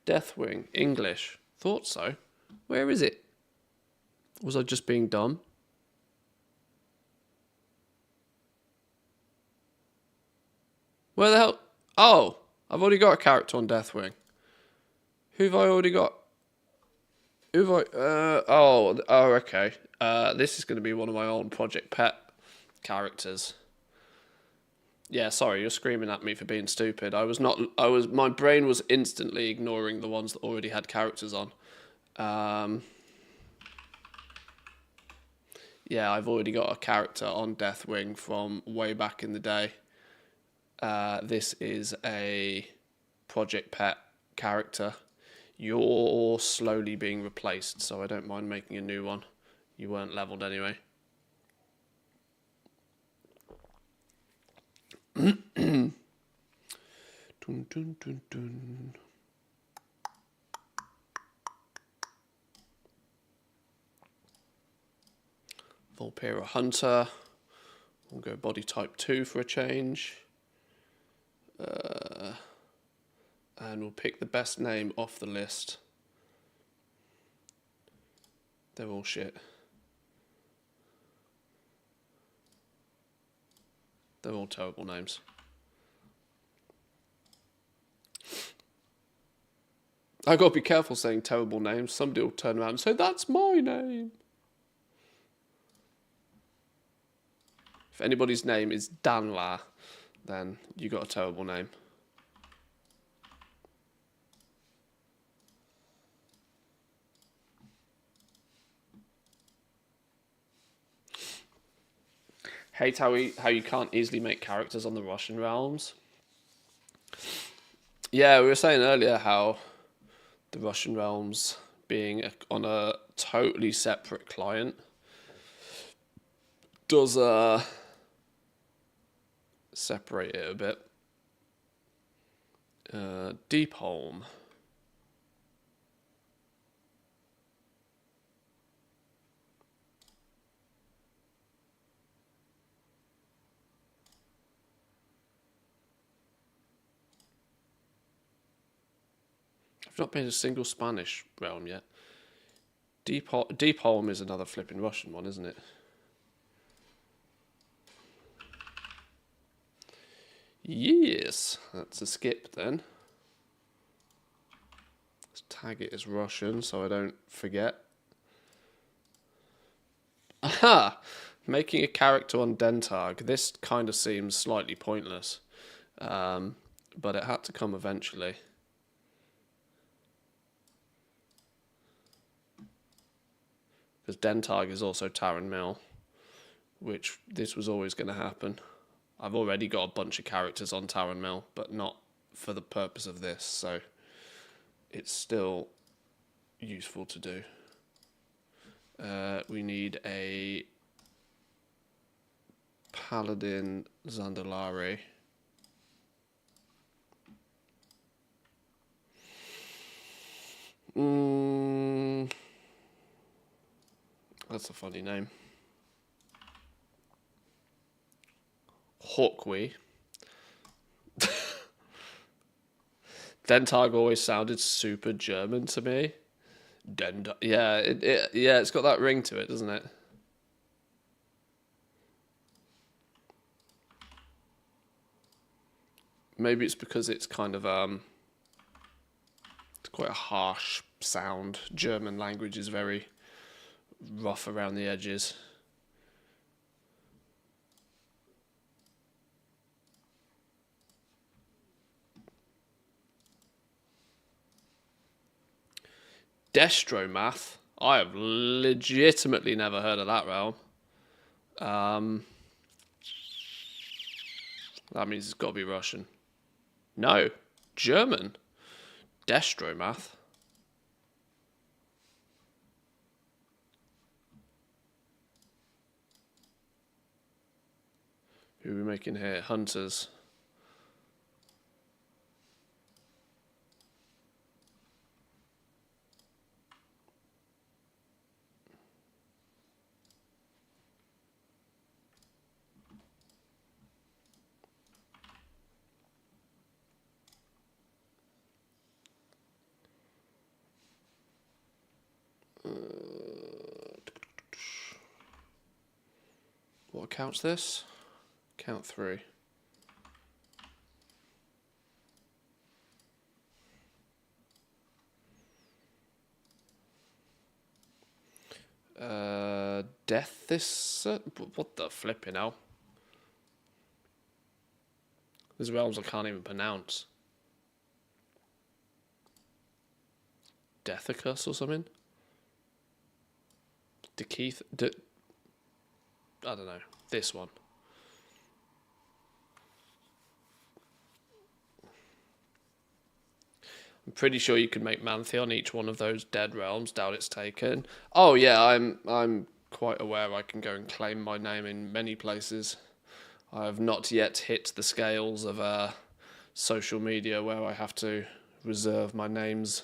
Deathwing, English. Thought so. Where is it? Was I just being dumb? Where the hell? Oh, I've already got a character on Deathwing. Who've I already got? Who've I? Oh, okay. This is going to be one of my own Project Pet characters. Yeah, sorry, you're screaming at me for being stupid. My brain was instantly ignoring the ones that already had characters on. Yeah, I've already got a character on Deathwing from way back in the day. This is a Project Pet character. You're slowly being replaced, so I don't mind making a new one. You weren't leveled anyway. Dun, dun, dun, dun. Volpera Hunter. We'll go body type 2 for a change. And we'll pick the best name off the list. They're all shit. They're all terrible names. I gotta be careful saying terrible names. Somebody will turn around and say, "That's my name." If anybody's name is Danla, then you got a terrible name. Hate how you can't easily make characters on the Russian realms. Yeah, we were saying earlier how the Russian realms being on a totally separate client does separate it a bit. Deep Home. We've not been a single Spanish realm yet. Deep Holm is another flipping Russian one, isn't it? Yes, that's a skip then. Let's tag it as Russian so I don't forget. Aha! Making a character on Dentag. This kind of seems slightly pointless. But it had to come eventually. Because Dentag is also Taran Mill, which this was always going to happen. I've already got a bunch of characters on Taran Mill, but not for the purpose of this, so it's still useful to do. We need a Paladin Zandalari. That's a funny name. Hawkwe. Dentag always sounded super German to me. Yeah, it's got that ring to it, doesn't it? Maybe it's because it's kind of it's quite a harsh sound. German language is very rough around the edges. Destromath. I have legitimately never heard of that realm. That means it's got to be Russian. No, German. Destromath. Who are we making here? Hunters. What counts this? Count 3. Death this... what the flipping hell? There's realms I can't even pronounce. Deathicus or something? Keith... I don't know. This one. I'm pretty sure you can make Manthe on each one of those dead realms. Doubt it's taken. Oh yeah, I'm quite aware I can go and claim my name in many places. I have not yet hit the scales of social media where I have to reserve my names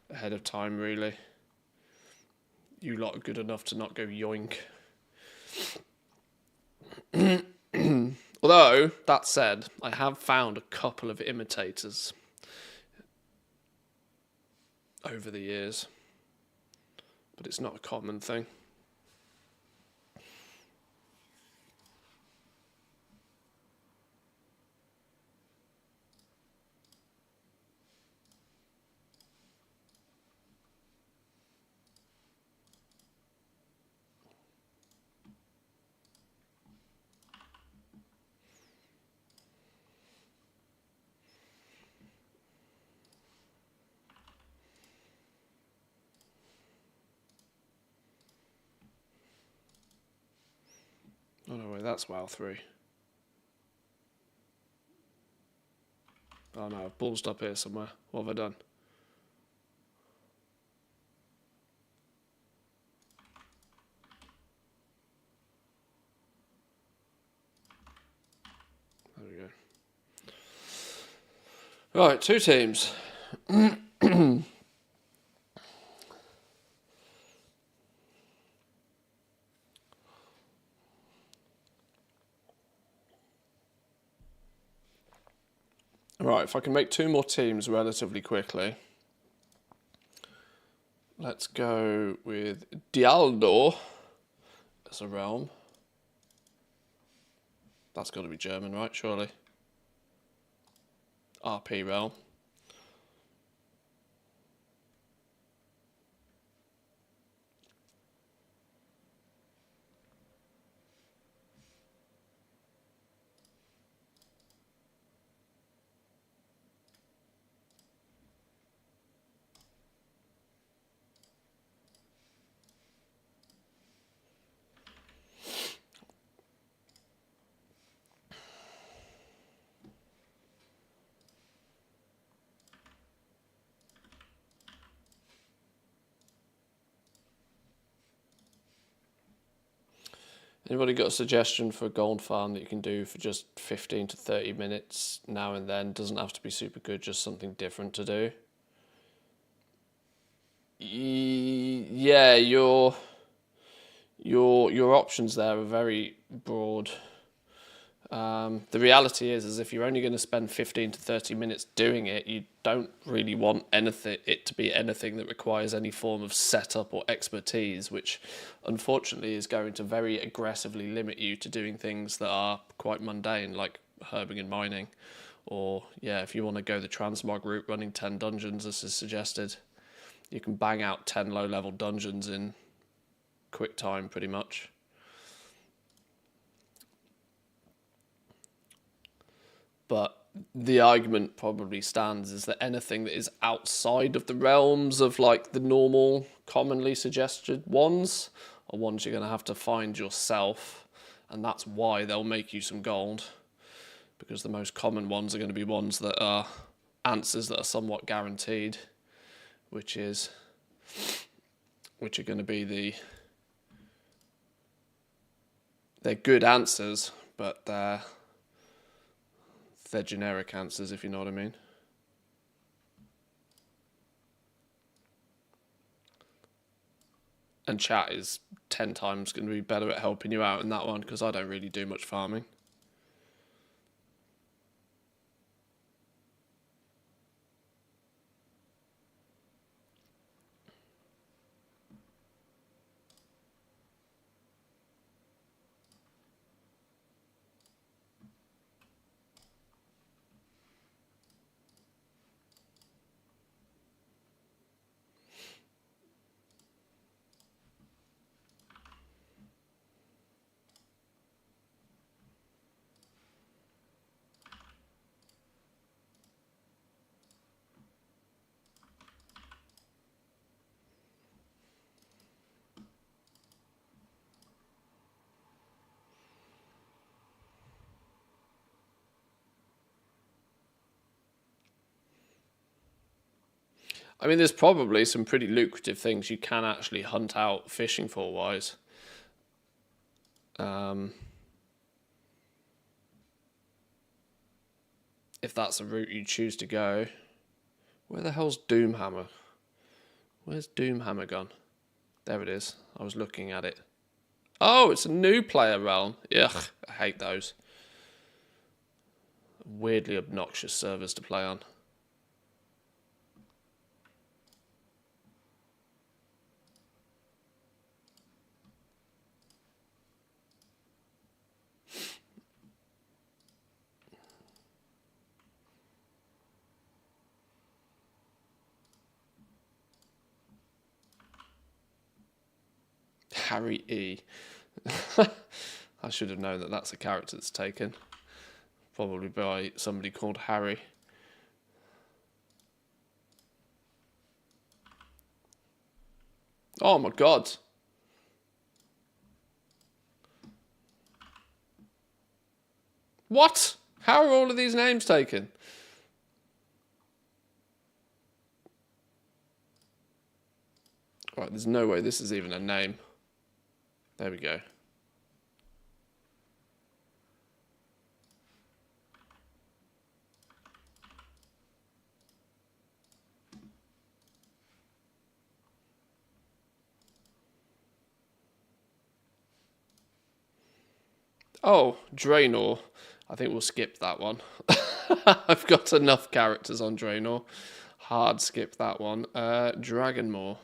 ahead of time, really. You lot are good enough to not go yoink. Although, that said, I have found a couple of imitators over the years, but it's not a common thing. Oh no, wait, that's WoW 3. Oh no, I've ballsed up here somewhere. What have I done? There we go. Right, 2 teams. Right, if I can make 2 more teams relatively quickly. Let's go with Dialdo as a realm. That's got to be German, right? Surely. RP realm. Anybody got a suggestion for a gold farm that you can do for just 15 to 30 minutes now and then? Doesn't have to be super good, just something different to do. Yeah, your options there are very broad. The reality is if you're only going to spend 15 to 30 minutes doing it, you don't really want it to be anything that requires any form of setup or expertise, which unfortunately is going to very aggressively limit you to doing things that are quite mundane, like herbing and mining. Or, yeah, if you want to go the transmog route, running 10 dungeons, as is suggested, you can bang out 10 low-level dungeons in quick time, pretty much. But the argument probably stands is that anything that is outside of the realms of like the normal, commonly suggested ones are ones you're going to have to find yourself, and that's why they'll make you some gold, because the most common ones are going to be ones that are answers that are somewhat guaranteed, which are going to be they're good answers, but they're generic answers, if you know what I mean. And chat is 10 times going to be better at helping you out in that one, because I don't really do much farming. I mean, there's probably some pretty lucrative things you can actually hunt out fishing for wise. If that's a route you choose to go. Where the hell's Doomhammer? Where's Doomhammer gone? There it is. I was looking at it. Oh, it's a new player realm. Ugh, I hate those. Weirdly obnoxious servers to play on. Harry E. I should have known that that's a character that's taken. Probably by somebody called Harry. Oh my god. What? How are all of these names taken? Right, there's no way this is even a name. There we go. Oh, Draenor. I think we'll skip that one. I've got enough characters on Draenor. Hard skip that one. Dragonmore.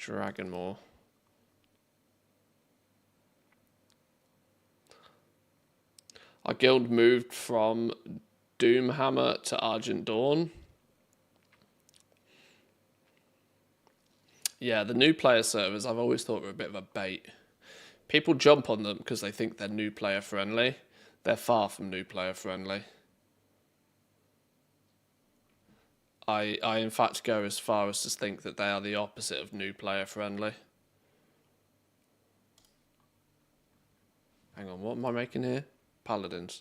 Dragonmore. Our guild moved from Doomhammer to Argent Dawn. Yeah, the new player servers I've always thought were a bit of a bait. People jump on them because they think they're new player friendly. They're far from new player friendly. I in fact go as far as to think that they are the opposite of new player friendly. Hang on, what am I making here? Paladins.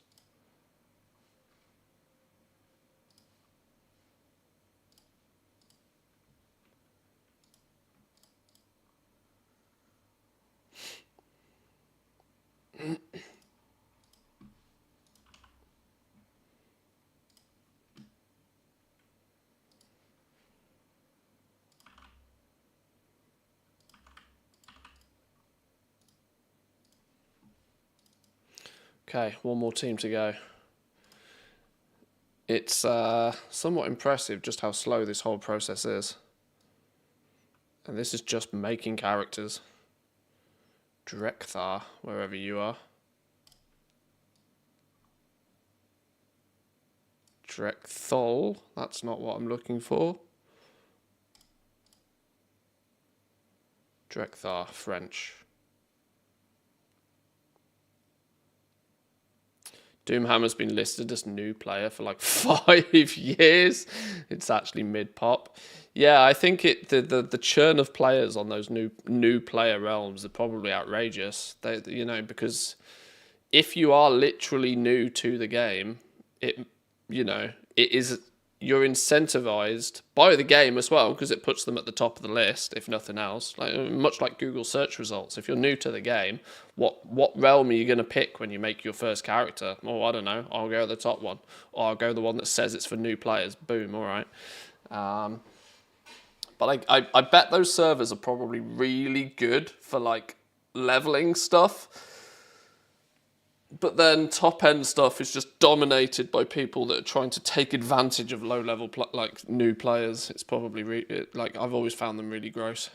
Okay, one more team to go. It's somewhat impressive just how slow this whole process is. And this is just making characters. Drekthar, wherever you are. Drekthol, that's not what I'm looking for. Drekthar, French. Doomhammer's been listed as new player for like 5 years. It's actually mid-pop. Yeah, I think the churn of players on those new player realms are probably outrageous. Because if you are literally new to the game, you're incentivized by the game as well, because it puts them at the top of the list, if nothing else. Much like Google search results. If you're new to the game, what realm are you going to pick when you make your first character? Oh, I don't know. I'll go the top one. Or I'll go the one that says it's for new players. Boom, all right. But I bet those servers are probably really good for like leveling stuff. But then top-end stuff is just dominated by people that are trying to take advantage of low-level, new players. It's probably, I've always found them really gross.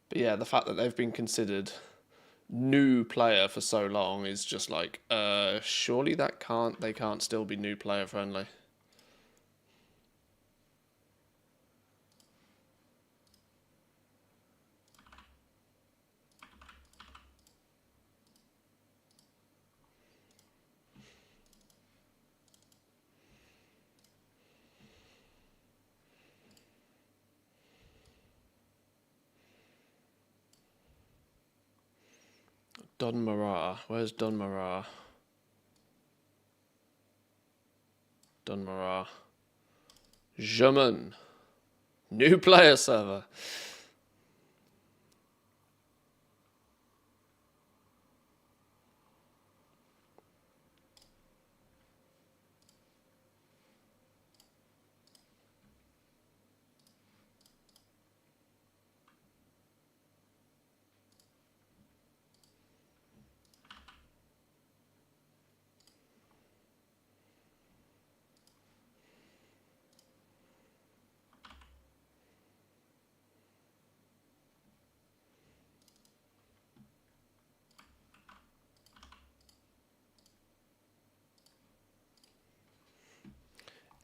But yeah, the fact that they've been considered new player for so long is just like, surely they can't still be new player friendly. Dunmara. Where's Dunmara? Dunmara. German. New player server.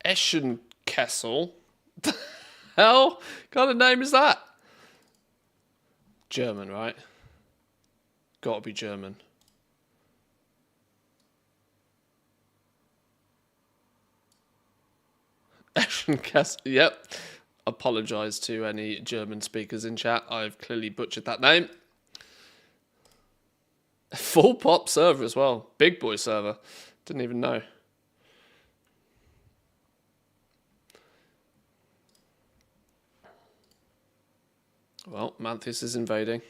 Eschenkessel. The hell kind of name is that? German, right? Gotta be German. Eschenkessel. Yep. Apologise to any German speakers in chat. I've clearly butchered that name. Full pop server as well. Big boy server. Didn't even know. Well, Manthus is invading.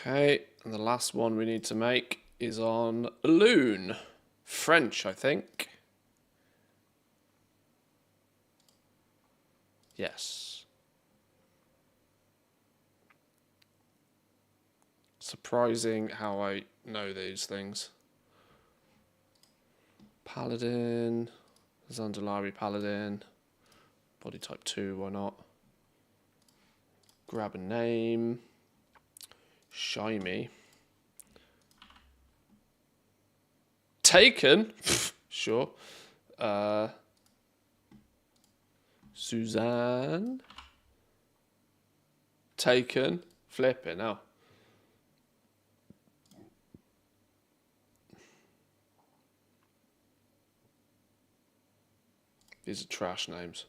Okay, and the last one we need to make is on Loon. French, I think. Yes. Surprising how I know these things. Paladin. Zandalari Paladin. Body type 2, why not? Grab a name. Shiny. Taken? Sure. Suzanne. Taken. Flipping hell. These are trash names.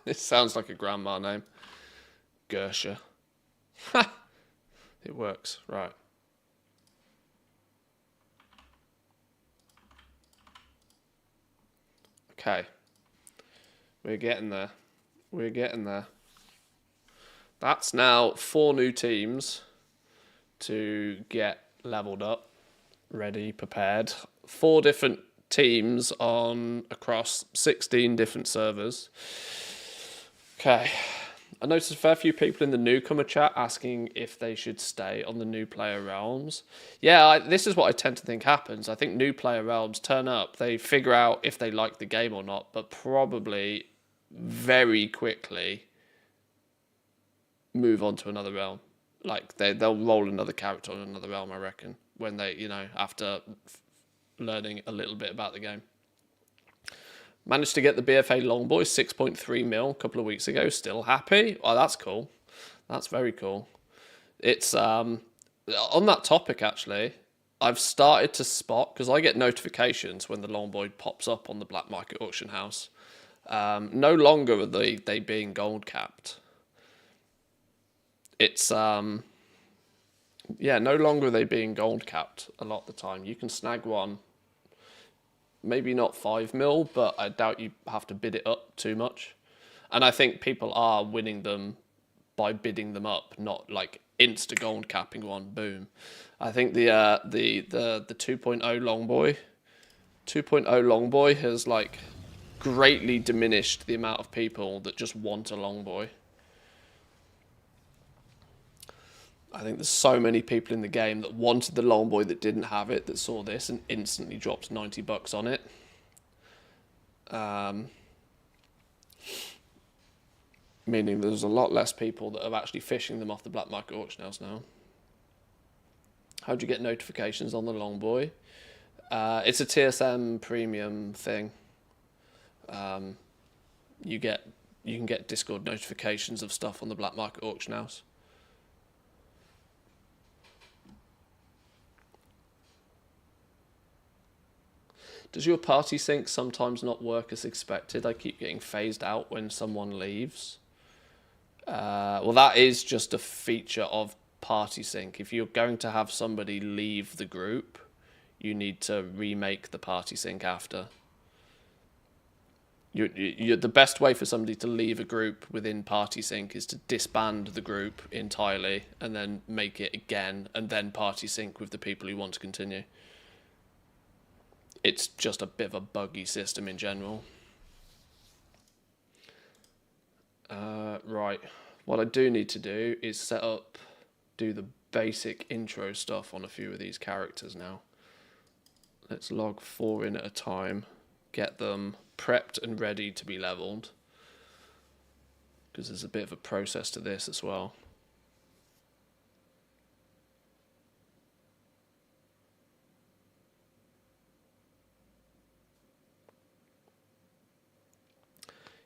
This sounds like a grandma name. Gersha. It works, right. Okay. We're getting there. We're getting there. That's now 4 new teams to get leveled up, ready, prepared. 4 different teams on across 16 different servers. Okay. I noticed a fair few people in the newcomer chat asking if they should stay on the new player realms. Yeah, this is what I tend to think happens. I think new player realms turn up, they figure out if they like the game or not, but probably very quickly move on to another realm. Like they'll roll another character on another realm, I reckon, when they, after learning a little bit about the game. Managed to get the BFA Longboy 6.3 mil a couple of weeks ago. Still happy. Oh, that's cool. That's very cool. It's on that topic actually. I've started to spot, because I get notifications when the Longboy pops up on the black market auction house. No longer are they being gold capped. It's no longer are they being gold capped a lot of the time. You can snag one. Maybe not 5 mil, but I doubt you have to bid it up too much. And I think people are winning them by bidding them up, not like insta gold capping one, boom. I think the 2.0 Longboy, 2.0 Longboy has like greatly diminished the amount of people that just want a Longboy. I think there's so many people in the game that wanted the Longboy that didn't have it, that saw this and instantly dropped $90 on it. Meaning there's a lot less people that are actually fishing them off the black market auction house now. How do you get notifications on the Longboy? It's a TSM premium thing. You can get Discord notifications of stuff on the black market auction house. Does your party sync sometimes not work as expected? I keep getting phased out when someone leaves. Well, that is just a feature of party sync. If you're going to have somebody leave the group, you need to remake the party sync after. The best way for somebody to leave a group within party sync is to disband the group entirely and then make it again and then party sync with the people who want to continue. It's just a bit of a buggy system in general. Right, what I do need to do is do the basic intro stuff on a few of these characters now. Let's log 4 in at a time, get them prepped and ready to be leveled, because there's a bit of a process to this as well.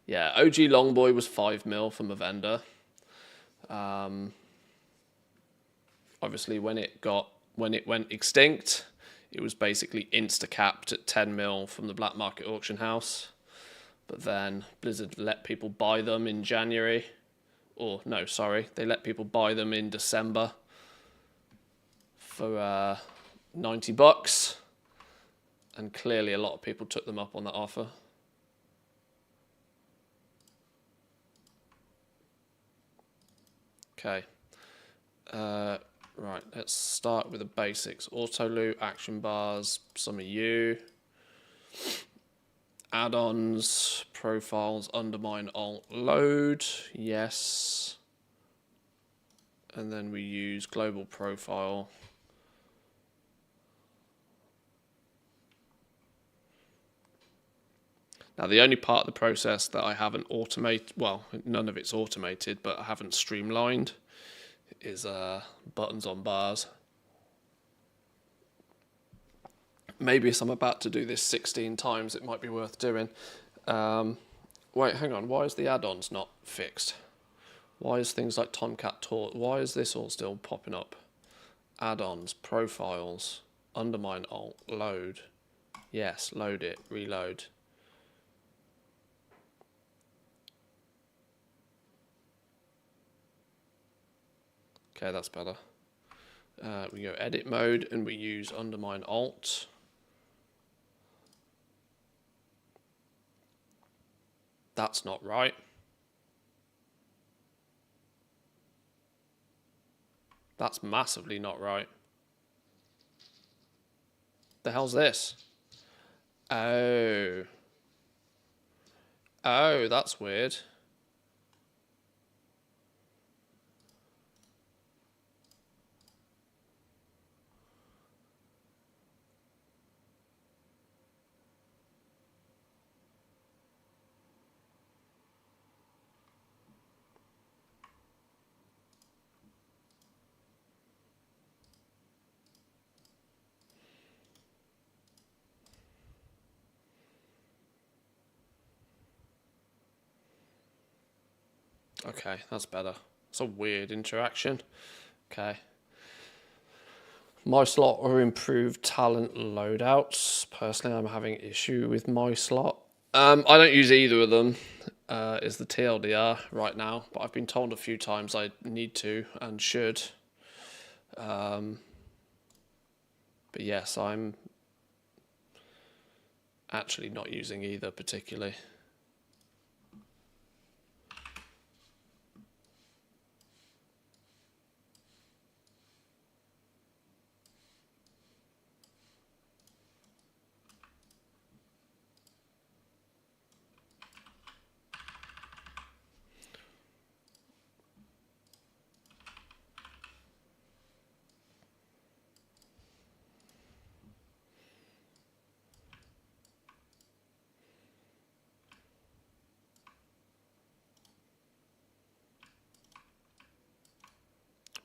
Yeah, OG Longboy was 5 mil from a vendor. Obviously, when it went extinct, it was basically insta-capped at 10 mil from the black market auction house. But then Blizzard let people buy them in January. Or, no, sorry, they let people buy them in December for $90. And clearly a lot of people took them up on that offer. Okay. Right, let's start with the basics. Auto loot, action bars, some of you. Add-ons, profiles, undermine, alt, load. Yes. And then we use global profile. Now, the only part of the process that I haven't automated, well, none of it's automated, but I haven't streamlined, is buttons on bars. Maybe if I'm about to do this 16 times, it might be worth doing. Wait, hang on. Why is the add-ons not fixed? Why is things like Tomcat Tort, why is this all still popping up? Add-ons, profiles, undermine, alt, load. Yes, load it, reload. Okay, that's better. We go edit mode and we use undermine alt. That's not right. That's massively not right. The hell's this? Oh. Oh, that's weird. Okay, that's better. It's a weird interaction. Okay. My slot or improved talent loadouts. Personally, I'm having issue with my slot. I don't use either of them. Is the TLDR right now, but I've been told a few times I need to and should. But yes, I'm actually not using either particularly.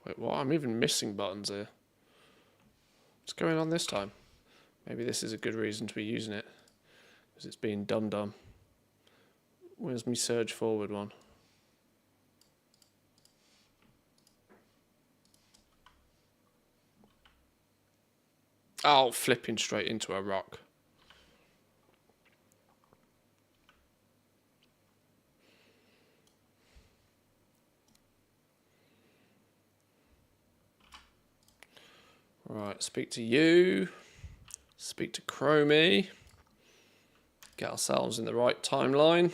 Wait, what? I'm even missing buttons here. What's going on this time? Maybe this is a good reason to be using it, because it's being dumb. Where's my surge forward one? Oh, flipping straight into a rock. Right, speak to you. Speak to Chromie. Get ourselves in the right timeline.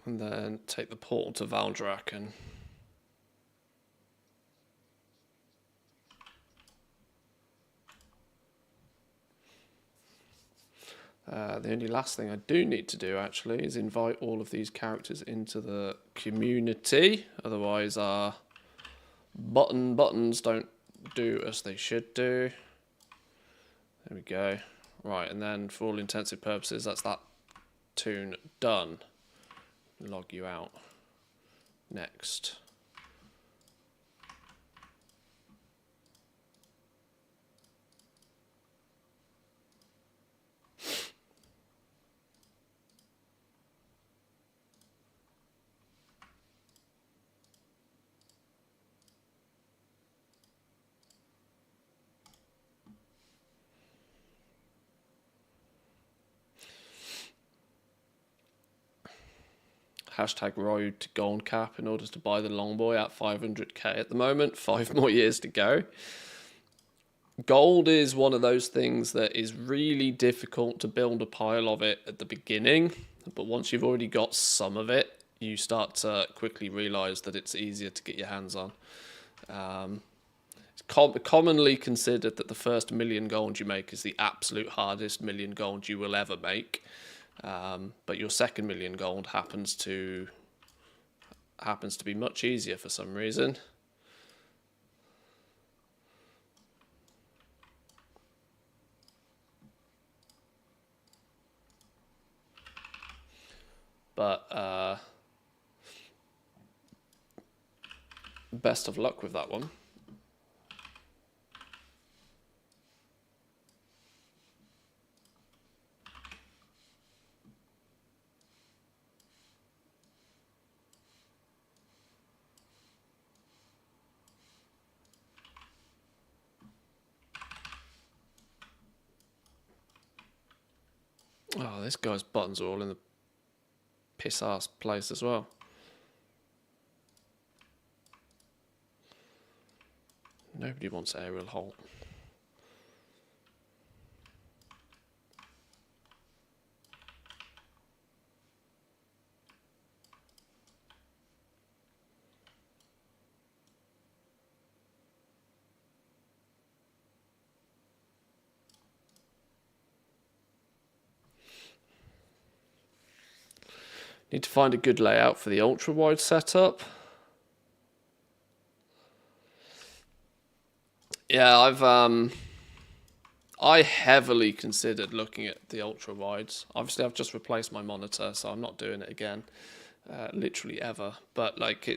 And then take the portal to Valdrak and the only last thing I do need to do actually is invite all of these characters into the community. Otherwise our buttons don't do as they should do. There we go. Right, and then for all intensive purposes, that's that toon done. Log you out. Next. Hashtag road to gold cap in order to buy the long boy at 500k at the moment. 5 more years to go. Gold is one of those things that is really difficult to build a pile of it at the beginning, but once you've already got some of it, you start to quickly realize that it's easier to get your hands on. It's commonly considered that the first million gold you make is the absolute hardest million gold you will ever make, but your second million gold happens to be much easier for some reason. But best of luck with that one. Oh, this guy's buttons are all in the piss ass place as well. Nobody wants aerial halt. Need to find a good layout for the ultra wide setup. Yeah, I heavily considered looking at the ultra wides. Obviously, I've just replaced my monitor, so I'm not doing it again, literally ever. But like,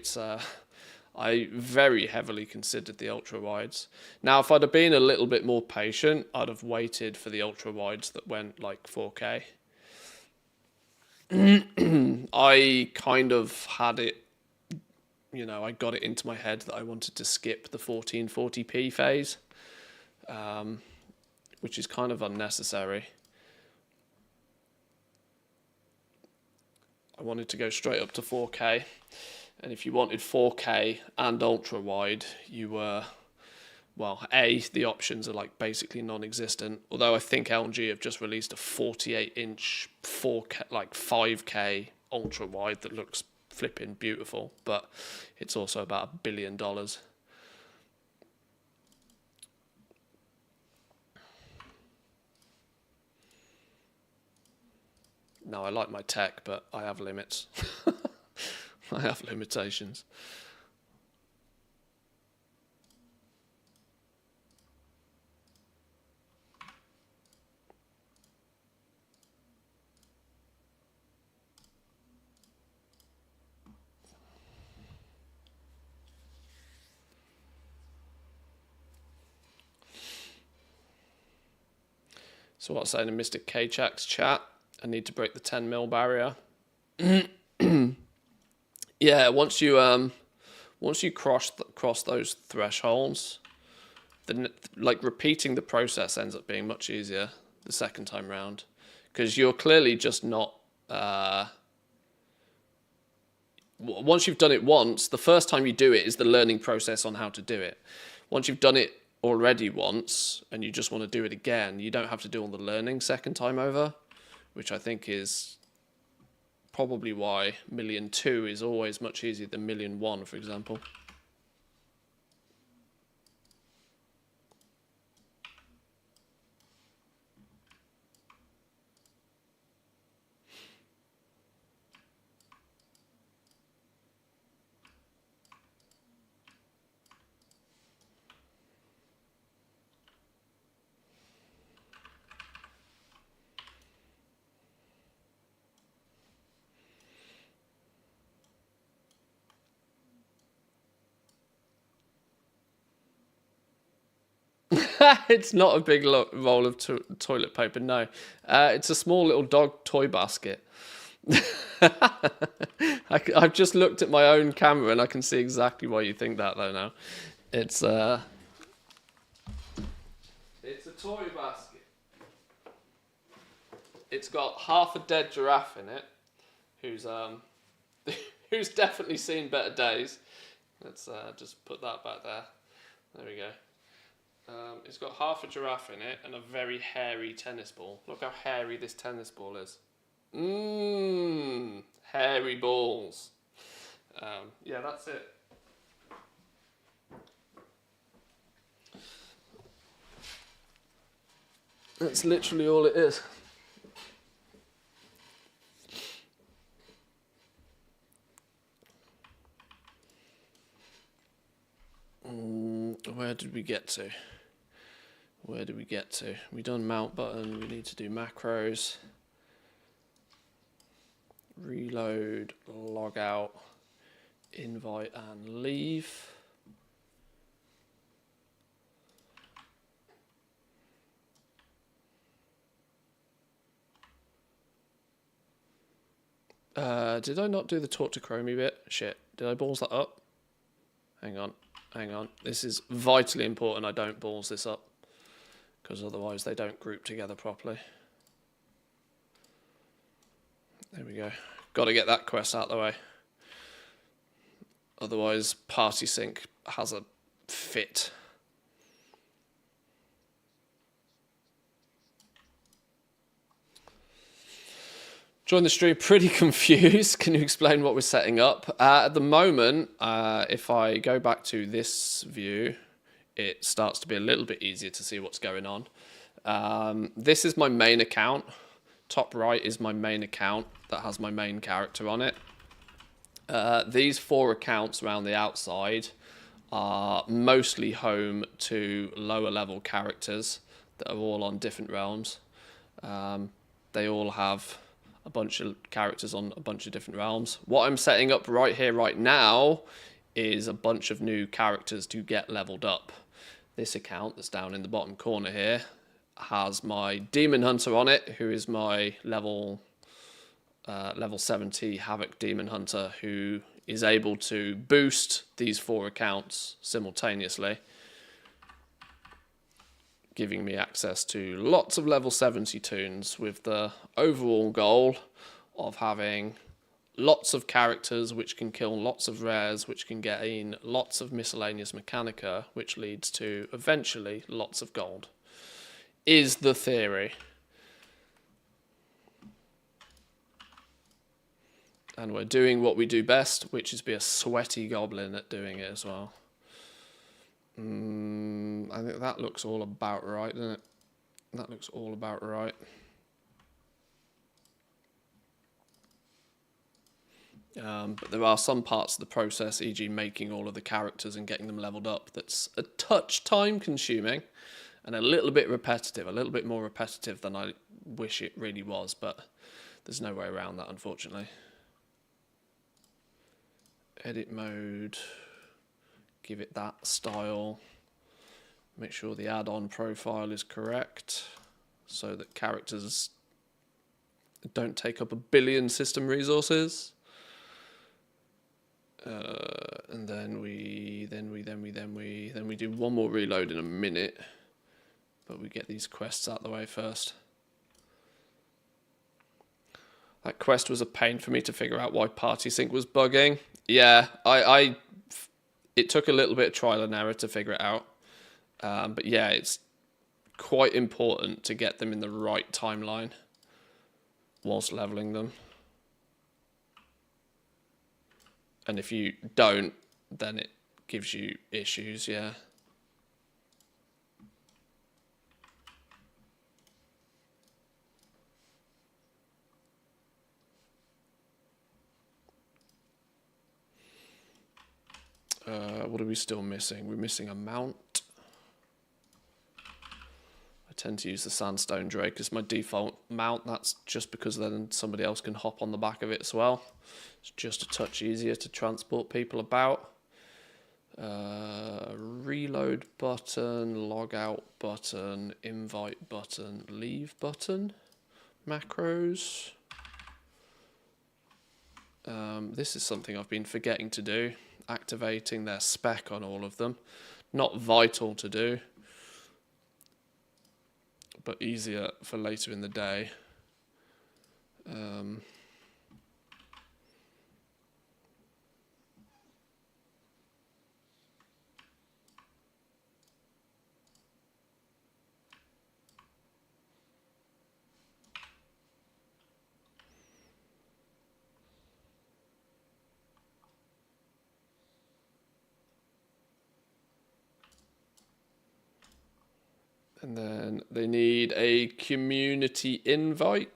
I very heavily considered the ultra wides. Now, if I'd have been a little bit more patient, I'd have waited for the ultra wides that went like 4K. I kind of had it, I got it into my head that I wanted to skip the 1440p phase, which is kind of unnecessary. I wanted to go straight up to 4K, and if you wanted 4K and ultra wide, you were, well, the options are like basically non-existent. Although I think LG have just released a 48-inch 4K, like 5K ultra wide that looks flipping beautiful, but it's also about $1 billion. No, I like my tech, but I have limits. I have limitations. So what's saying in Mr. Kachak's chat? I need to break the 10 mil barrier. Yeah, once you cross those thresholds, then like repeating the process ends up being much easier the second time round, because you're clearly just not. Once you've done it once, the first time you do it is the learning process on how to do it. Once you've done it already once and you just want to do it again, you don't have to do all the learning second time over, which I think is probably why $1,000,002 is always much easier than $1,000,001, for example. It's not a big roll of toilet paper, no. It's a small little dog toy basket. I've just looked at my own camera and I can see exactly why you think that, though, now. It's a toy basket. It's got half a dead giraffe in it, who's who's definitely seen better days. Let's just put that back there. There we go. It's got half a giraffe in it and a very hairy tennis ball. Look how hairy this tennis ball is. Mmm, hairy balls. Yeah, that's it. That's literally all it is. Where did we get to? Where did we get to? We done mount button, we need to do macros. Reload, log out, invite and leave. Did I not do the talk to Chromie bit? Shit, did I balls that up? Hang on. This is vitally important I don't balls this up, because otherwise they don't group together properly. There we go. Got to get that quest out of the way. Otherwise, Party Sync has a fit. Join the stream pretty confused. Can you explain what we're setting up? At the moment, if I go back to this view, it starts to be a little bit easier to see what's going on. This is my main account. Top right is my main account that has my main character on it. These 4 accounts around the outside are mostly home to lower level characters that are all on different realms. They all have a bunch of characters on a bunch of different realms. What I'm setting up right here, right now, is a bunch of new characters to get leveled up. This account that's down in the bottom corner here has my Demon Hunter on it, who is my level 70 Havoc Demon Hunter, who is able to boost these 4 accounts simultaneously, giving me access to lots of level 70 tunes, with the overall goal of having lots of characters which can kill lots of rares, which can gain lots of miscellaneous Mechanica, which leads to eventually lots of gold, is the theory. And we're doing what we do best, which is be a sweaty goblin at doing it as well. I think that looks all about right, doesn't it? That looks all about right. But there are some parts of the process, e.g. making all of the characters and getting them leveled up, that's a touch time consuming and a little bit repetitive, a little bit more repetitive than I wish it really was, but there's no way around that, unfortunately. Edit mode, give it that style, make sure the add-on profile is correct so that characters don't take up 1 billion system resources. And then we do one more reload in a minute, but we get these quests out of the way first. That quest was a pain for me to figure out why Party Sync was bugging. Yeah, it took a little bit of trial and error to figure it out. But yeah, it's quite important to get them in the right timeline whilst leveling them. And if you don't, then it gives you issues, yeah. What are we still missing? We're missing a mount. I tend to use the Sandstone Drake as my default mount. That's just because then somebody else can hop on the back of it as well. It's just a touch easier to transport people about. Reload button, log out button, invite button, leave button, macros. This is something I've been forgetting to do, activating their spec on all of them. Not vital to do, but easier for later in the day. And then they need a community invite.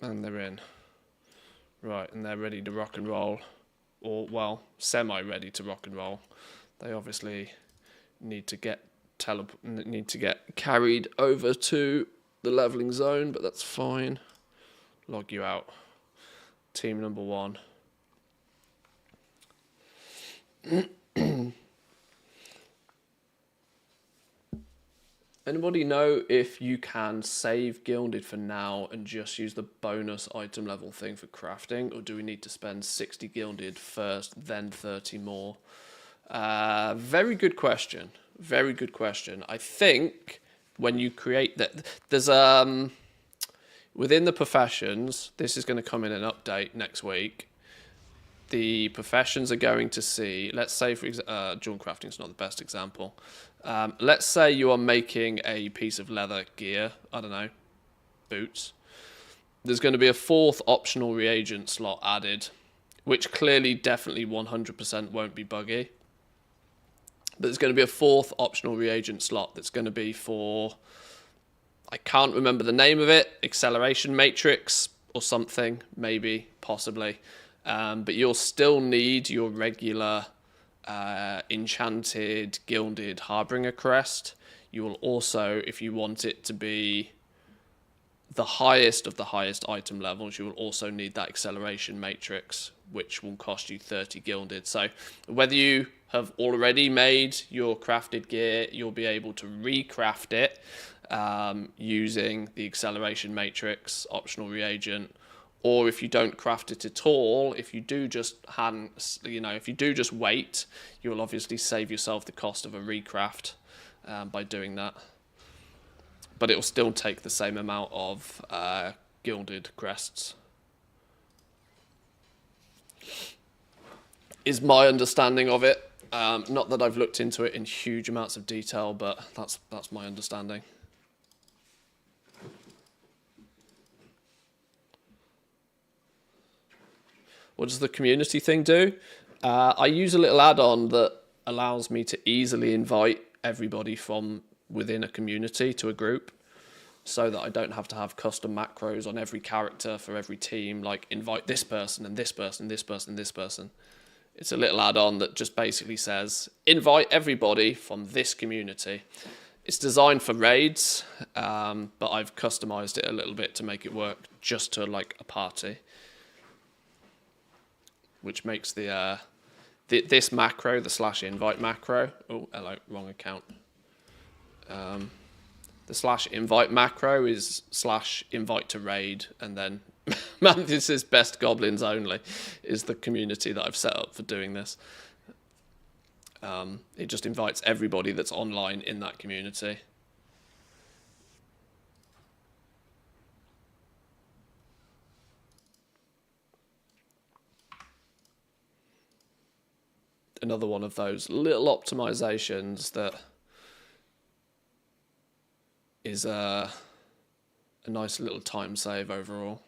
And they're in. Right, and they're ready to rock and roll. Or, well, semi-ready to rock and roll. They obviously need to get carried over to the leveling zone, but that's fine. Log you out. Team number 1. Anybody know if you can save Gilded for now and just use the bonus item level thing for crafting, or do we need to spend 60 Gilded first, then 30 more? Very good question. Very good question. I think when you create that, there's within the professions, this is going to come in an update next week. The professions are going to see, let's say, for example, jewel crafting is not the best example. Let's say you are making a piece of leather gear, I don't know, boots. There's going to be a 4th optional reagent slot added, which clearly definitely 100% won't be buggy. But there's going to be a 4th optional reagent slot that's going to be for, I can't remember the name of it, acceleration matrix or something, maybe, possibly. But you'll still need your regular enchanted, gilded Harbinger crest. You will also, if you want it to be the highest of the highest item levels, you will also need that acceleration matrix, which will cost you 30 gilded. So whether you have already made your crafted gear, you'll be able to recraft it using the acceleration matrix optional reagent. Or if you don't craft it at all, if you do just wait, you'll obviously save yourself the cost of a recraft by doing that. But it will still take the same amount of gilded crests. Is my understanding of it. Not that I've looked into it in huge amounts of detail, but that's my understanding. What does the community thing do? I use a little add-on that allows me to easily invite everybody from within a community to a group, so that I don't have to have custom macros on every character for every team, like invite this person and this person, this person, this person. It's a little add-on that just basically says, invite everybody from this community. It's designed for raids, but I've customized it a little bit to make it work just to like a party. Which makes this macro, the /invite macro. Oh, hello, wrong account. The /invite macro is /invite to raid, and then Manthus's best goblins only is the community that I've set up for doing this. It just invites everybody that's online in that community. Another one of those little optimizations that is a nice little time save overall.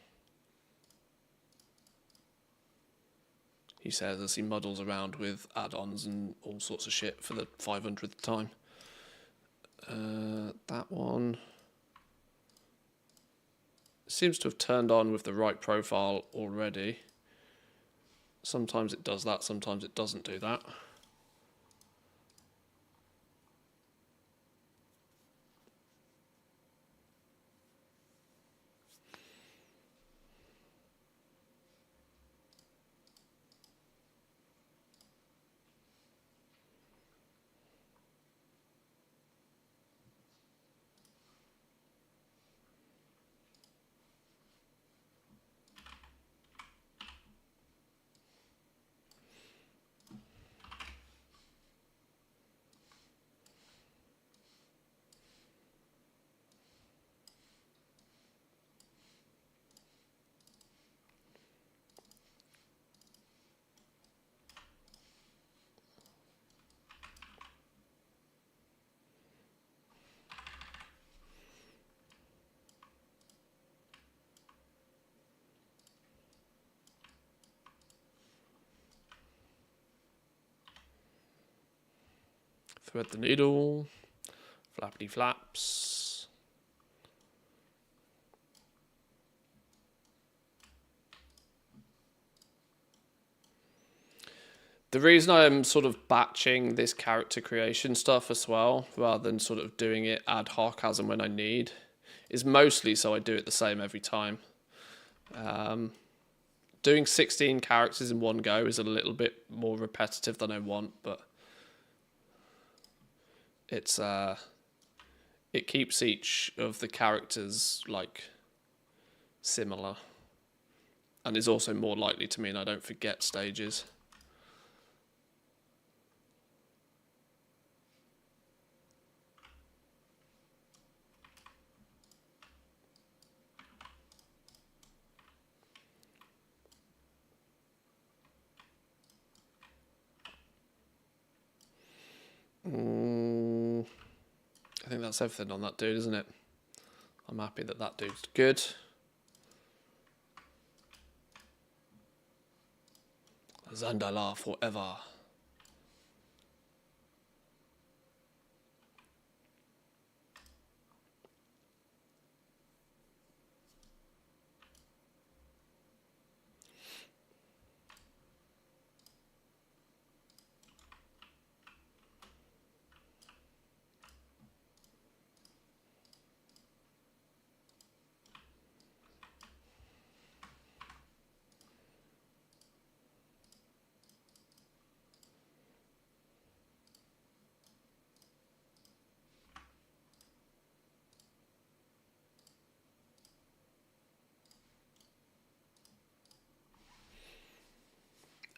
He says as he muddles around with add-ons and all sorts of shit for the 500th time. That one seems to have turned on with the right profile already. Sometimes it does that, sometimes it doesn't do that. Thread the needle. Flappity flaps. The reason I'm sort of batching this character creation stuff as well, rather than sort of doing it ad hoc as and when I need, is mostly so I do it the same every time. Doing 16 characters in one go is a little bit more repetitive than I want, but it's it keeps each of the characters like similar, and is also more likely to mean I don't forget stages. I think that's everything on that dude, isn't it? I'm happy that that dude's good. Zandala forever.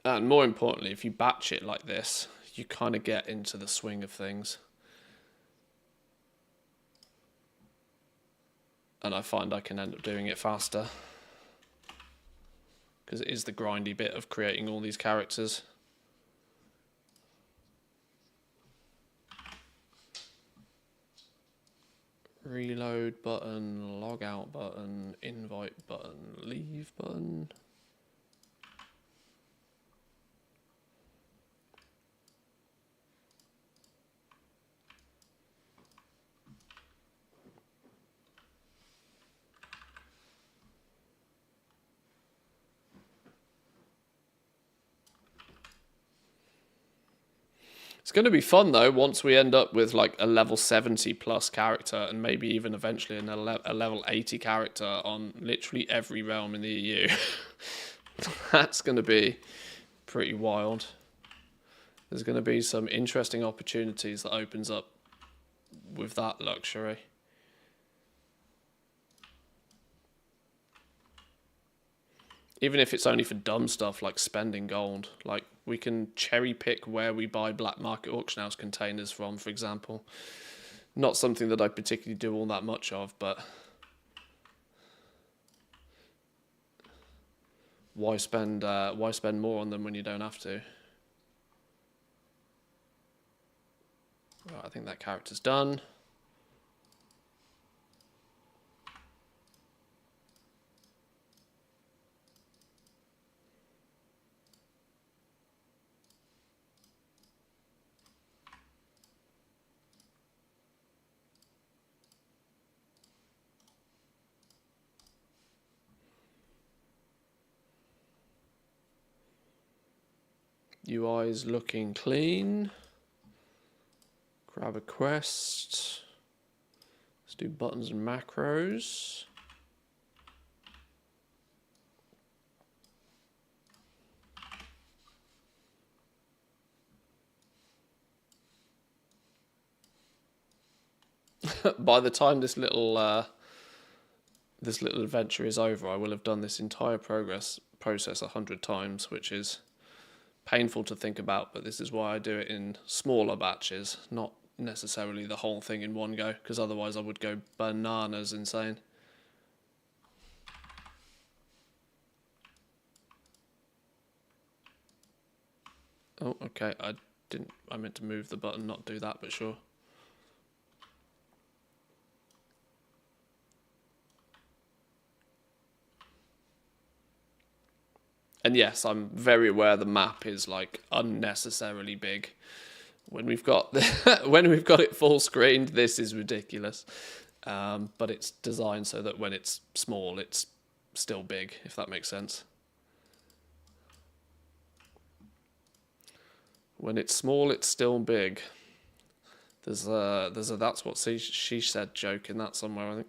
And more importantly, if you batch it like this, you kind of get into the swing of things. And I find I can end up doing it faster. Because it is the grindy bit of creating all these characters. Reload button, log out button, invite button, leave button. It's going to be fun though once we end up with like a level 70 plus character and maybe even eventually a level 80 character on literally every realm in the EU. That's going to be pretty wild. There's going to be some interesting opportunities that opens up with that luxury. Even if it's only for dumb stuff like spending gold, like we can cherry pick where we buy black market auction house containers from, for example. Not something that I particularly do all that much of, but why spend more on them when you don't have to? Right, I think that character's done. UI is looking clean. Grab a quest. Let's do buttons and macros. By the time this little adventure is over, I will have done this entire process 100 times, which is painful to think about, but this is why I do it in smaller batches, not necessarily the whole thing in one go, because otherwise I would go bananas insane. Oh, okay, I meant to move the button, not do that, but sure. And yes, I'm very aware the map is like unnecessarily big. When we've got when we've got it full screened, this is ridiculous. But it's designed so that when it's small, it's still big, if that makes sense. When it's small, it's still big. There's a that's what she said joke in that somewhere, I think.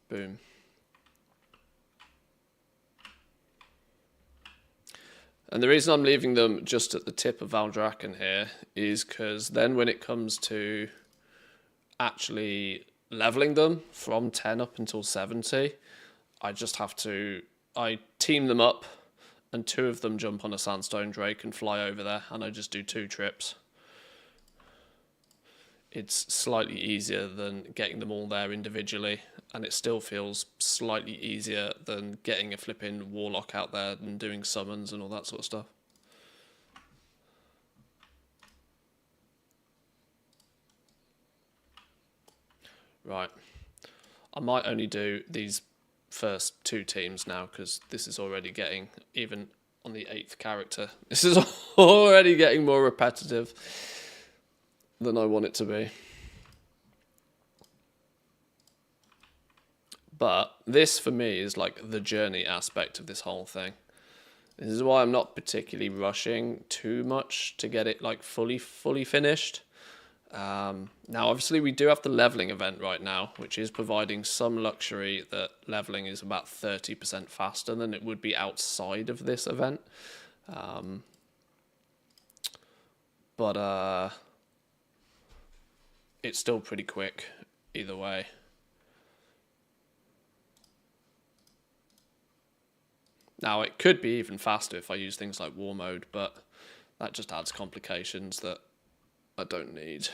Boom. And the reason I'm leaving them just at the tip of Valdrakken here is because then when it comes to actually leveling them from 10 up until 70, I team them up and 2 of them jump on a sandstone drake and fly over there, and I just do 2 trips. It's slightly easier than getting them all there individually, and it still feels slightly easier than getting a flipping warlock out there and doing summons and all that sort of stuff. Right. I might only do these first 2 teams now, because this is already getting, even on the 8th character, this is already getting more repetitive than I want it to be. But this, for me, is like the journey aspect of this whole thing. This is why I'm not particularly rushing too much to get it like fully finished. Now, obviously, we do have the leveling event right now, which is providing some luxury that leveling is about 30% faster than it would be outside of this event. But it's still pretty quick either way. Now, it could be even faster if I use things like war mode, but that just adds complications that I don't need.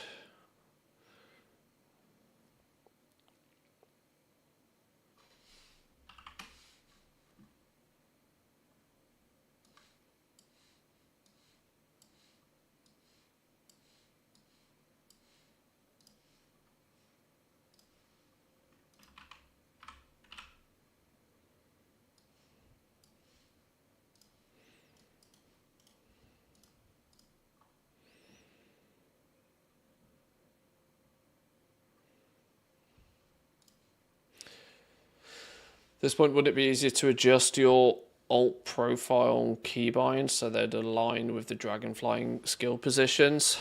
At this point, would it be easier to adjust your alt profile keybinds so they'd align with the dragon flying skill positions?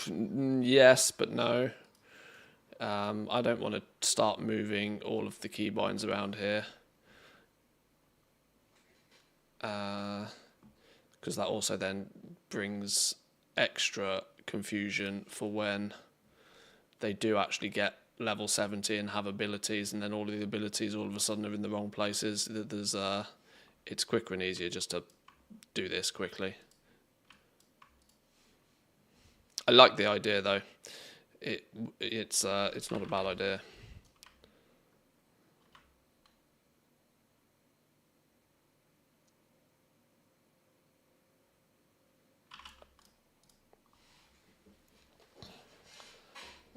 Yes, but no. I don't want to start moving all of the keybinds around here. Because that also then brings extra confusion for when they do actually get level 70 and have abilities, and then all of the abilities all of a sudden are in the wrong places. It's quicker and easier just to do this quickly. I like the idea though. It's not a bad idea.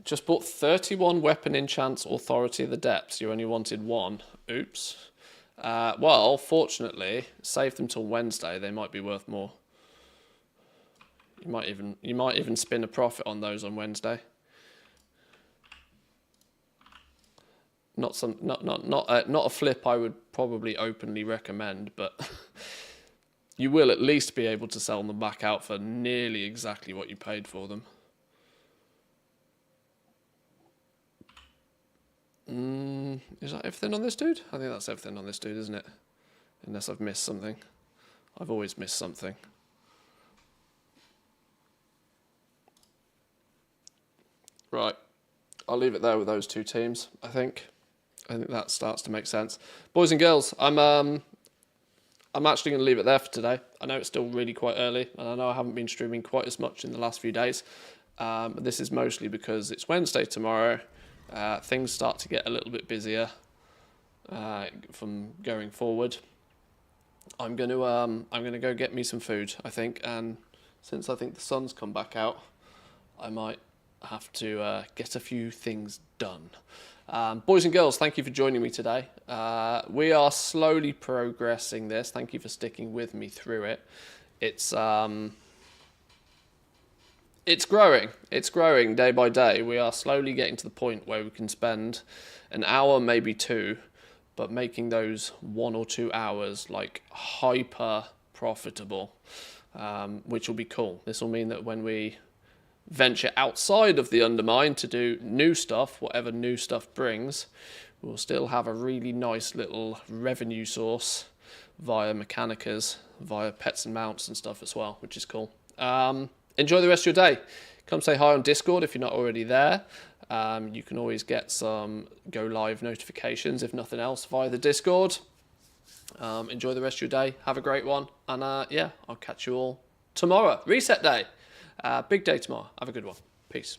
Just bought 31 weapon enchants Authority of the Depths. You only wanted 1. Oops. Well, fortunately, save them till Wednesday. They might be worth more. You might even spin a profit on those on Wednesday. Not a flip I would probably openly recommend, but you will at least be able to sell them back out for nearly exactly what you paid for them. Is that everything on this dude? I think that's everything on this dude, isn't it? Unless I've missed something. I've always missed something. Right. I'll leave it there with those 2 teams, I think. I think that starts to make sense. Boys and girls, I'm actually going to leave it there for today. I know it's still really quite early, and I know I haven't been streaming quite as much in the last few days. But this is mostly because it's Wednesday tomorrow, things start to get a little bit busier from going forward, I'm gonna go get me some food, I think, and since I think the sun's come back out, I might have to get a few things done. Boys and girls, thank you for joining me today. We are slowly progressing this. Thank you for sticking with me through it. It's growing. It's growing day by day. We are slowly getting to the point where we can spend an hour, maybe two, but making those 1 or 2 hours like hyper profitable, which will be cool. This will mean that when we venture outside of the Undermine to do new stuff, whatever new stuff brings, we'll still have a really nice little revenue source via Mechanicas, via pets and mounts and stuff as well, which is cool. Enjoy the rest of your day. Come say hi on Discord if you're not already there. You can always get some go live notifications, if nothing else, via the Discord. Enjoy the rest of your day. Have a great one. And yeah, I'll catch you all tomorrow. Reset day. Big day tomorrow. Have a good one. Peace.